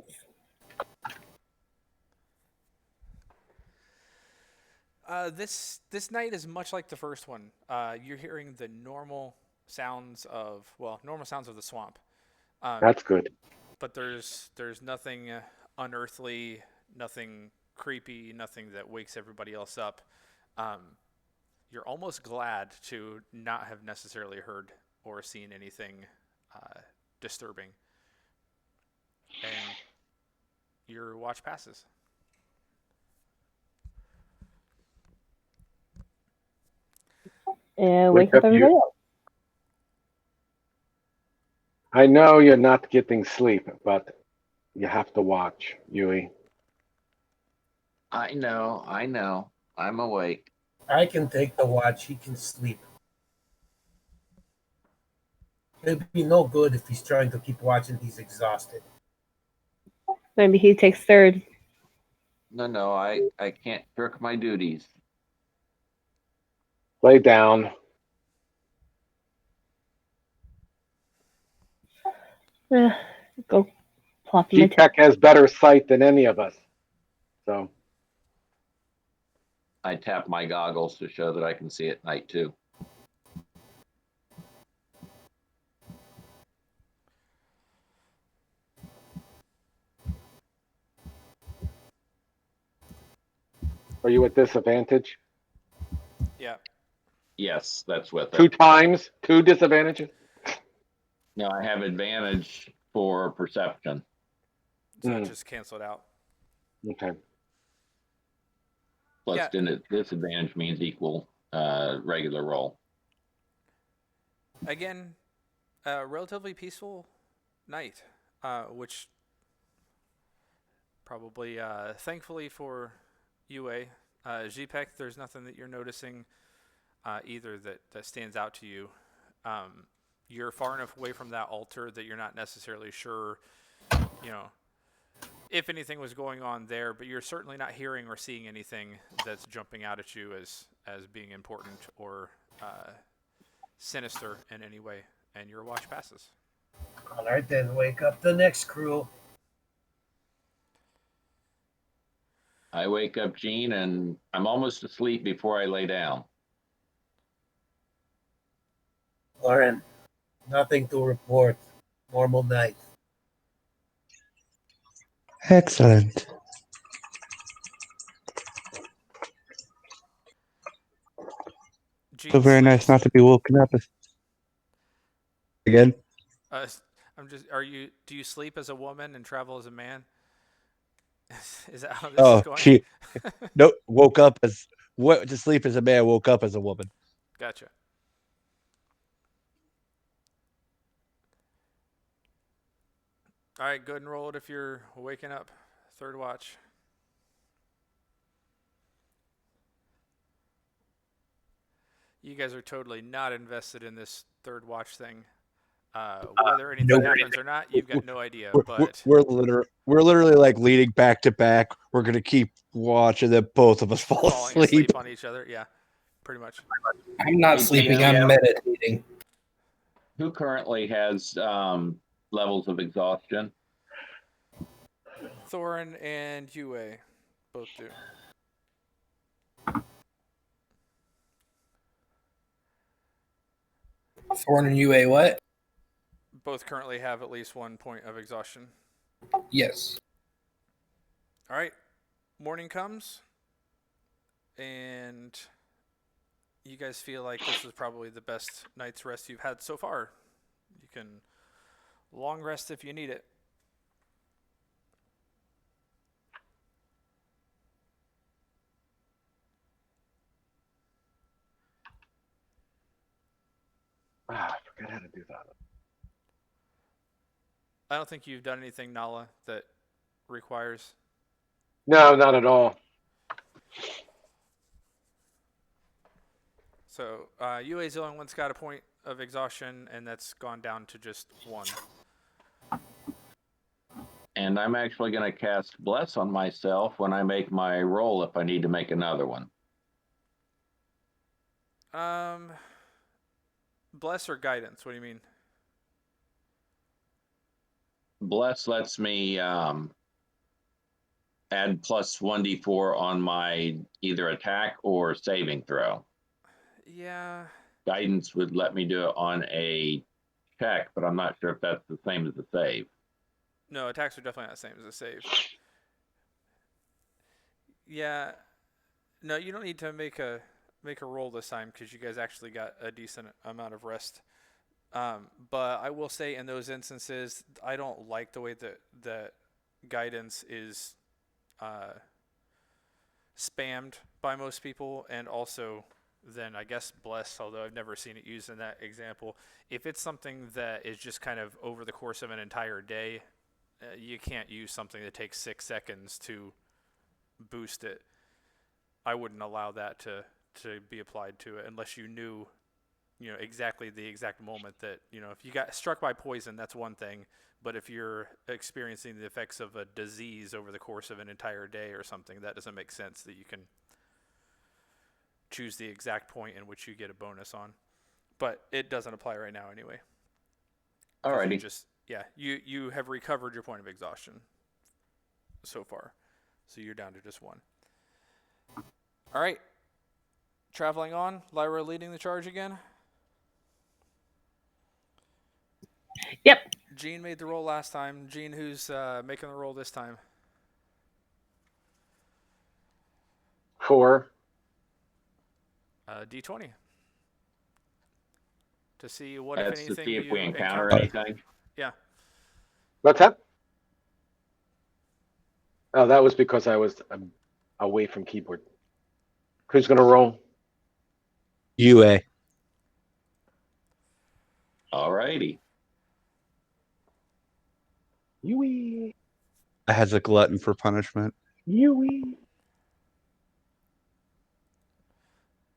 This night is much like the first one. You're hearing the normal sounds of the swamp. That's good. But there's nothing unearthly, nothing creepy, nothing that wakes everybody else up. You're almost glad to not have necessarily heard or seen anything disturbing. And your watch passes. And wake up everybody else. I know you're not getting sleep, but you have to watch, Yui. I know. I'm awake. I can take the watch. He can sleep. It'd be no good if he's trying to keep watching. He's exhausted. Maybe he takes third. No, I can't shirk my duties. Lay down. Go plop in my G-Tech has better sight than any of us. So I tap my goggles to show that I can see at night too. are you at disadvantage? Yeah. Yes, that's with it. 2 times? 2 disadvantages? No, I have advantage for perception. So just cancel it out. Okay. Plus disadvantage means equal regular roll. Again, a relatively peaceful night, which probably, thankfully for UA, GPEC, there's nothing that you're noticing either that stands out to you. You're far enough away from that altar that you're not necessarily sure, if anything was going on there, but you're certainly not hearing or seeing anything that's jumping out at you as being important or sinister in any way, and your watch passes. All right, then wake up the next crew. I wake up Jean, and I'm almost asleep before I lay down. Lauren, nothing to report. Normal night. Excellent. Gene So very nice sleeps. not to be woken up again. Do you sleep as a woman and travel as a man? Is that how this is Oh, going? nope. Woke up as what to sleep as a man. Woke up as a woman. Gotcha. All right, go ahead and roll it if you're waking up. Third watch. You guys are totally not invested in this third watch thing. Whether anything happens or not, you've got no idea. We're literally like leaning back to back. We're gonna keep watching that both of us fall falling asleep. on each other. Yeah, pretty much. I'm not sleeping. I'm meditating. Who currently has levels of exhaustion? Thorin and Yue both do. Thorin and Yue, what? Both currently have at least 1 point of exhaustion. Yes. All right. Morning comes, and you guys feel like this is probably the best night's rest you've had so far. You can long rest if you need it. I forgot how to do that. I don't think you've done anything, Nala, that requires. No, not at all. So UA's the only one's got a point of exhaustion, and that's gone down to just 1. And I'm actually going to cast Bless on myself when I make my roll if I need to make another one. Bless or guidance? What do you mean? Bless lets me add plus 1d4 on my either attack or saving throw. Yeah. Guidance would let me do it on a check, but I'm not sure if that's the same as a save. No, attacks are definitely not the same as a save. Yeah. No, you don't need to make a roll this time because you guys actually got a decent amount of rest. But I will say in those instances, I don't like the way that guidance is spammed by most people, and also then I guess blessed, although I've never seen it used in that example. If it's something that is just kind of over the course of an entire day, you can't use something that takes 6 seconds to boost it. I wouldn't allow that to be applied to it unless you knew, exactly the exact moment that, if you got struck by poison, that's one thing. But if you're experiencing the effects of a disease over the course of an entire day or something, that doesn't make sense that you can choose the exact point in which you get a bonus on. But it doesn't apply right now anyway. Alrighty. You have recovered your point of exhaustion so far. So you're down to just 1. All right. Traveling on. Lyra leading the charge again. Yep. Jean made the roll last time. Jean, who's making the roll this time? 4. D20. To see what, That's if anything, to see if you we encounter anything. Yeah. What's that? Oh, that was because I was away from keyboard. Who's going to roll? UA. Alrighty. Yui. I has a glutton for punishment. Yui.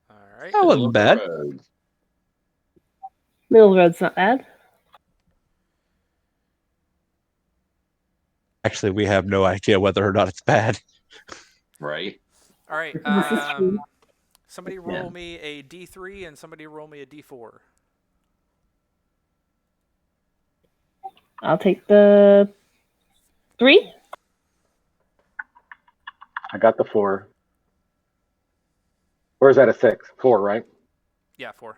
All right. That wasn't bad. Middle of the road's not bad. Actually, we have no idea whether or not it's bad. Right. All right. Somebody roll me a D3 and somebody roll me a D4. I'll take the 3. I got the 4. Or is that a 6? 4, right? Yeah, 4.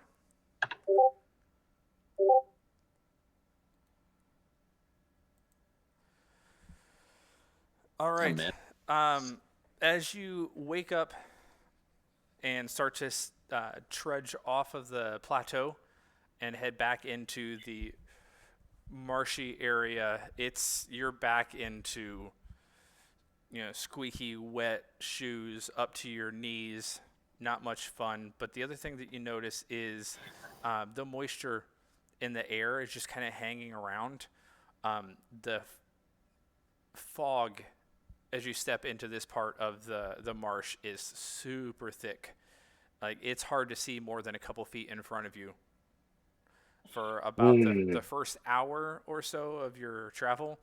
All right. As you wake up and start to trudge off of the plateau and head back into the marshy area, you're back into squeaky, wet shoes up to your knees. Not much fun. But the other thing that you notice is the moisture in the air is just kind of hanging around. The fog as you step into this part of the marsh is super thick. Like, it's hard to see more than a couple feet in front of you for about the first hour or so of your travel.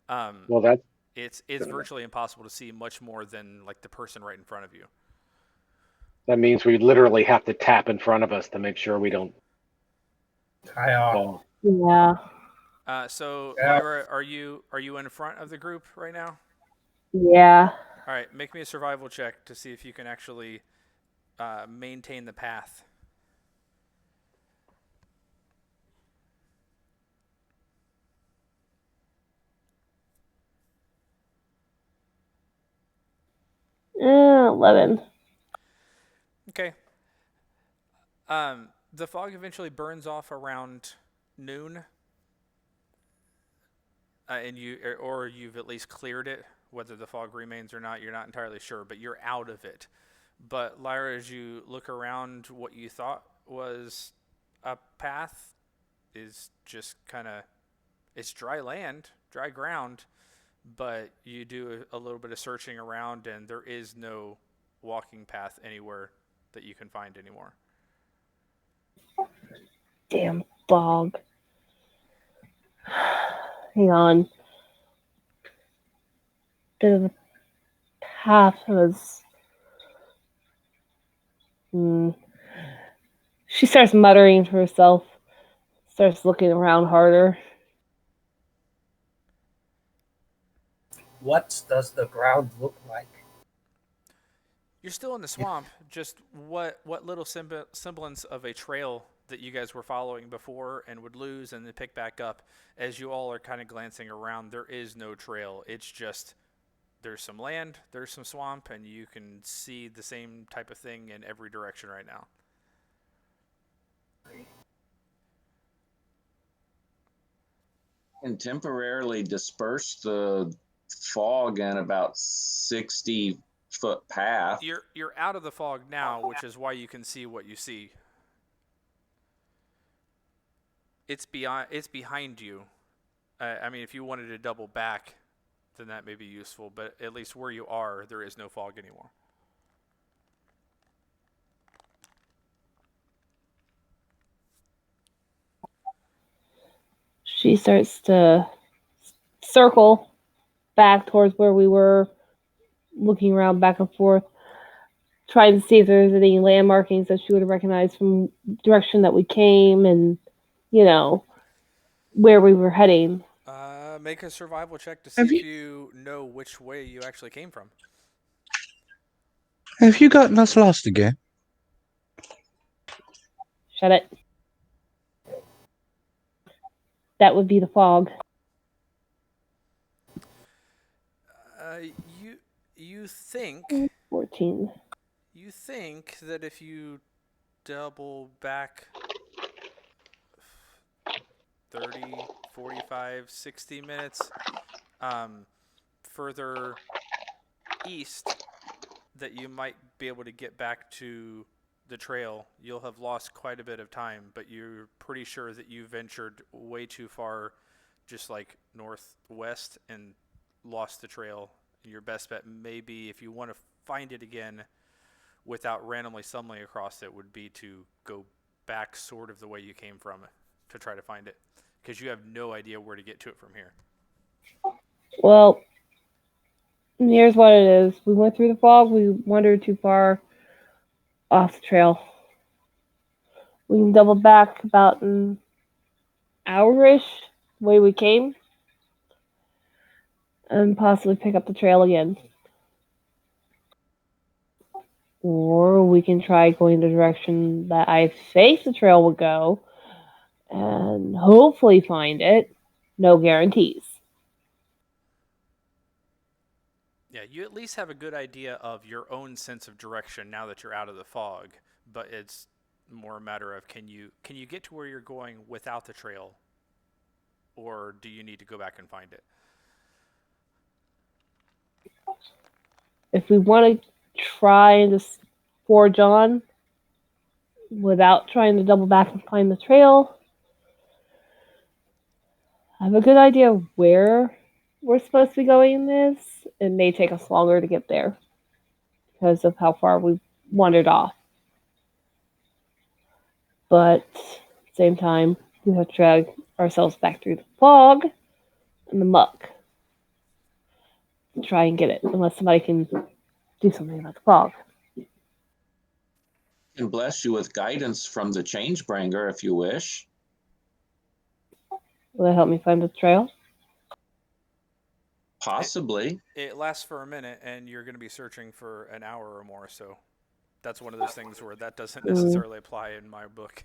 Well, it's virtually impossible to see much more than like the person right in front of you. That means we literally have to tap in front of us to make sure we don't tie off. Yeah. So Lyra, are you in front of the group right now? Yeah. All right, make me a survival check to see if you can actually maintain the path. Uh, 11. Okay. The fog eventually burns off around noon, and you've at least cleared it. Whether the fog remains or not, you're not entirely sure, but you're out of it. But Lyra, as you look around, what you thought was a path is just kind of, it's dry land, dry ground, but you do a little bit of searching around, and there is no walking path anywhere that you can find anymore. Damn fog. Hang on. The path was... She starts muttering to herself. Starts looking around harder. What does the ground look like? You're still in the swamp. Just what little semblance of a trail that you guys were following before and would lose and then pick back up, as you all are kind of glancing around, there is no trail. It's just there's some land, there's some swamp, and you can see the same type of thing in every direction right now. And temporarily disperse the fog in about 60-foot path. You're out of the fog now, which is why you can see what you see. It's behind you. I mean, if you wanted to double back, then that may be useful. But at least where you are, there is no fog anymore. She starts to circle back towards where we were, looking around back and forth, trying to see if there's any land markings that she would have recognized from the direction that we came and, where we were heading. Make a survival check to see if you know which way you actually came from. Have you gotten us lost again? Shut it. That would be the fog. You think 14. You think that if you double back 30, 45, 60 minutes further east, that you might be able to get back to the trail. You'll have lost quite a bit of time, but you're pretty sure that you ventured way too far, just like northwest, and lost the trail. Your best bet maybe, if you want to find it again without randomly stumbling across it, would be to go back sort of the way you came from to try to find it, because you have no idea where to get to it from here. Well, here's what it is. We went through the fog. We wandered too far off the trail. We can double back about an hour-ish the way we came and possibly pick up the trail again. Or we can try going the direction that I think the trail will go and hopefully find it. No guarantees. Yeah, you at least have a good idea of your own sense of direction now that you're out of the fog, but it's more a matter of can you get to where you're going without the trail, or do you need to go back and find it? If we want to try and just forge on without trying to double back and find the trail, I have a good idea of where we're supposed to be going in this. It may take us longer to get there because of how far we've wandered off. But at the same time, we have to drag ourselves back through the fog and the muck to try and get it, unless somebody can do something about the fog. And bless you with guidance from the Changebringer if you wish. Will that help me find the trail? Possibly. It lasts for a minute, and you're going to be searching for an hour or more, so that's one of those things where that doesn't necessarily apply in my book.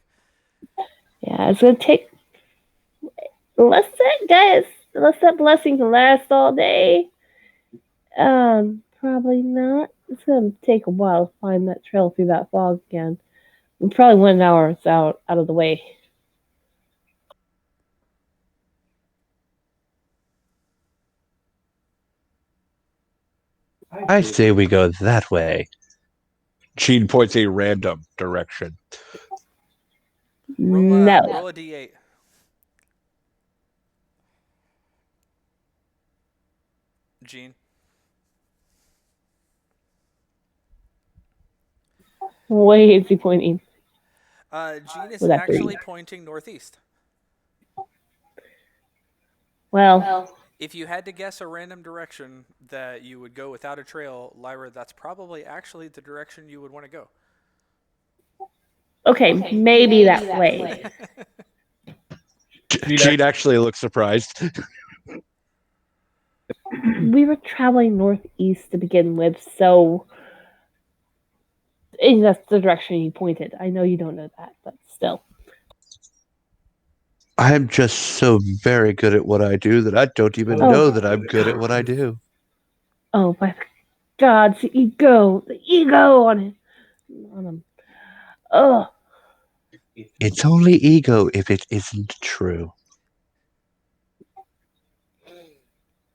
Yeah, it's going to take... Unless that blessing can last all day, probably not. It's going to take a while to find that trail through that fog again. We probably 1 hour is out of the way. I say we go that way. Gene points a random direction. No. Roll a d8. Gene. Way is he pointing? Gene is actually pointing northeast. Well, if you had to guess a random direction that you would go without a trail, Lyra, that's probably actually the direction you would want to go. Okay, maybe that way. Gene actually looks surprised. We were traveling northeast to begin with, so that's the direction you pointed. I know you don't know that, but still. I'm just so very good at what I do that I don't even know that I'm good at what I do. Oh my God, the ego on him. Oh. It's only ego if it isn't true.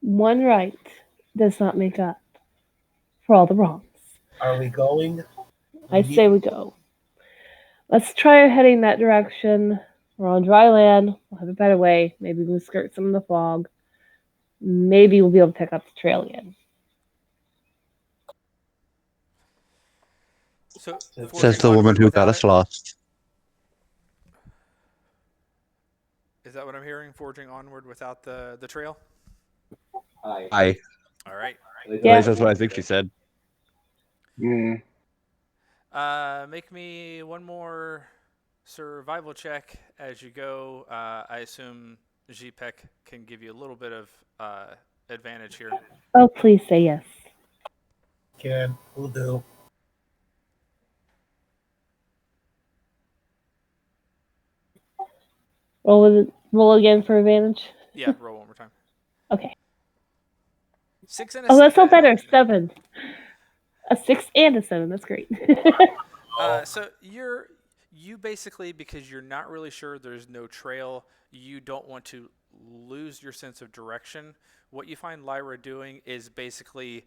One right does not make up for all the wrongs. Are we going? I say we go. Let's try heading that direction. We're on dry land. We'll have a better way. Maybe we'll skirt some of the fog. Maybe we'll be able to pick up the trail again. So, says the woman who got us lost. Is that what I'm hearing? Forging onward without the trail? Aye. All right. Yeah. That's what I think she said. Mm. Make me one more survival check as you go. I assume GPEC can give you a little bit of advantage here. Oh, please say yes. Can. Will do. Roll again for advantage? Yeah, roll one more time. Okay. 6 and a 7. Oh, that's so better. 7. A 6 and a 7. That's great. So you basically, because you're not really sure, there's no trail, you don't want to lose your sense of direction. What you find Lyra doing is basically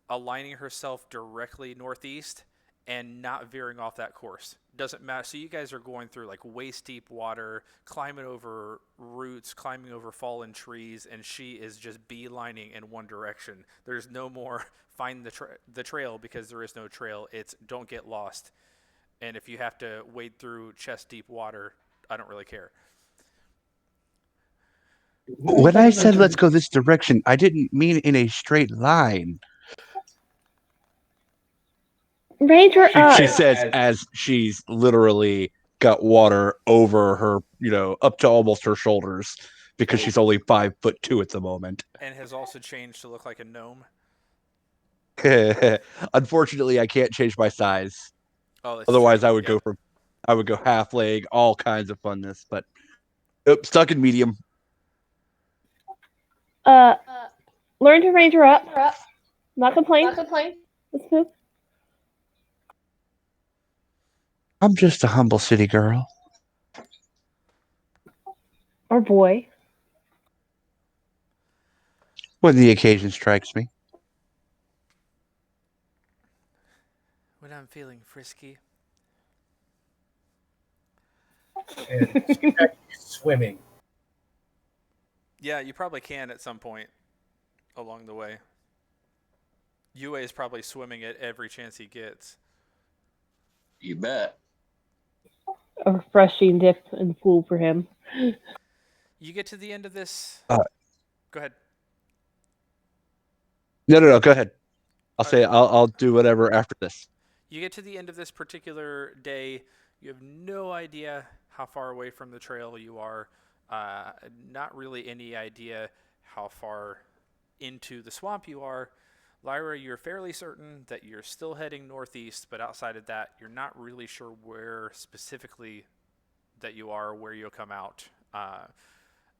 aligning herself directly northeast and not veering off that course. Doesn't matter. So you guys are going through like waist deep water, climbing over roots, climbing over fallen trees, and she is just beelining in one direction. There's no more find the trail because there is no trail. It's don't get lost. And if you have to wade through chest deep water, I don't really care. When I said let's go this direction, I didn't mean in a straight line. Ranger she says as she's literally got water over her, up to almost her shoulders because she's only 5'2" at the moment. And has also changed to look like a gnome. Unfortunately, I can't change my size. Oh, that's Otherwise, true. I would go half leg, all kinds of funness. But stuck in medium. Learn to ranger up. Not complain. Let's move. I'm just a humble city girl. Or boy. When the occasion strikes me. When I'm feeling frisky. And swimming. Yeah, you probably can at some point along the way. Yue is probably swimming at every chance he gets. You bet. A refreshing dip in the pool for him. You get to the end of this. Go ahead. No. Go ahead. I'll do whatever after this. You get to the end of this particular day. You have no idea how far away from the trail you are. Not really any idea how far into the swamp you are. Lyra, you're fairly certain that you're still heading northeast, but outside of that, you're not really sure where specifically that you are, where you'll come out.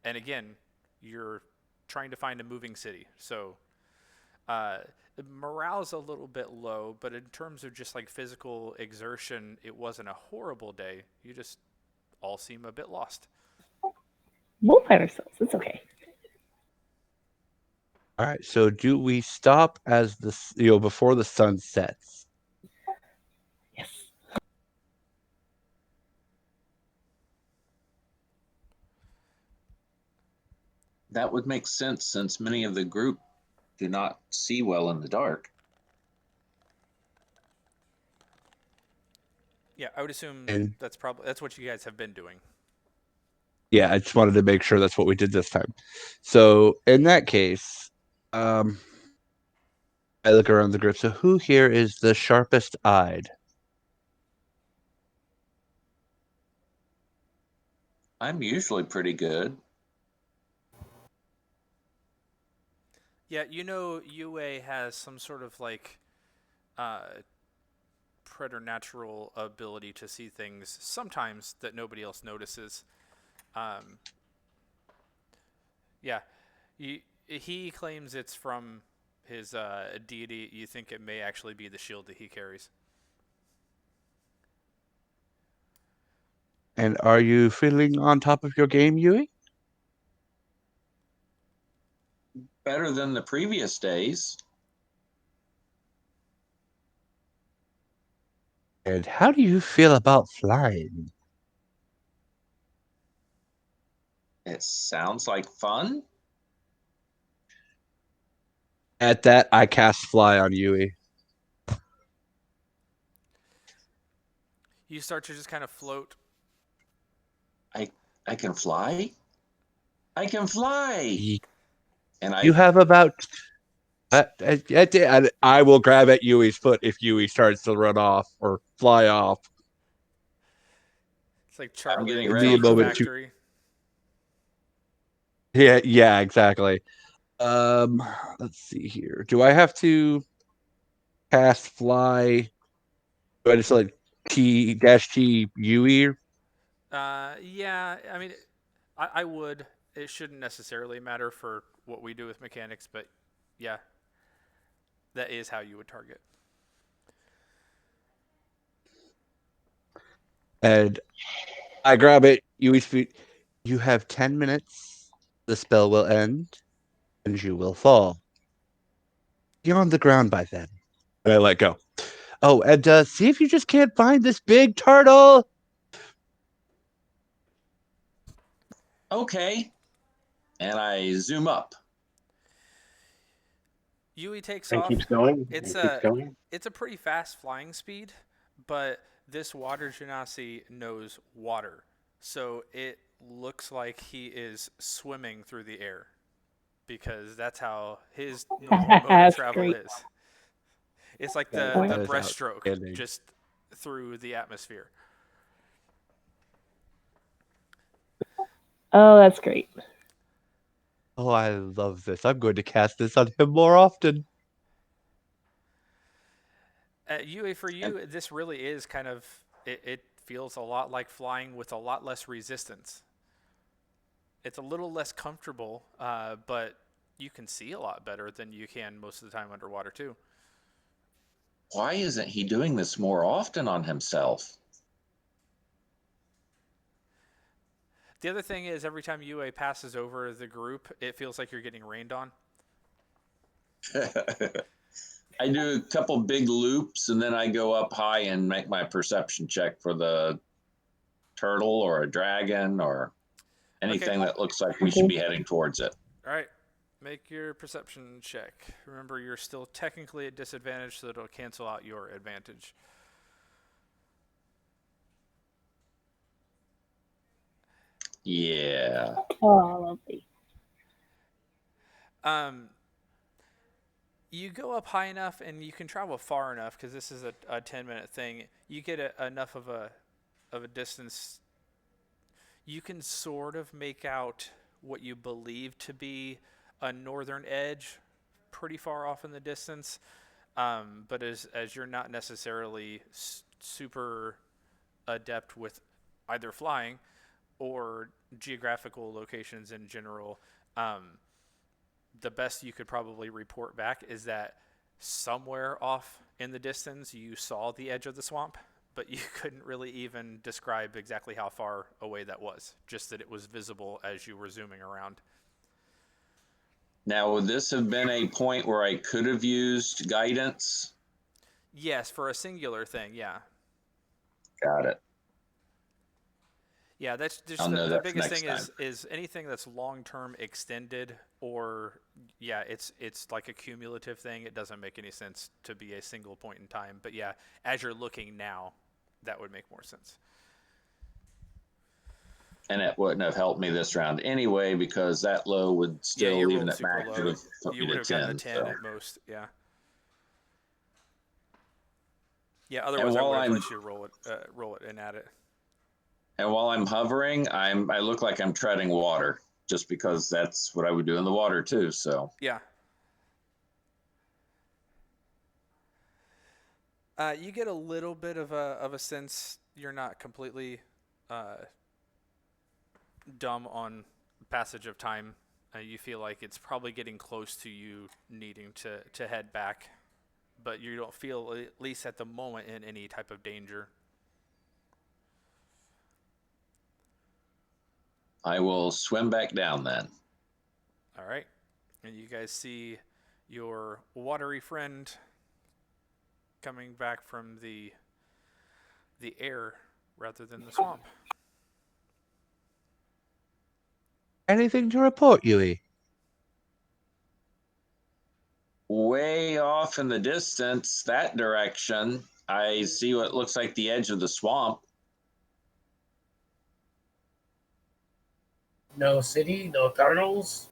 And again, you're trying to find a moving city. So morale's a little bit low, but in terms of just like physical exertion, it wasn't a horrible day. You just all seem a bit lost. We'll find ourselves. It's okay. All right. So do we stop as before the sun sets? Yes. That would make sense since many of the group do not see well in the dark. Yeah, I would assume that's what you guys have been doing. Yeah, I just wanted to make sure that's what we did this time. So in that case, I look around the group. So who here is the sharpest eyed? I'm usually pretty good. Yeah, Yue has some sort of like preternatural ability to see things sometimes that nobody else notices. Yeah, he claims it's from his deity. You think it may actually be the shield that he carries. And are you feeling on top of your game, Yui? Better than the previous days. And how do you feel about flying? It sounds like fun. At that, I cast fly on Yui. You start to just kind of float. I can fly. I can fly. And you have about. I will grab at Yui's foot if Yui starts to run off or fly off. It's like Charlie in the Chocolate Factory. Yeah, exactly. Let's see here. Do I have to cast fly? Do I just like T Yui? Yeah, I mean, I would. It shouldn't necessarily matter for what we do with mechanics, but yeah, that is how you would target. And I grab it. Yui's feet. You have 10 minutes. The spell will end, and you will fall. You're on the ground by then. And I let go. Oh, and see if you just can't find this big turtle. Okay. And I zoom up. Yui takes and off. Keeps going. It's a pretty fast flying speed, but this water genasi knows water, so it looks like he is swimming through the air because that's how his normal mode of travel is. It's like the breaststroke just through the atmosphere. Oh, that's great. Oh, I love this. I'm going to cast this on him more often. UA, for you, this really is kind of, it feels a lot like flying with a lot less resistance. It's a little less comfortable, but you can see a lot better than you can most of the time underwater too. Why isn't he doing this more often on himself? The other thing is, every time UA passes over the group, it feels like you're getting rained on. I do a couple big loops, and then I go up high and make my perception check for the turtle or a dragon or anything that looks like we should be heading towards it. All right. Make your perception check. Remember, you're still technically at disadvantage, so it'll cancel out your advantage. Yeah. Oh, lovely. You go up high enough, and you can travel far enough, because this is a 10-minute thing. You get enough of a distance. You can sort of make out what you believe to be a northern edge pretty far off in the distance. But as you're not necessarily super adept with either flying or geographical locations in general, the best you could probably report back is that somewhere off in the distance you saw the edge of the swamp, but you couldn't really even describe exactly how far away that was, just that it was visible as you were zooming around. Now, would this have been a point where I could have used guidance? Yes, for a singular thing, yeah. Got it. Yeah, that's just the biggest thing is anything that's long-term extended, or it's like a cumulative thing. It doesn't make any sense to be a single point in time. But yeah, as you're looking now, that would make more sense. And it wouldn't have helped me this round anyway, because that low would still, even at max, would have put me to 10. Gotten a 10 at most, yeah. Yeah, otherwise I would have let you roll it and add it. And while I'm hovering, I look like I'm treading water, just because that's what I would do in the water too. So yeah. You get a little bit of a sense you're not completely dumb on passage of time. You feel like it's probably getting close to you needing to head back, but you don't feel, at least at the moment, in any type of danger. I will swim back down then. All right. And you guys see your watery friend coming back from the air rather than the swamp. Anything to report, Yui? Way off in the distance, that direction, I see what looks like the edge of the swamp. No city, no turtles.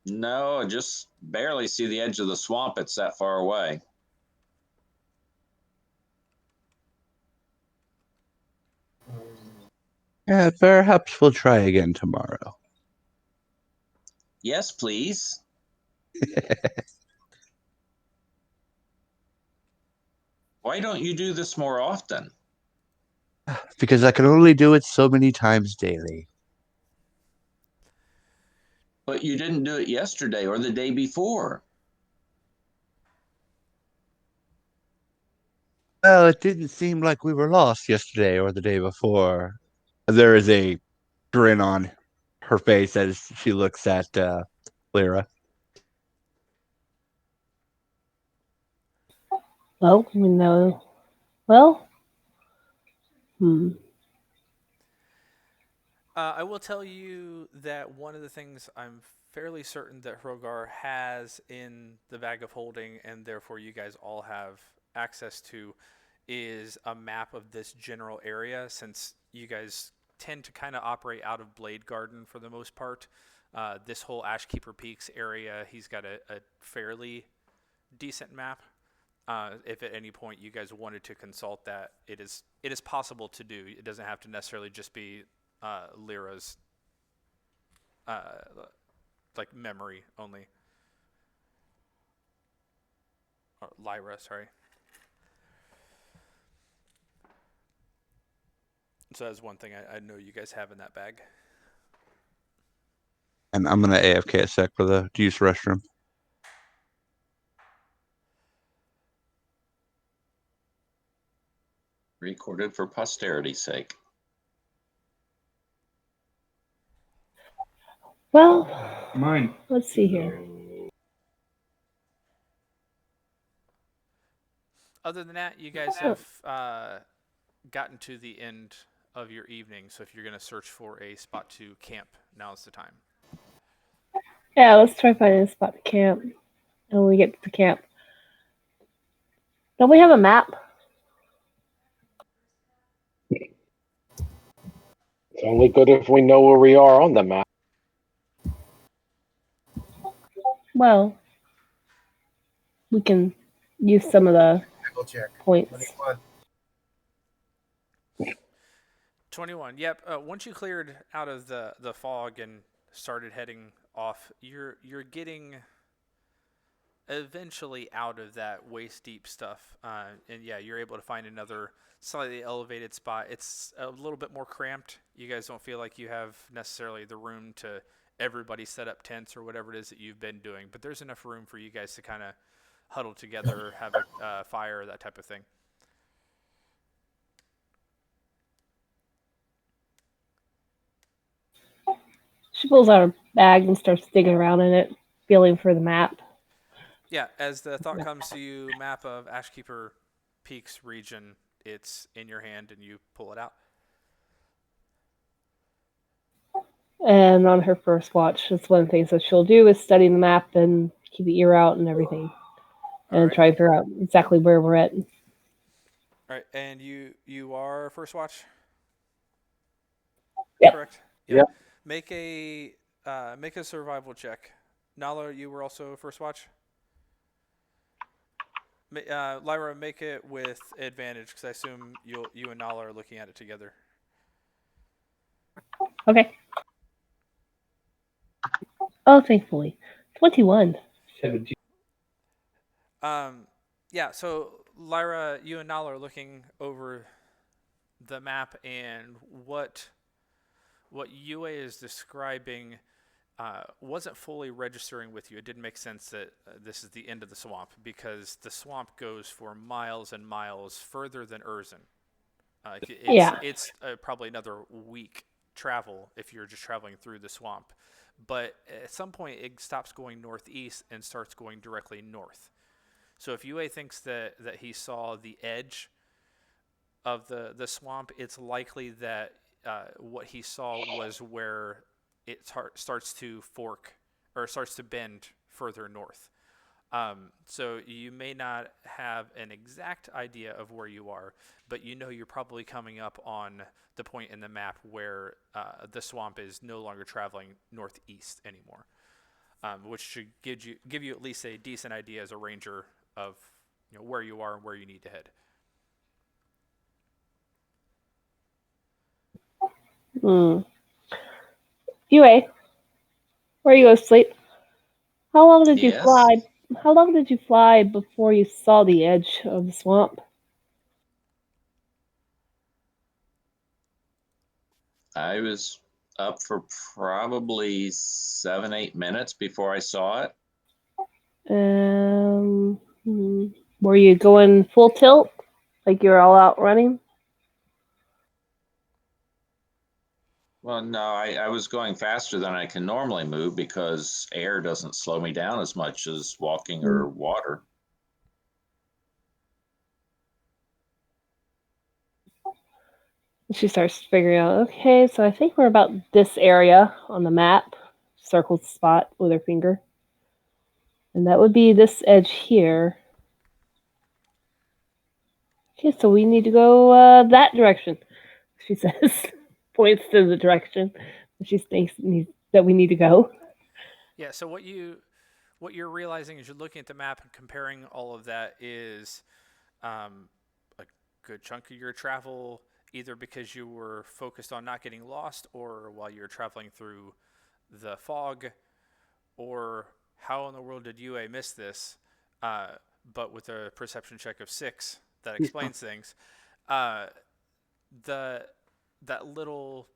No, I just barely see the edge of the swamp. It's that far away. Perhaps we'll try again tomorrow. Yes, please. Why don't you do this more often? Because I can only do it so many times daily. But you didn't do it yesterday or the day before. Well, it didn't seem like we were lost yesterday or the day before. There is a grin on her face as she looks at Lyra. Well, we know. Well, I will tell you that one of the things I'm fairly certain that Hrogar has in the bag of holding, and therefore you guys all have access to, is a map of this general area, since you guys tend to kind of operate out of Blade Garden for the most part. This whole Ashkeeper Peaks area, he's got a fairly decent map. If at any point you guys wanted to consult that, it is possible to do. It doesn't have to necessarily just be Lyra's like memory only. or Lyra, sorry. So that's one thing I know you guys have in that bag. And I'm gonna AFK a sec for to use the restroom. Recorded for posterity's sake. Well, Mine. let's see here. Other than that, you guys have gotten to the end of your evening. So if you're going to search for a spot to camp, now's the time. Yeah, let's try finding a spot to camp. And when we get to camp, don't we have a map? It's only good if we know where we are on the map. Well, we can use some of the points. 21. Yep. Once you cleared out of the fog and started heading off, you're getting eventually out of that waist deep stuff, and yeah, you're able to find another slightly elevated spot. It's a little bit more cramped. You guys don't feel like you have necessarily the room to everybody set up tents or whatever it is that you've been doing, but there's enough room for you guys to kind of huddle together, have a fire, that type of thing. She pulls out her bag and starts digging around in it, feeling for the map. Yeah, as the thought comes to you, map of Ashkeeper Peaks region, it's in your hand and you pull it out. And on her first watch, that's one of the things that she'll do is study the map and keep the ear out and everything. And try to figure out exactly where we're at. All right, and you are first watch? Yeah. Correct? Yeah. Make a survival check. Nala, you were also first watch? Lyra, make it with advantage because I assume you and Nala are looking at it together. Okay. Oh, thankfully. 21. 17. Yeah, so Lyra, you and Nala are looking over the map, and what Yue is describing wasn't fully registering with you. It didn't make sense that this is the end of the swamp because the swamp goes for miles and miles further than Urzen. It's probably another week travel if you're just traveling through the swamp. But at some point, it stops going northeast and starts going directly north. So if Yue thinks that he saw the edge of the swamp, it's likely that what he saw was where it starts to fork or starts to bend further north. So you may not have an exact idea of where you are, but you know you're probably coming up on the point in the map where the swamp is no longer traveling northeast anymore, which should give you at least a decent idea as a ranger of where you are and where you need to head. Yue, where you go to sleep? How long did you fly? How long did you fly before you saw the edge of the swamp? I was up for probably 7-8 minutes before I saw it. Were you going full tilt? Like you were all out running? Well, no, I was going faster than I can normally move because air doesn't slow me down as much as walking or water. She starts figuring out, okay, so I think we're about this area on the map. Circles the spot with her finger. And that would be this edge here. Okay, so we need to go that direction, she says. Points to the direction she thinks that we need to go. Yeah, so what you're realizing as you're looking at the map and comparing all of that is a good chunk of your travel, either because you were focused on not getting lost or while you're traveling through the fog, or how in the world did Yue miss this? but with a perception check of 6 that explains things. That little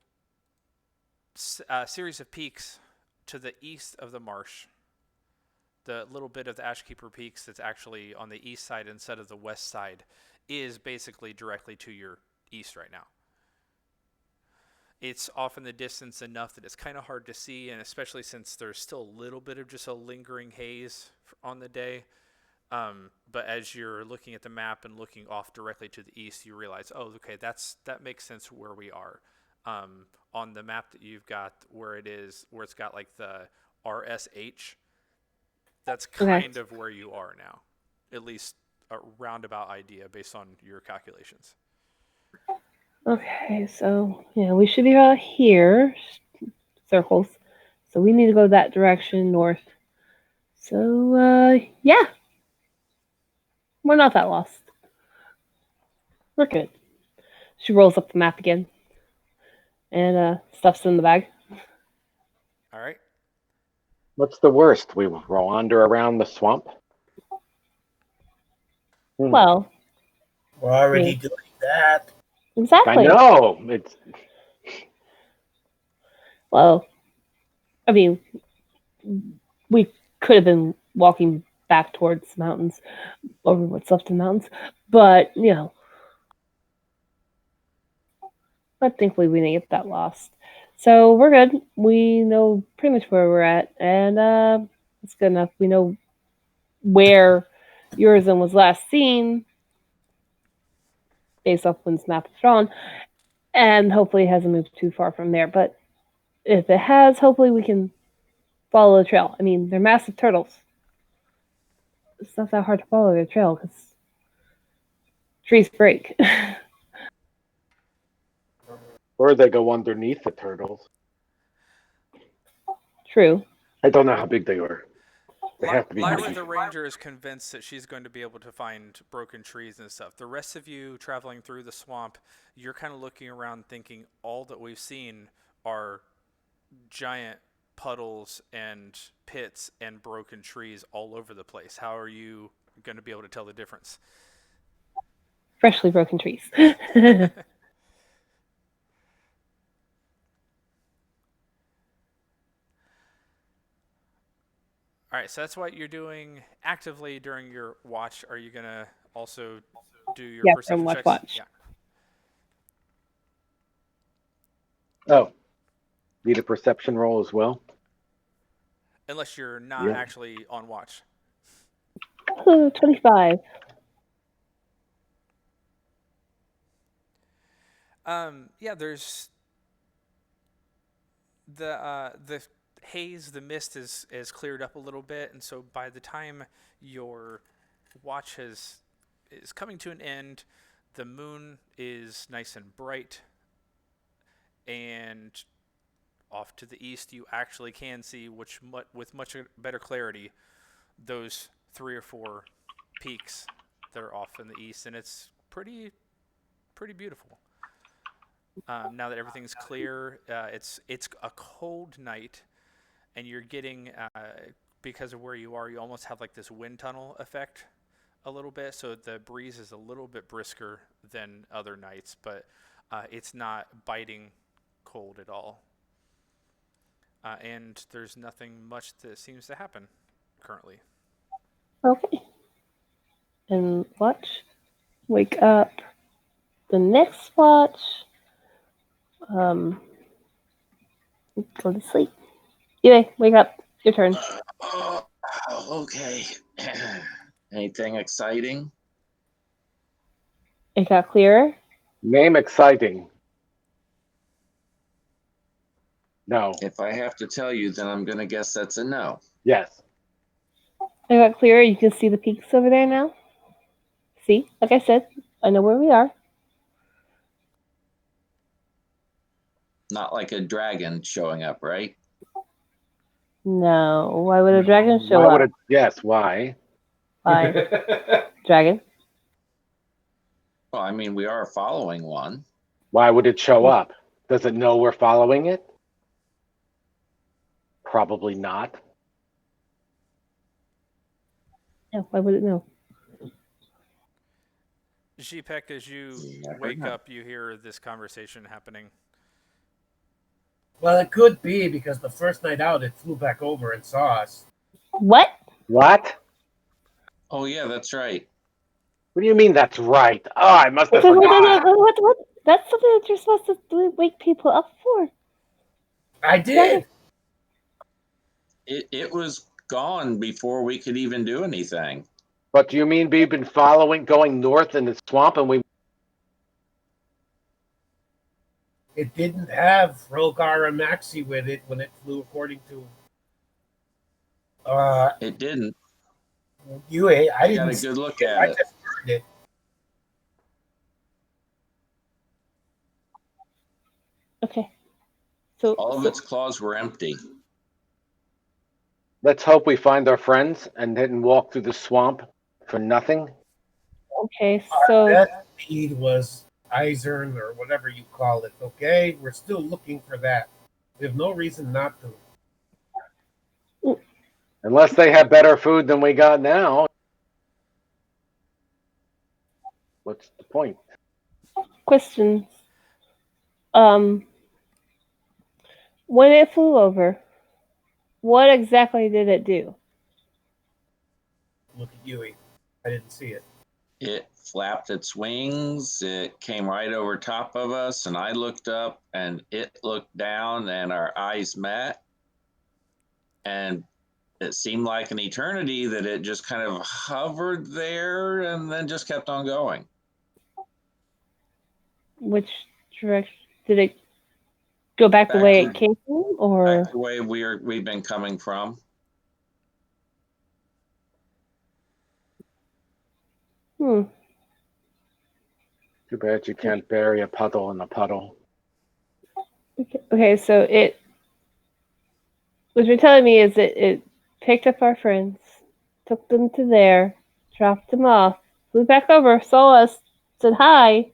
series of peaks to the east of the marsh, the little bit of the Ashkeeper Peaks that's actually on the east side instead of the west side, is basically directly to your east right now. It's off in the distance enough that it's kind of hard to see, and especially since there's still a little bit of just a lingering haze on the day. But as you're looking at the map and looking off directly to the east, you realize, oh, okay, that makes sense where we are. On the map that you've got where it's got like the RSH, that's kind of where you are now. At least a roundabout idea based on your calculations. Okay, so yeah, we should be out here, circles. So we need to go that direction, north. So, yeah. We're not that lost. We're good. She rolls up the map again and stuffs it in the bag. All right. What's the worst? We wander around the swamp? Well, we're already doing that. Exactly. I know. Well, I mean, we could have been walking back towards the mountains, over what's left of the mountains, but, but thankfully we didn't get that lost. So we're good. We know pretty much where we're at, and it's good enough. We know where Urizen was last seen, based off when this map was drawn, and hopefully it hasn't moved too far from there. But if it has, hopefully we can follow the trail. I mean, they're massive turtles. It's not that hard to follow their trail because trees break. Or they go underneath the turtles. True. I don't know how big they are. They have to be. Lyra the Ranger is convinced that she's going to be able to find broken trees and stuff. The rest of you traveling through the swamp, you're kind of looking around thinking all that we've seen are giant puddles and pits and broken trees all over the place. How are you going to be able to tell the difference? Freshly broken trees. All right, so that's what you're doing actively during your watch. Are you going to also do your perception checks? Watch. Yeah. Oh, need a perception roll as well? Unless you're not actually on watch. 25. There's the haze, the mist is cleared up a little bit, and so by the time your watch is coming to an end, the moon is nice and bright, and off to the east you actually can see, with much better clarity, those 3 or 4 peaks that are off in the east, and it's pretty beautiful. Now that everything's clear, it's a cold night, and you're getting, because of where you are, you almost have like this wind tunnel effect a little bit, so the breeze is a little bit brisker than other nights, but it's not biting cold at all. And there's nothing much that seems to happen currently. Okay. And watch. Wake up. The next watch. Go to sleep. Anyway, wake up. Your turn. Okay. Anything exciting? It got clearer. Name exciting. No. If I have to tell you, then I'm going to guess that's a no. Yes. It got clearer. You can see the peaks over there now. See? Like I said, I know where we are. Not like a dragon showing up, right? No. Why would a dragon show up? Yes, why? Why? Dragon? Well, I mean, we are following one. Why would it show up? Does it know we're following it? Probably not. Yeah, why would it know? G-Peck, as you wake up, you hear this conversation happening. Well, it could be because the first night out, it flew back over and saw us. What? What? Oh yeah, that's right. What do you mean that's right? Oh, I must have What? forgotten. What? That's something that you're supposed to wake people up for. I did. It was gone before we could even do anything. But do you mean we've been going north in the swamp, and we? It didn't have Rogar and Maxi with it when it flew, according to. It didn't. I got a good look at I it. just heard it. Okay. So all of its claws were empty. Let's hope we find our friends and didn't walk through the swamp for nothing. Okay, so That lead was Eisern or whatever you call it. Okay, we're still looking for that. We have no reason not to. Unless they have better food than we got now. What's the point? Question. When it flew over, what exactly did it do? Look at Yui. I didn't see it. It flapped its wings. It came right over top of us, and I looked up, and it looked down, and our eyes met. And it seemed like an eternity that it just kind of hovered there and then just kept on going. Which direction did it go back the way it came from, or back the way we've been coming from? Too bad you can't bury a puddle in a puddle. Okay, so what you're telling me is that it picked up our friends, took them to there, dropped them off, flew back over, saw us, said hi,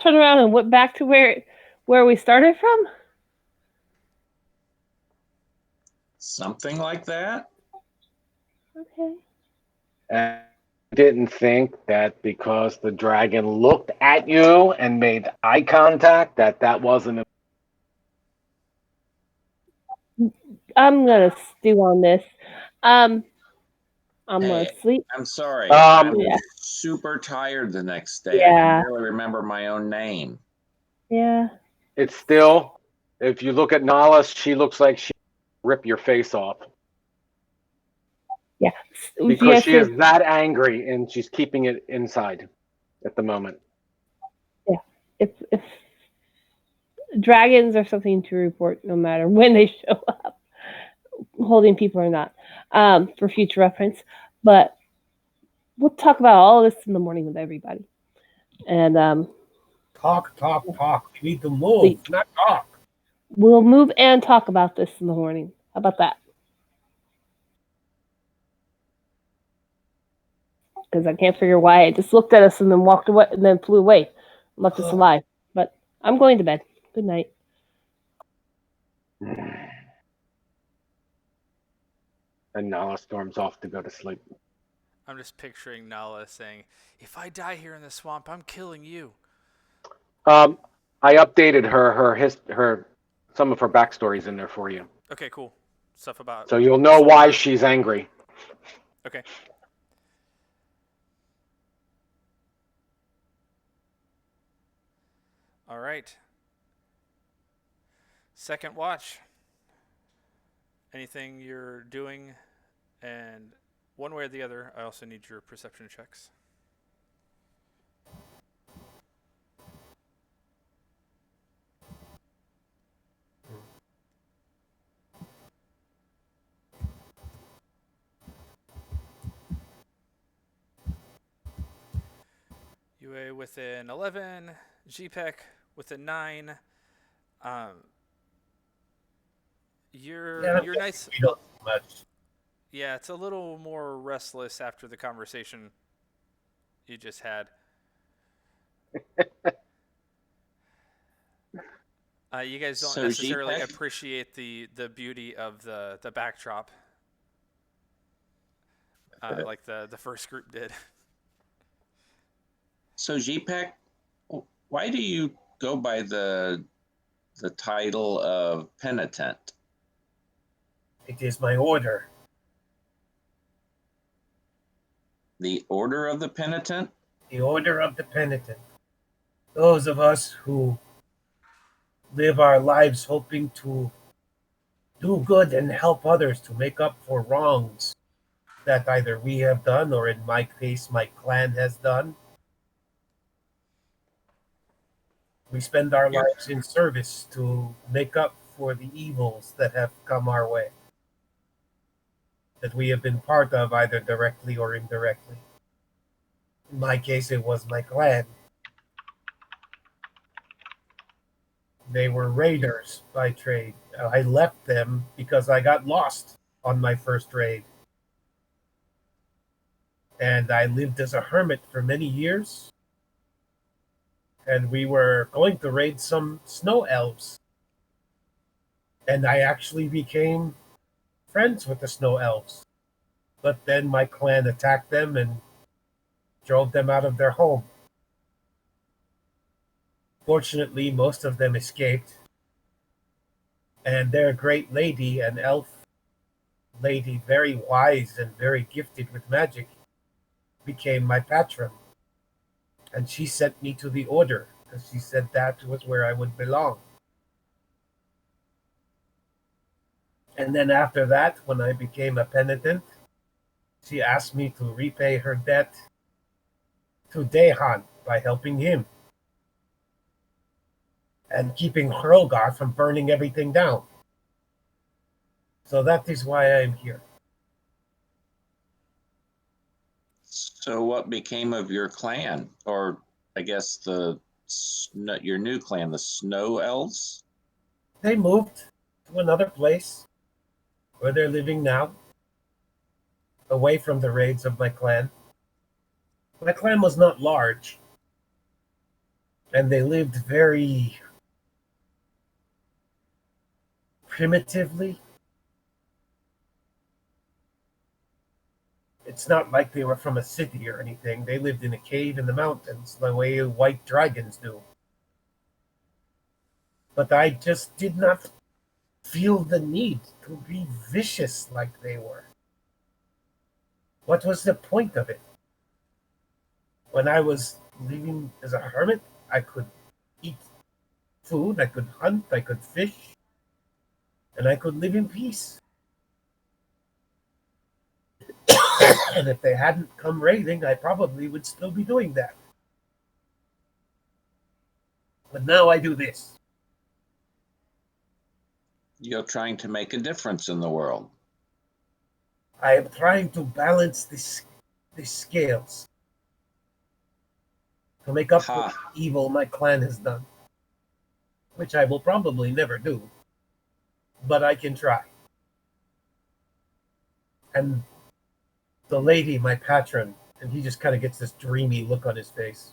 turned around and went back to where we started from? Something like that. Okay. And didn't think that because the dragon looked at you and made eye contact that wasn't. I'm gonna stew on this. I'm gonna sleep. I'm sorry. I'm super tired the next day. Yeah. I can barely remember my own name. Yeah. It's still, if you look at Nala, she looks like she rip your face off. Yeah. Because she is that angry and she's keeping it inside at the moment. Yeah. If dragons are something to report no matter when they show up, holding people or not, for future reference. But we'll talk about all this in the morning with everybody. And talk. We need to move, not talk. We'll move and talk about this in the morning. How about that? Because I can't figure why it just looked at us and then walked away and then flew away, left us alive. But I'm going to bed. Good night. And Nala storms off to go to sleep. I'm just picturing Nala saying, "If I die here in the swamp, I'm killing you." I updated her some of her backstories in there for you. Okay, cool. Stuff about. So you'll know why she's angry. Okay. All right. Second watch. Anything you're doing, and one way or the other, I also need your perception checks. UA with an 11, GPEC with a 9. You're nice. Much. Yeah, it's a little more restless after the conversation you just had. You guys don't necessarily appreciate the beauty of the backdrop like the first group did. So GPEC, why do you go by the title of penitent? It is my order. The Order of the Penitent? The Order of the Penitent. Those of us who live our lives hoping to do good and help others to make up for wrongs that either we have done or, in my case, my clan has done. We spend our lives in service to make up for the evils that have come our way, that we have been part of either directly or indirectly. In my case, it was my clan. They were raiders by trade. I left them because I got lost on my first raid. And I lived as a hermit for many years. And we were going to raid some snow elves. And I actually became friends with the snow elves. But then my clan attacked them and drove them out of their home. Fortunately, most of them escaped. And their great lady, an elf lady, very wise and very gifted with magic, became my patron. And she sent me to the order because she said that was where I would belong. And then after that, when I became a penitent, she asked me to repay her debt to Dehan by helping him and keeping Hrogar from burning everything down. So that is why I am here. So what became of your clan? Or I guess your new clan, the Snow Elves? They moved to another place where they're living now, away from the raids of my clan. My clan was not large, and they lived very primitively. It's not like they were from a city or anything. They lived in a cave in the mountains, the way white dragons do. But I just did not feel the need to be vicious like they were. What was the point of it? When I was living as a hermit, I could eat food, I could hunt, I could fish, and I could live in peace. And if they hadn't come raiding, I probably would still be doing that. But now I do this. You're trying to make a difference in the world. I am trying to balance the scales to make up for the evil my clan has done, which I will probably never do, but I can try. And the lady, my patron, and he just kind of gets this dreamy look on his face.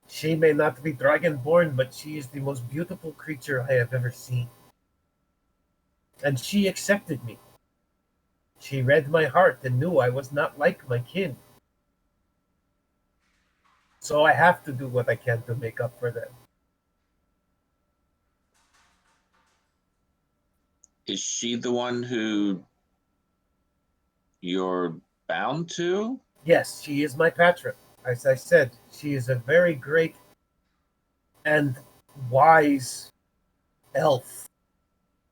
She may not be dragonborn, but she is the most beautiful creature I have ever seen. And she accepted me. She read my heart and knew I was not like my kin. So I have to do what I can to make up for them. Is she the one who you're bound to? Yes, she is my patron. As I said, she is a very great and wise elf.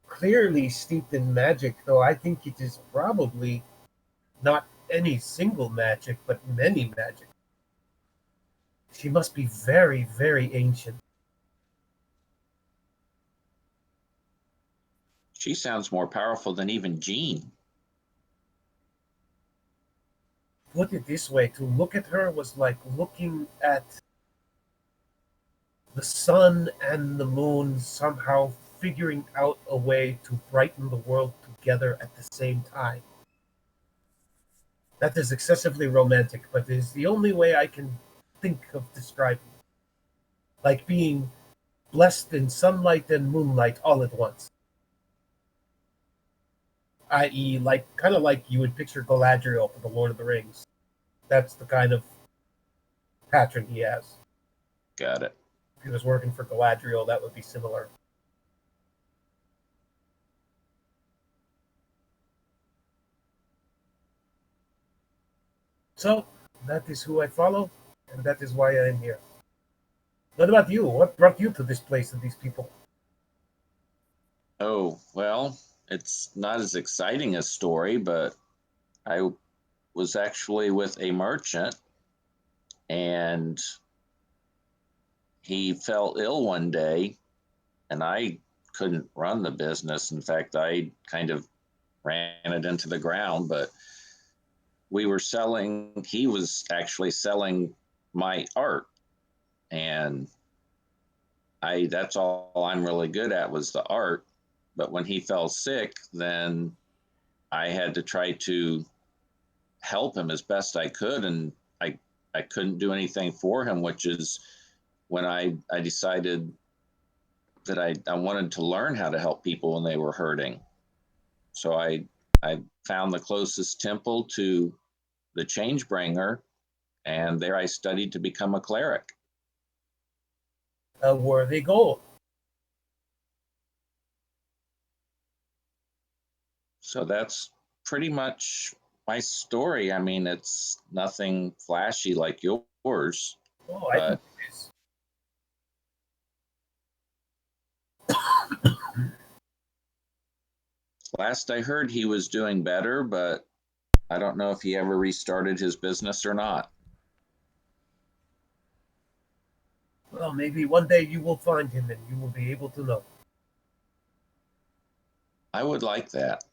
Clearly steeped in magic, though I think it is probably not any single magic, but many magic. She must be very, very ancient. She sounds more powerful than even Jean. Put it this way, to look at her was like looking at the sun and the moon somehow figuring out a way to brighten the world together at the same time. That is excessively romantic, but it is the only way I can think of describing it. Like being blessed in sunlight and moonlight all at once. I.e., kind of like you would picture Galadriel for the Lord of the Rings. That's the kind of pattern he has. Got it. If he was working for Galadriel, that would be similar. So, that is who I follow, and that is why I am here. What about you? What brought you to this place and these people? Oh, well, it's not as exciting a story, but I was actually with a merchant and he fell ill one day and I couldn't run the business. In fact, I kind of ran it into the ground, but he was actually selling my art. And that's all I'm really good at was the art. But when he fell sick, then I had to try to help him as best I could. And I couldn't do anything for him, which is when I decided that I wanted to learn how to help people when they were hurting. So I found the closest temple to the Changebringer, and there I studied to become a cleric. A worthy goal. So that's pretty much my story. I mean, it's nothing flashy like yours. Oh, I think it is. Last I heard, he was doing better, but I don't know if he ever restarted his business or not. Well, maybe one day you will find him and you will be able to know. I would like that.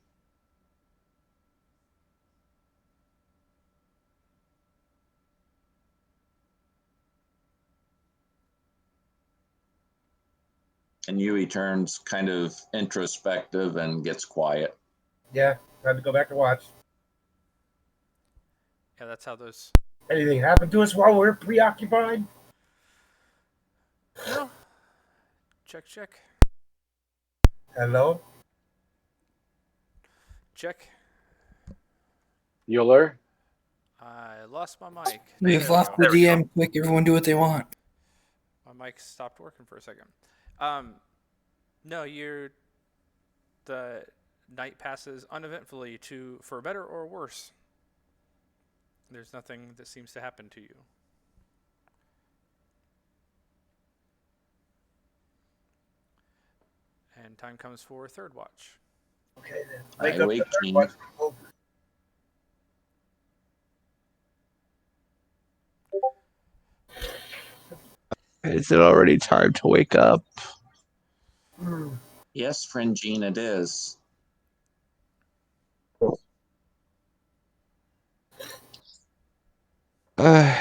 And Yui turns kind of introspective and gets quiet. Yeah, time to go back and watch. Yeah, that's how those... Anything happened to us while we're preoccupied? No. Check. Hello? Check. Euler? I lost my mic. We've lost the DM. Quick, everyone do what they want. My mic stopped working for a second. No, the night passes uneventfully for better or worse. There's nothing that seems to happen to you. And time comes for third watch. Okay, then. I wake Gene. Is it already time to wake up? Yes, friend Gene, it is. I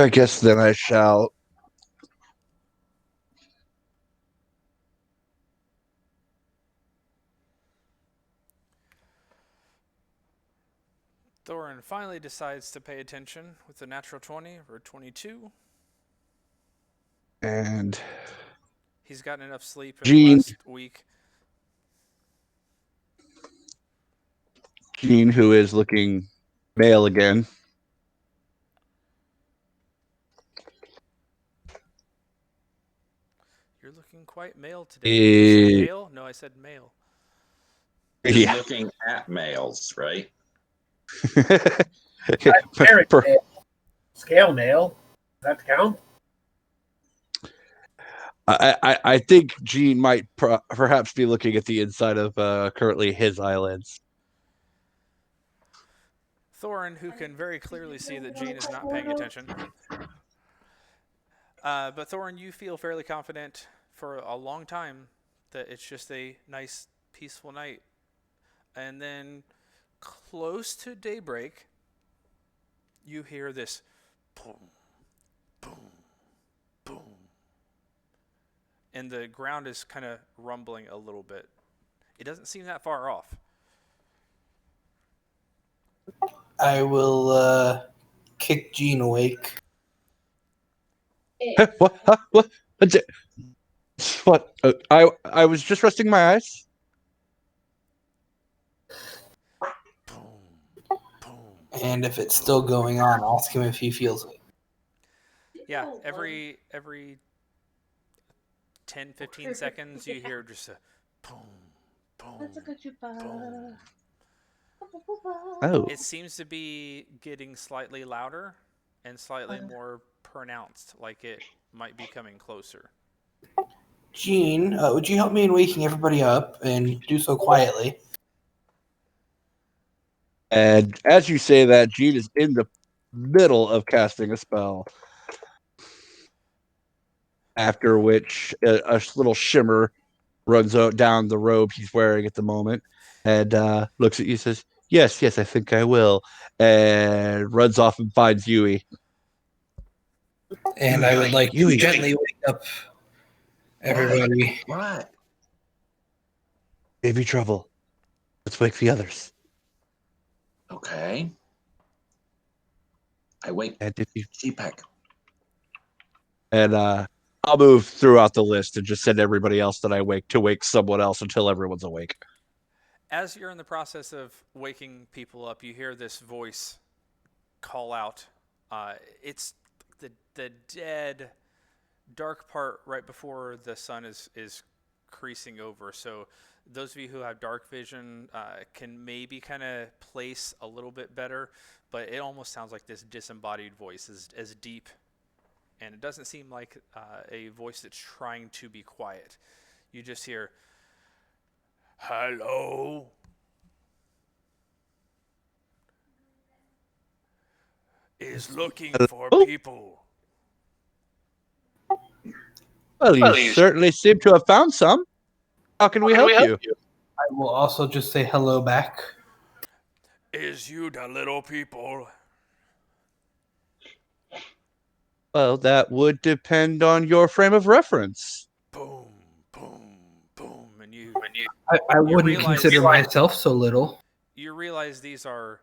guess then I shall. Thorin finally decides to pay attention with a natural 20 or 22. And he's gotten enough sleep in the last week. Gene, who is looking male again. You're looking quite male today. Did you say pale? No, I said male. He's looking at males, right? Very male. Scale male. Does that count? I think Gene might perhaps be looking at the inside of currently his eyelids. Thorin, who can very clearly see that Gene is not paying attention. But Thorin, you feel fairly confident for a long time that it's just a nice, peaceful night. And then close to daybreak, you hear this boom, boom, boom. And the ground is kind of rumbling a little bit. It doesn't seem that far off. I will kick Gene awake. What? Huh? What? What? I was just resting my eyes. Boom, boom. And if it's still going on, ask him if he feels it. Yeah, every 10, 15 seconds you hear just a boom, boom, boom. Oh. It seems to be getting slightly louder and slightly more pronounced, like it might be coming closer. Gene, would you help me in waking everybody up and do so quietly? And as you say that, Gene is in the middle of casting a spell. After which a little shimmer runs down the robe he's wearing at the moment and looks at you and says, yes, I think I will. And runs off and finds Yui. And I would like to gently wake up everybody. What? Maybe trouble. Let's wake the others. Okay. I wake CPAC. And I'll move throughout the list and just send everybody else that I wake to wake someone else until everyone's awake. As you're in the process of waking people up, you hear this voice call out. It's the dead, dark part right before the sun is creasing over. So those of you who have dark vision can maybe kind of place a little bit better, but it almost sounds like this disembodied voice is deep. And it doesn't seem like a voice that's trying to be quiet. You just hear, hello? Is looking for people. Well, you certainly seem to have found some. How can we help you? I will also just say hello back. Is you the little people? Well, that would depend on your frame of reference. Boom, boom, boom, and you I wouldn't consider myself so little. You realize these are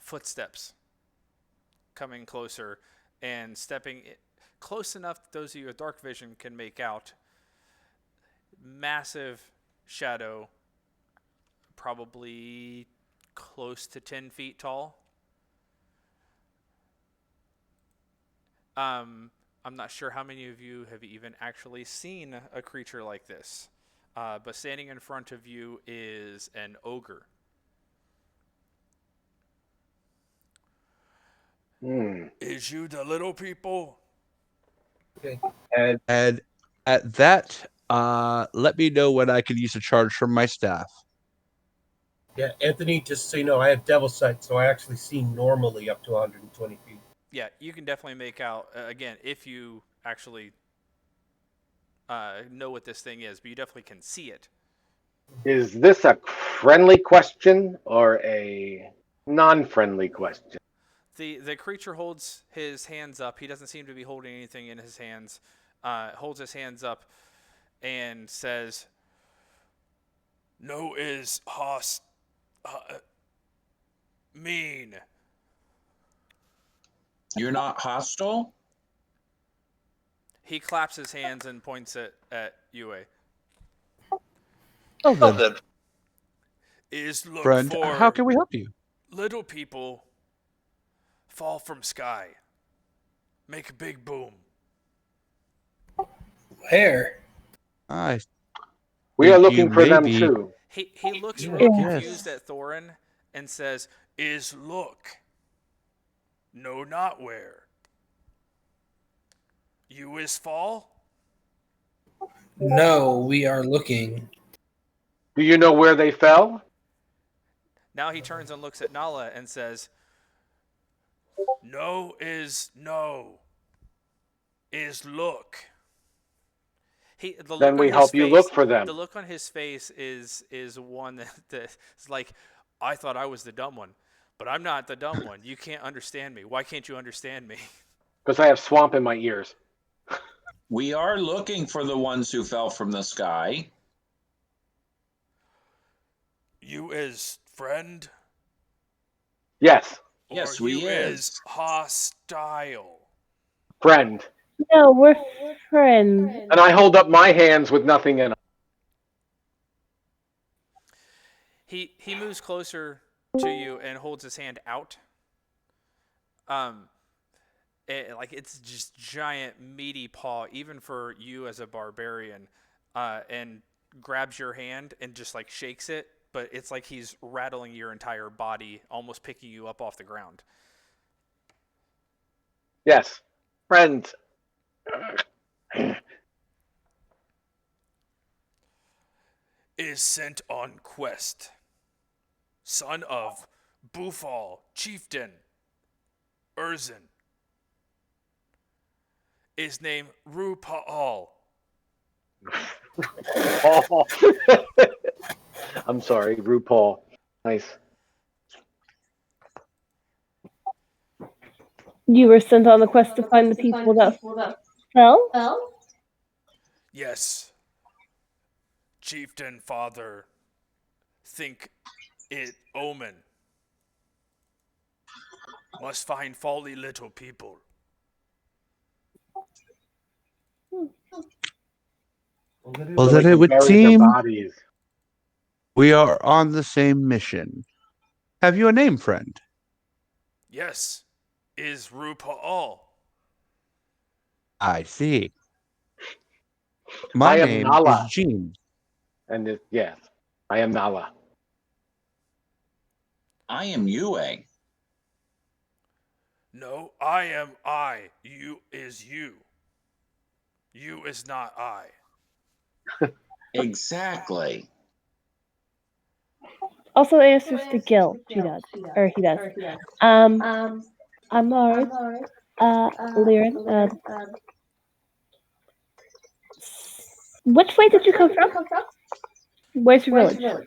footsteps coming closer and stepping close enough that those of you with dark vision can make out. Massive shadow, probably close to 10 feet tall. I'm not sure how many of you have even actually seen a creature like this, but standing in front of you is an ogre. Is you the little people? Okay. And at that, let me know when I can use a charge from my staff. Yeah, Anthony, just so you know, I have devil sight, so I actually see normally up to 120 feet. Yeah, you can definitely make out, again, if you actually know what this thing is, but you definitely can see it. Is this a friendly question or a non-friendly question? The creature holds his hands up. He doesn't seem to be holding anything in his hands. Holds his hands up and says, "No is mean." You're not hostile? He claps his hands and points at Yue. Oh, then. Is look Friend, for how can we help you? little people fall from sky. Make a big boom. Where? We are looking for them too. He looks really confused at Thorin and says, "Is look. No, not where. You is fall?" No, we are looking. Do you know where they fell? Now he turns and looks at Nala and says, "No is no. Is look." Then we help you look for them. The look on his face is one that's like, I thought I was the dumb one, but I'm not the dumb one. You can't understand me. Why can't you understand me? Because I have swamp in my ears. We are looking for the ones who fell from the sky. You is friend? Yes. Or Yes, we you is. Hostile? Friend. No, we're friends. And I hold up my hands with nothing in them. He moves closer to you and holds his hand out. It's just giant meaty paw, even for you as a barbarian, and grabs your hand and just like shakes it, but it's like he's rattling your entire body, almost picking you up off the ground. Yes, friends. Is sent on quest. Son of Bufal, chieftain, Urzin. Is named Rupaal. Oh. I'm sorry, RuPaul. Nice. You were sent on the quest to find the people that fell? Yes. Chieftain father, think it omen. Must find folly little people. Well, then it would seem we are on the same mission. Have you a name, friend? Yes. Is Rupaal. I see. My name is Gene. And yes, I am Nala. I am Yue. No, I am I. You is you. You is not I. Exactly. Also answers to Gil. She does. Or he does. I'm Lars. Liren. Which way did you come from? Where's your village?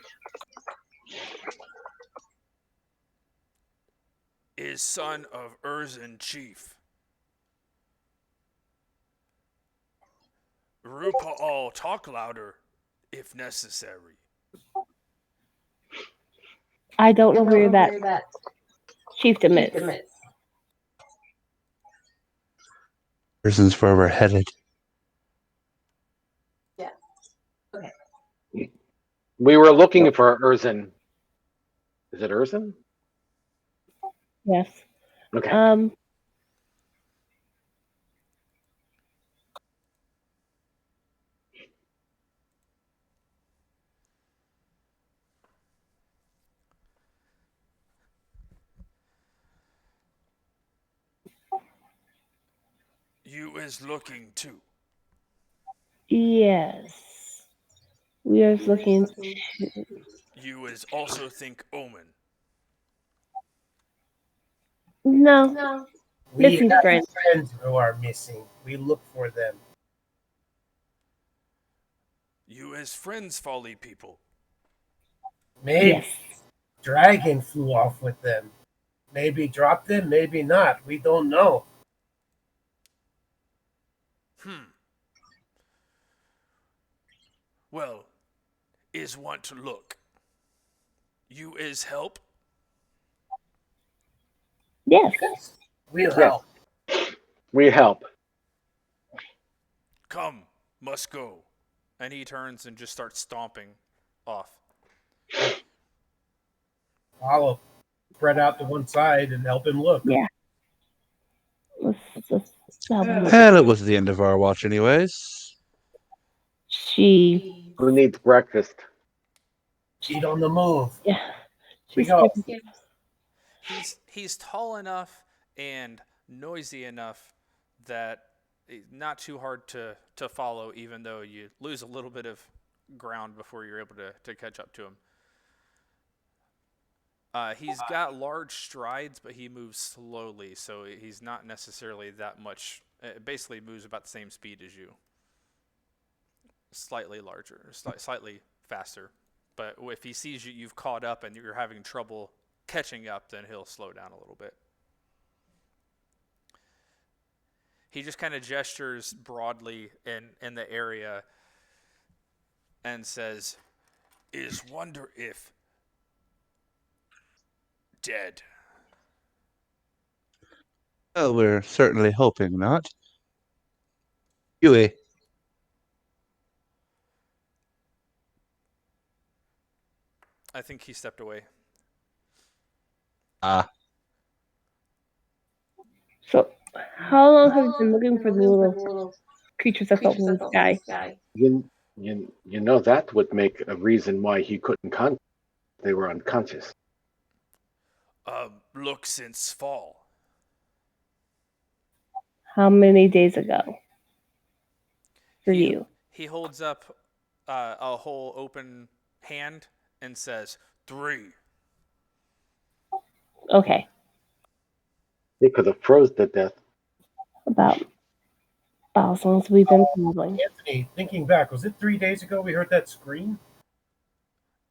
Is son of Urzin chief. Rupaal, talk louder, if necessary. I don't know where that chieftain is. Urzin's where we're headed. Yeah. Okay. We were looking for Urzin. Is it Urzin? Yes. Okay. You is looking too. Yes. We are looking to. You is also think omen. No. We have friends who are missing. We look for them. You is friends folly people. Maybe yes. Dragon flew off with them. Maybe dropped them, maybe not. We don't know. Well, is want to look. You is help? Yes. We'll help. We help. Come, must go. And he turns and just starts stomping off. Follow. Spread out to one side and help him look. Yeah. Well, it was the end of our watch anyways. Who needs breakfast? Eat on the move. Yeah. He's tall enough and noisy enough that it's not too hard to follow, even though you lose a little bit of ground before you're able to catch up to him. He's got large strides, but he moves slowly, so he's not necessarily that much. It basically moves about the same speed as you. Slightly larger, slightly faster. But if he sees you've caught up and you're having trouble catching up, then he'll slow down a little bit. He just kind of gestures broadly in the area and says, "Is wonder if dead." Well, we're certainly hoping not. Yue. I think he stepped away. So, how long have you been looking for the little creatures that fell from the sky? You know that would make a reason why he couldn't contact. They were unconscious. Look since fall. How many days ago? For you. He holds up a whole open hand and says, 3. Okay. They could have froze to death. About as long as we've been traveling. Anthony, thinking back, was it 3 days ago we heard that scream?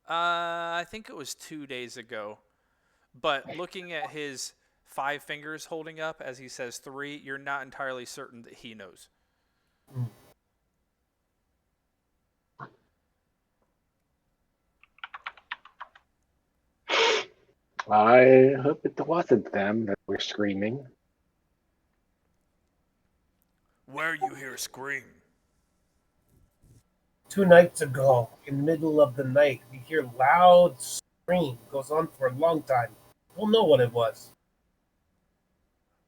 I think it was 2 days ago. But looking at his 5 fingers holding up as he says 3, you're not entirely certain that he knows. I hope it wasn't them that were screaming. Where you hear scream? 2 nights ago, in the middle of the night, we hear loud scream. Goes on for a long time. Don't know what it was.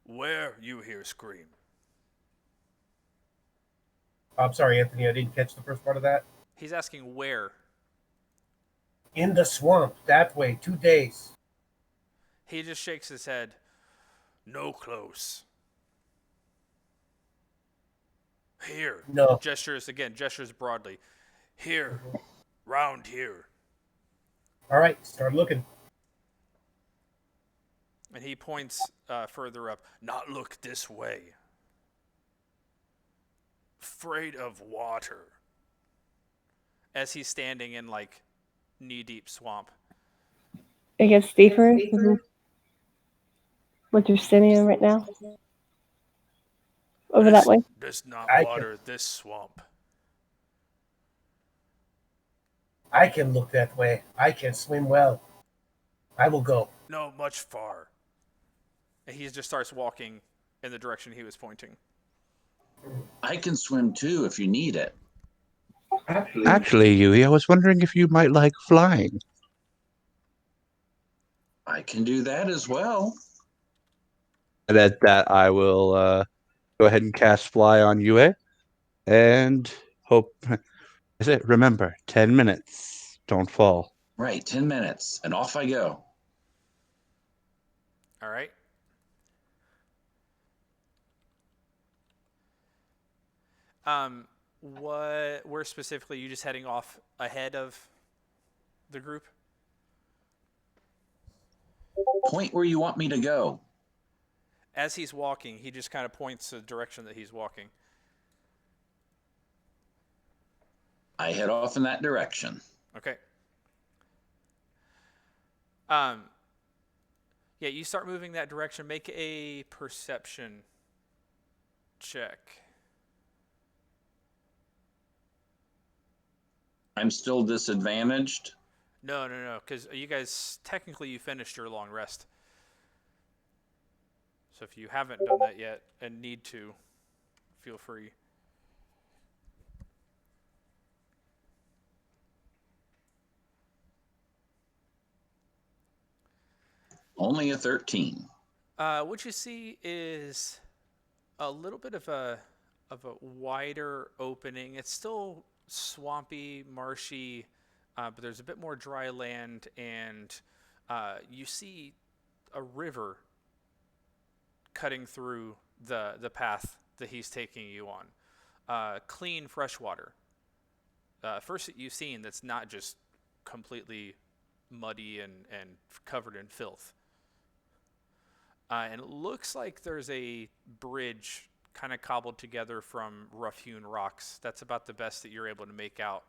Where you hear scream? I'm sorry, Anthony, I didn't catch the first part of that. He's asking where. In the swamp, that way, 2 days. He just shakes his head. No close. Here. No. Gestures broadly. Here. Round here. All right, start looking. And he points further up. Not look this way. Afraid of water. As he's standing in like knee-deep swamp. I guess deeper. What you're standing in right now? Over that way? There's not water this swamp. I can look that way. I can swim well. I will go. No, much far. And he just starts walking in the direction he was pointing. I can swim too if you need it. Actually, Yui, I was wondering if you might like flying. I can do that as well. And at that, I will go ahead and cast Fly on Yui. And hope... Is it? Remember, 10 minutes. Don't fall. Right, 10 minutes. And off I go. All right. Where specifically, you just heading off ahead of the group? Point where you want me to go. As he's walking, he just kind of points the direction that he's walking. I head off in that direction. Okay. Yeah, you start moving that direction. Make a perception check. I'm still disadvantaged? No, because you guys, technically you finished your long rest. So if you haven't done that yet and need to, feel free. Only a 13. What you see is a little bit of a wider opening. It's still swampy, marshy, but there's a bit more dry land, and you see a river cutting through the path that he's taking you on. Clean, fresh water. First that you've seen that's not just completely muddy and covered in filth. And it looks like there's a bridge kind of cobbled together from rough-hewn rocks. That's about the best that you're able to make out.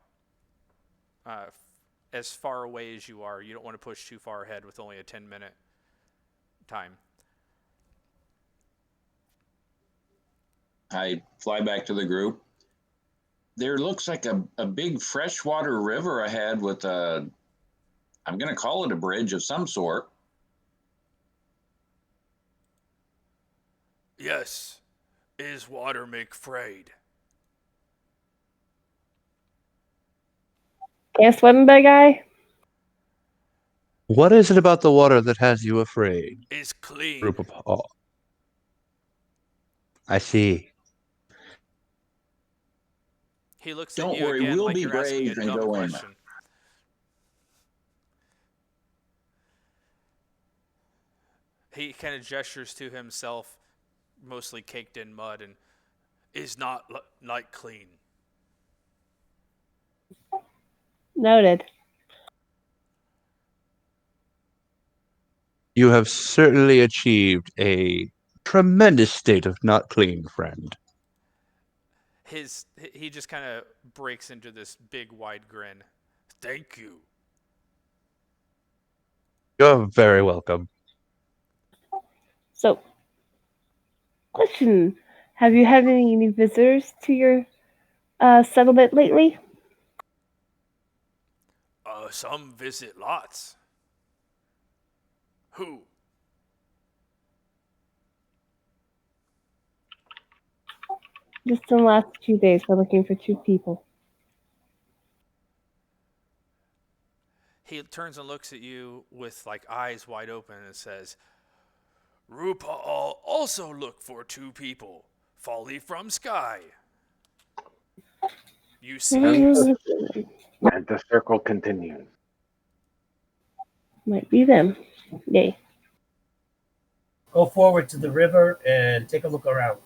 As far away as you are, you don't want to push too far ahead with only a 10-minute time. I fly back to the group. There looks like a big freshwater river ahead with I'm going to call it a bridge of some sort. Yes. Is water make frayed? Can't swim, big guy? What is it about the water that has you afraid? It's clean. Group of all. I see. He looks Don't at you worry, again we'll like be you're asking a brave and dumb go in. question. He kind of gestures to himself, mostly caked in mud, and is not like clean. Noted. You have certainly achieved a tremendous state of not clean, friend. He just kind of breaks into this big wide grin. Thank you. You're very welcome. So, question: have you had any new visitors to your settlement lately? Some visit lots. Who? Just in the last 2 days, we're looking for 2 people. He turns and looks at you with like eyes wide open and says, Rupaul also look for 2 people. Folly from sky. You see? And the circle continues. Might be them. Yay. Go forward to the river and take a look around.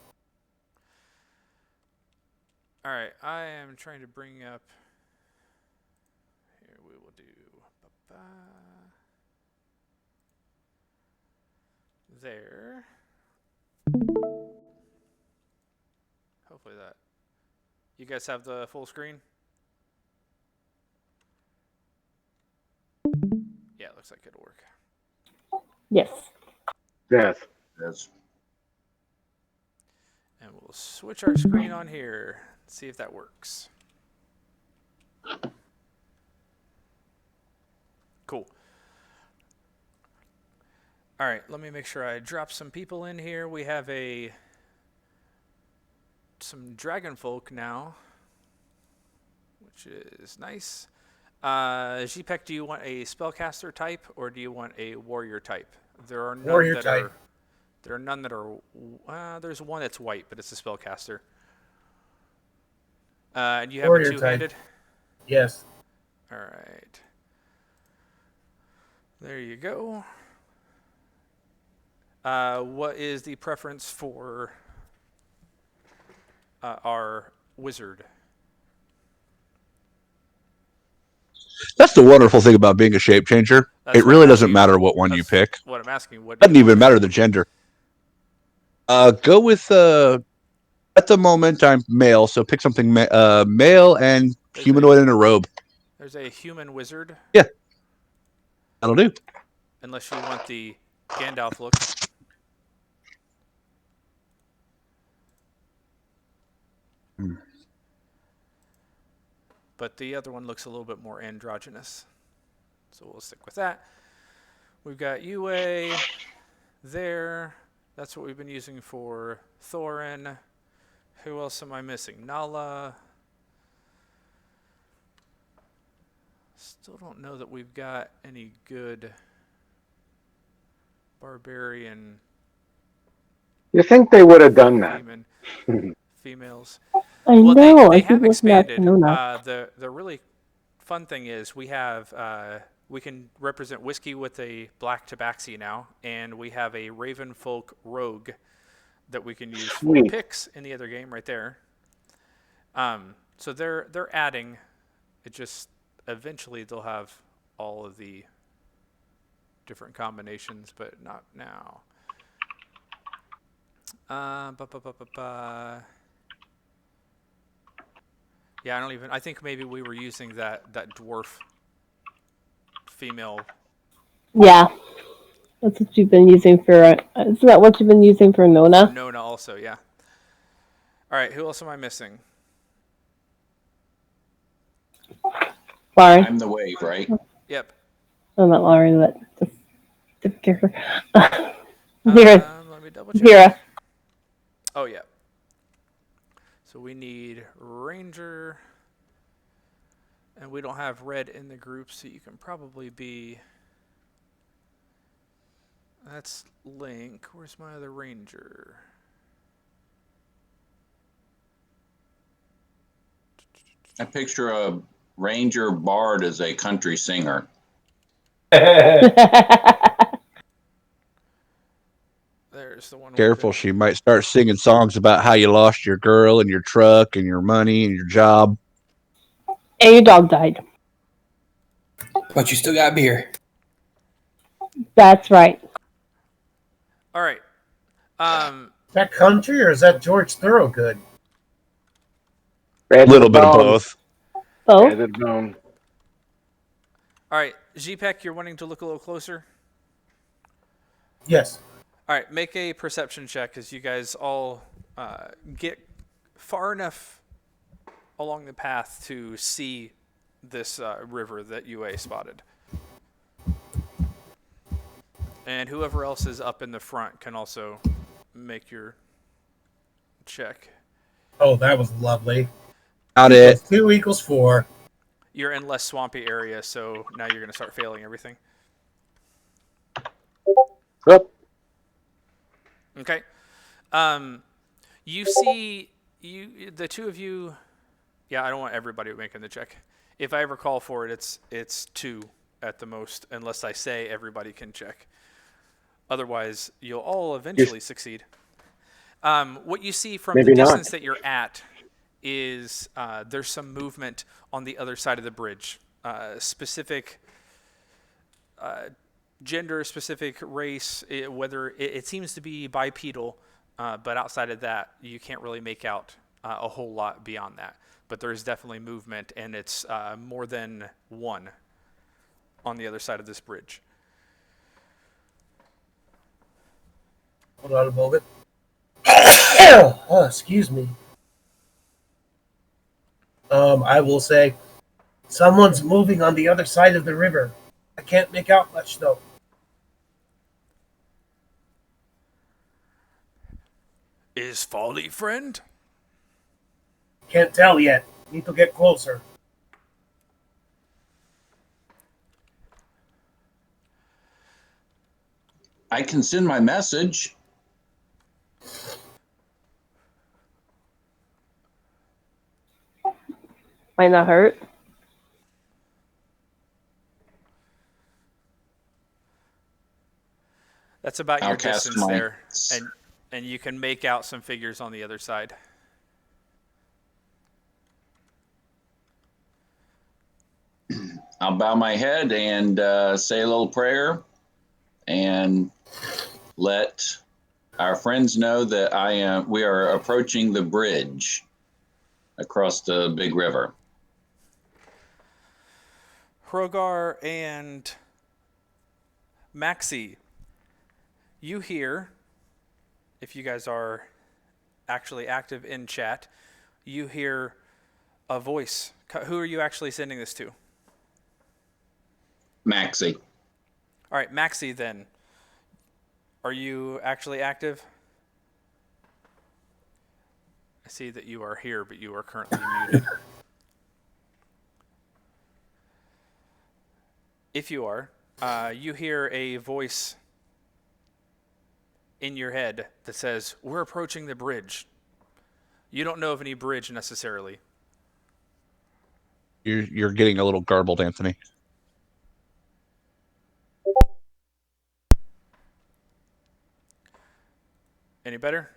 All right, I am trying to bring up. Here we will do. There. Hopefully that. You guys have the full screen? Yeah, it looks like it'll work. Yes. Yes. And we'll switch our screen on here. See if that works. Cool. All right, let me make sure I drop some people in here. We have some dragon folk now, which is nice. Zpec, do you want a spellcaster type or do you want a warrior type? There are none Warrior that type. are. There are none that are. There's one that's white, but it's a spellcaster. And you have Warrior a two-handed? type. Yes. All right. There you go. What is the preference for our wizard? That's the wonderful thing about being a shape changer. It really doesn't matter what one you pick. What I'm asking. What doesn't even matter the gender. Go with at the moment I'm male, so pick something male and humanoid in a robe. There's a human wizard. Yeah, that'll do. Unless you want the Gandalf look. But the other one looks a little bit more androgynous. So we'll stick with that. We've got Yue there. That's what we've been using for Thorin. Who else am I missing? Nala. Still don't know that we've got any good barbarian. You think they would have done that? Females. I know. They I keep have looking at expanded. The really fun thing is we have we can represent whiskey with a black tabaxi now, and we have a Raven Folk rogue that we can use for picks in the other game right there. So they're adding. It just eventually they'll have all of the different combinations, but not now. Yeah, I think maybe we were using that dwarf female. Yeah. That's what you've been using for, isn't that what you've been using for Nona? Nona also, yeah. All right, who else am I missing? Lauren. I'm the wave, right? Yep. Oh, not Lauren, but just different character. Let me double check. Vera. Oh, yeah. So we need Ranger. And we don't have red in the group, so you can probably be That's Link. Where's my other ranger? I picture a ranger bard as a country singer. There's the one. Careful, she might start singing songs about how you lost your girl and your truck and your money and your job. And your dog died. But you still got beer. That's right. All right. Is that country or is that George Thorogood? A little bit of both. Both. All right, Zpec, you're wanting to look a little closer? Yes. All right, make a perception check as you guys all get far enough along the path to see this river that UA spotted. And whoever else is up in the front can also make your check. Oh, that was lovely. Got it. 2 equals 4. You're in less swampy area, so now you're going to start failing everything. Yep. Okay. You see, the two of you. Yeah, I don't want everybody making the check. If I ever call for it, it's 2 at the most, unless I say everybody can check. Otherwise, you'll all eventually succeed. What you see from the distance that you're at is there's some movement on the other side of the bridge. Specific gender, specific race, whether it seems to be bipedal, but outside of that, you can't really make out a whole lot beyond that. But there's definitely movement, and it's more than one on the other side of this bridge. Hold on a moment. Oh, excuse me. I will say, someone's moving on the other side of the river. I can't make out much, though. Is Folly friend? Can't tell yet. Need to get closer. I can send my message. Might not hurt. That's about your distance there, and and you can make out some figures on the other side. I'll bow my head and say a little prayer and let our friends know that we are approaching the bridge across the big river. Hrogar and Maxi, you hear, if you guys are actually active in chat, you hear a voice. Who are you actually sending this to? Maxi. All right, Maxi, then. Are you actually active? I see that you are here, but you are currently muted. If you are, you hear a voice in your head that says, "We're approaching the bridge." You don't know of any bridge necessarily. You're getting a little garbled, Anthony. Any better?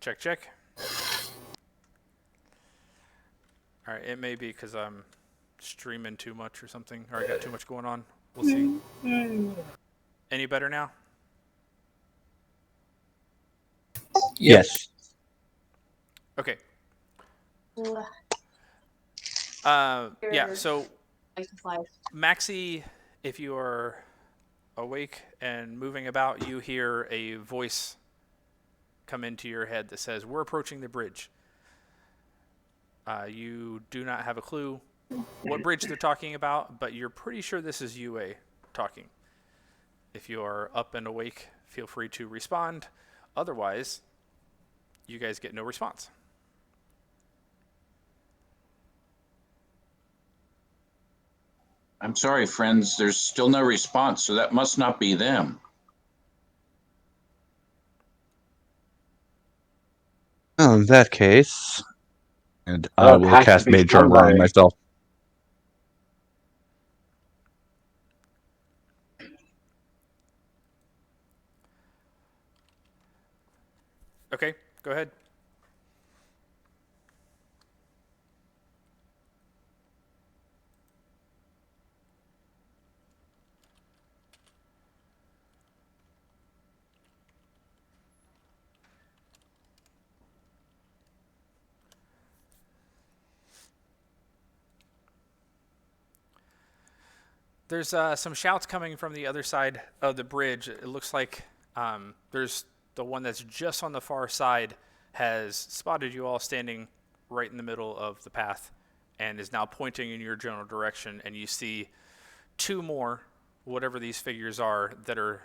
Check, check. All right, it may be because I'm streaming too much or something, or I got too much going on. We'll see. Any better now? Yes. Okay. Yeah, so Maxi, if you are awake and moving about, you hear a voice come into your head that says, "We're approaching the bridge." You do not have a clue what bridge they're talking about, but you're pretty sure this is UA talking. If you are up and awake, feel free to respond. Otherwise, you guys get no response. I'm sorry, friends. There's still no response, so that must not be them. Oh, in that case, and I Well, it will has to cast be Mage Armor on somebody. myself. Okay, go ahead. There's some shouts coming from the other side of the bridge. It looks like there's the one that's just on the far side has spotted you all standing right in the middle of the path and is now pointing in your general direction. And you see two more, whatever these figures are, that are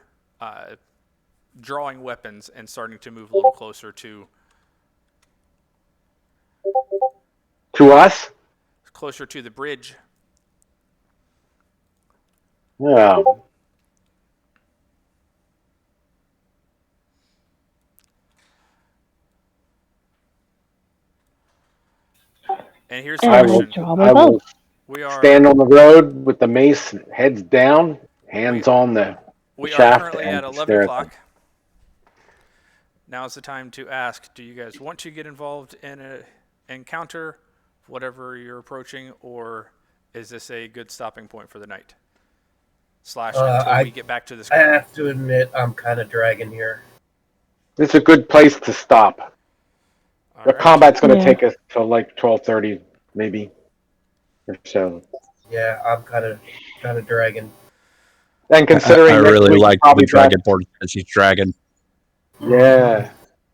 drawing weapons and starting to move a little closer to us. Closer to the bridge. Yeah. And here's the question. I will stand on the road with the mace, heads down, hands on the we shaft. We are currently at 11 o'clock. Now is the time to ask, do you guys want to get involved in an encounter, whatever you're approaching, or is this a good stopping point for the night? Until we get back to this. I have to admit, I'm kind of dragging here. It's a good place to stop. The combat's going to take us till like 12:30, maybe, or so. Yeah, I'm kind of dragging. And considering I really like the Dragonborn as he's dragging. Yeah,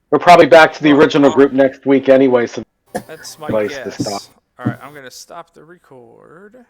we're probably back to the original group next week anyway, so that's my guess. All right, I'm going to stop the record.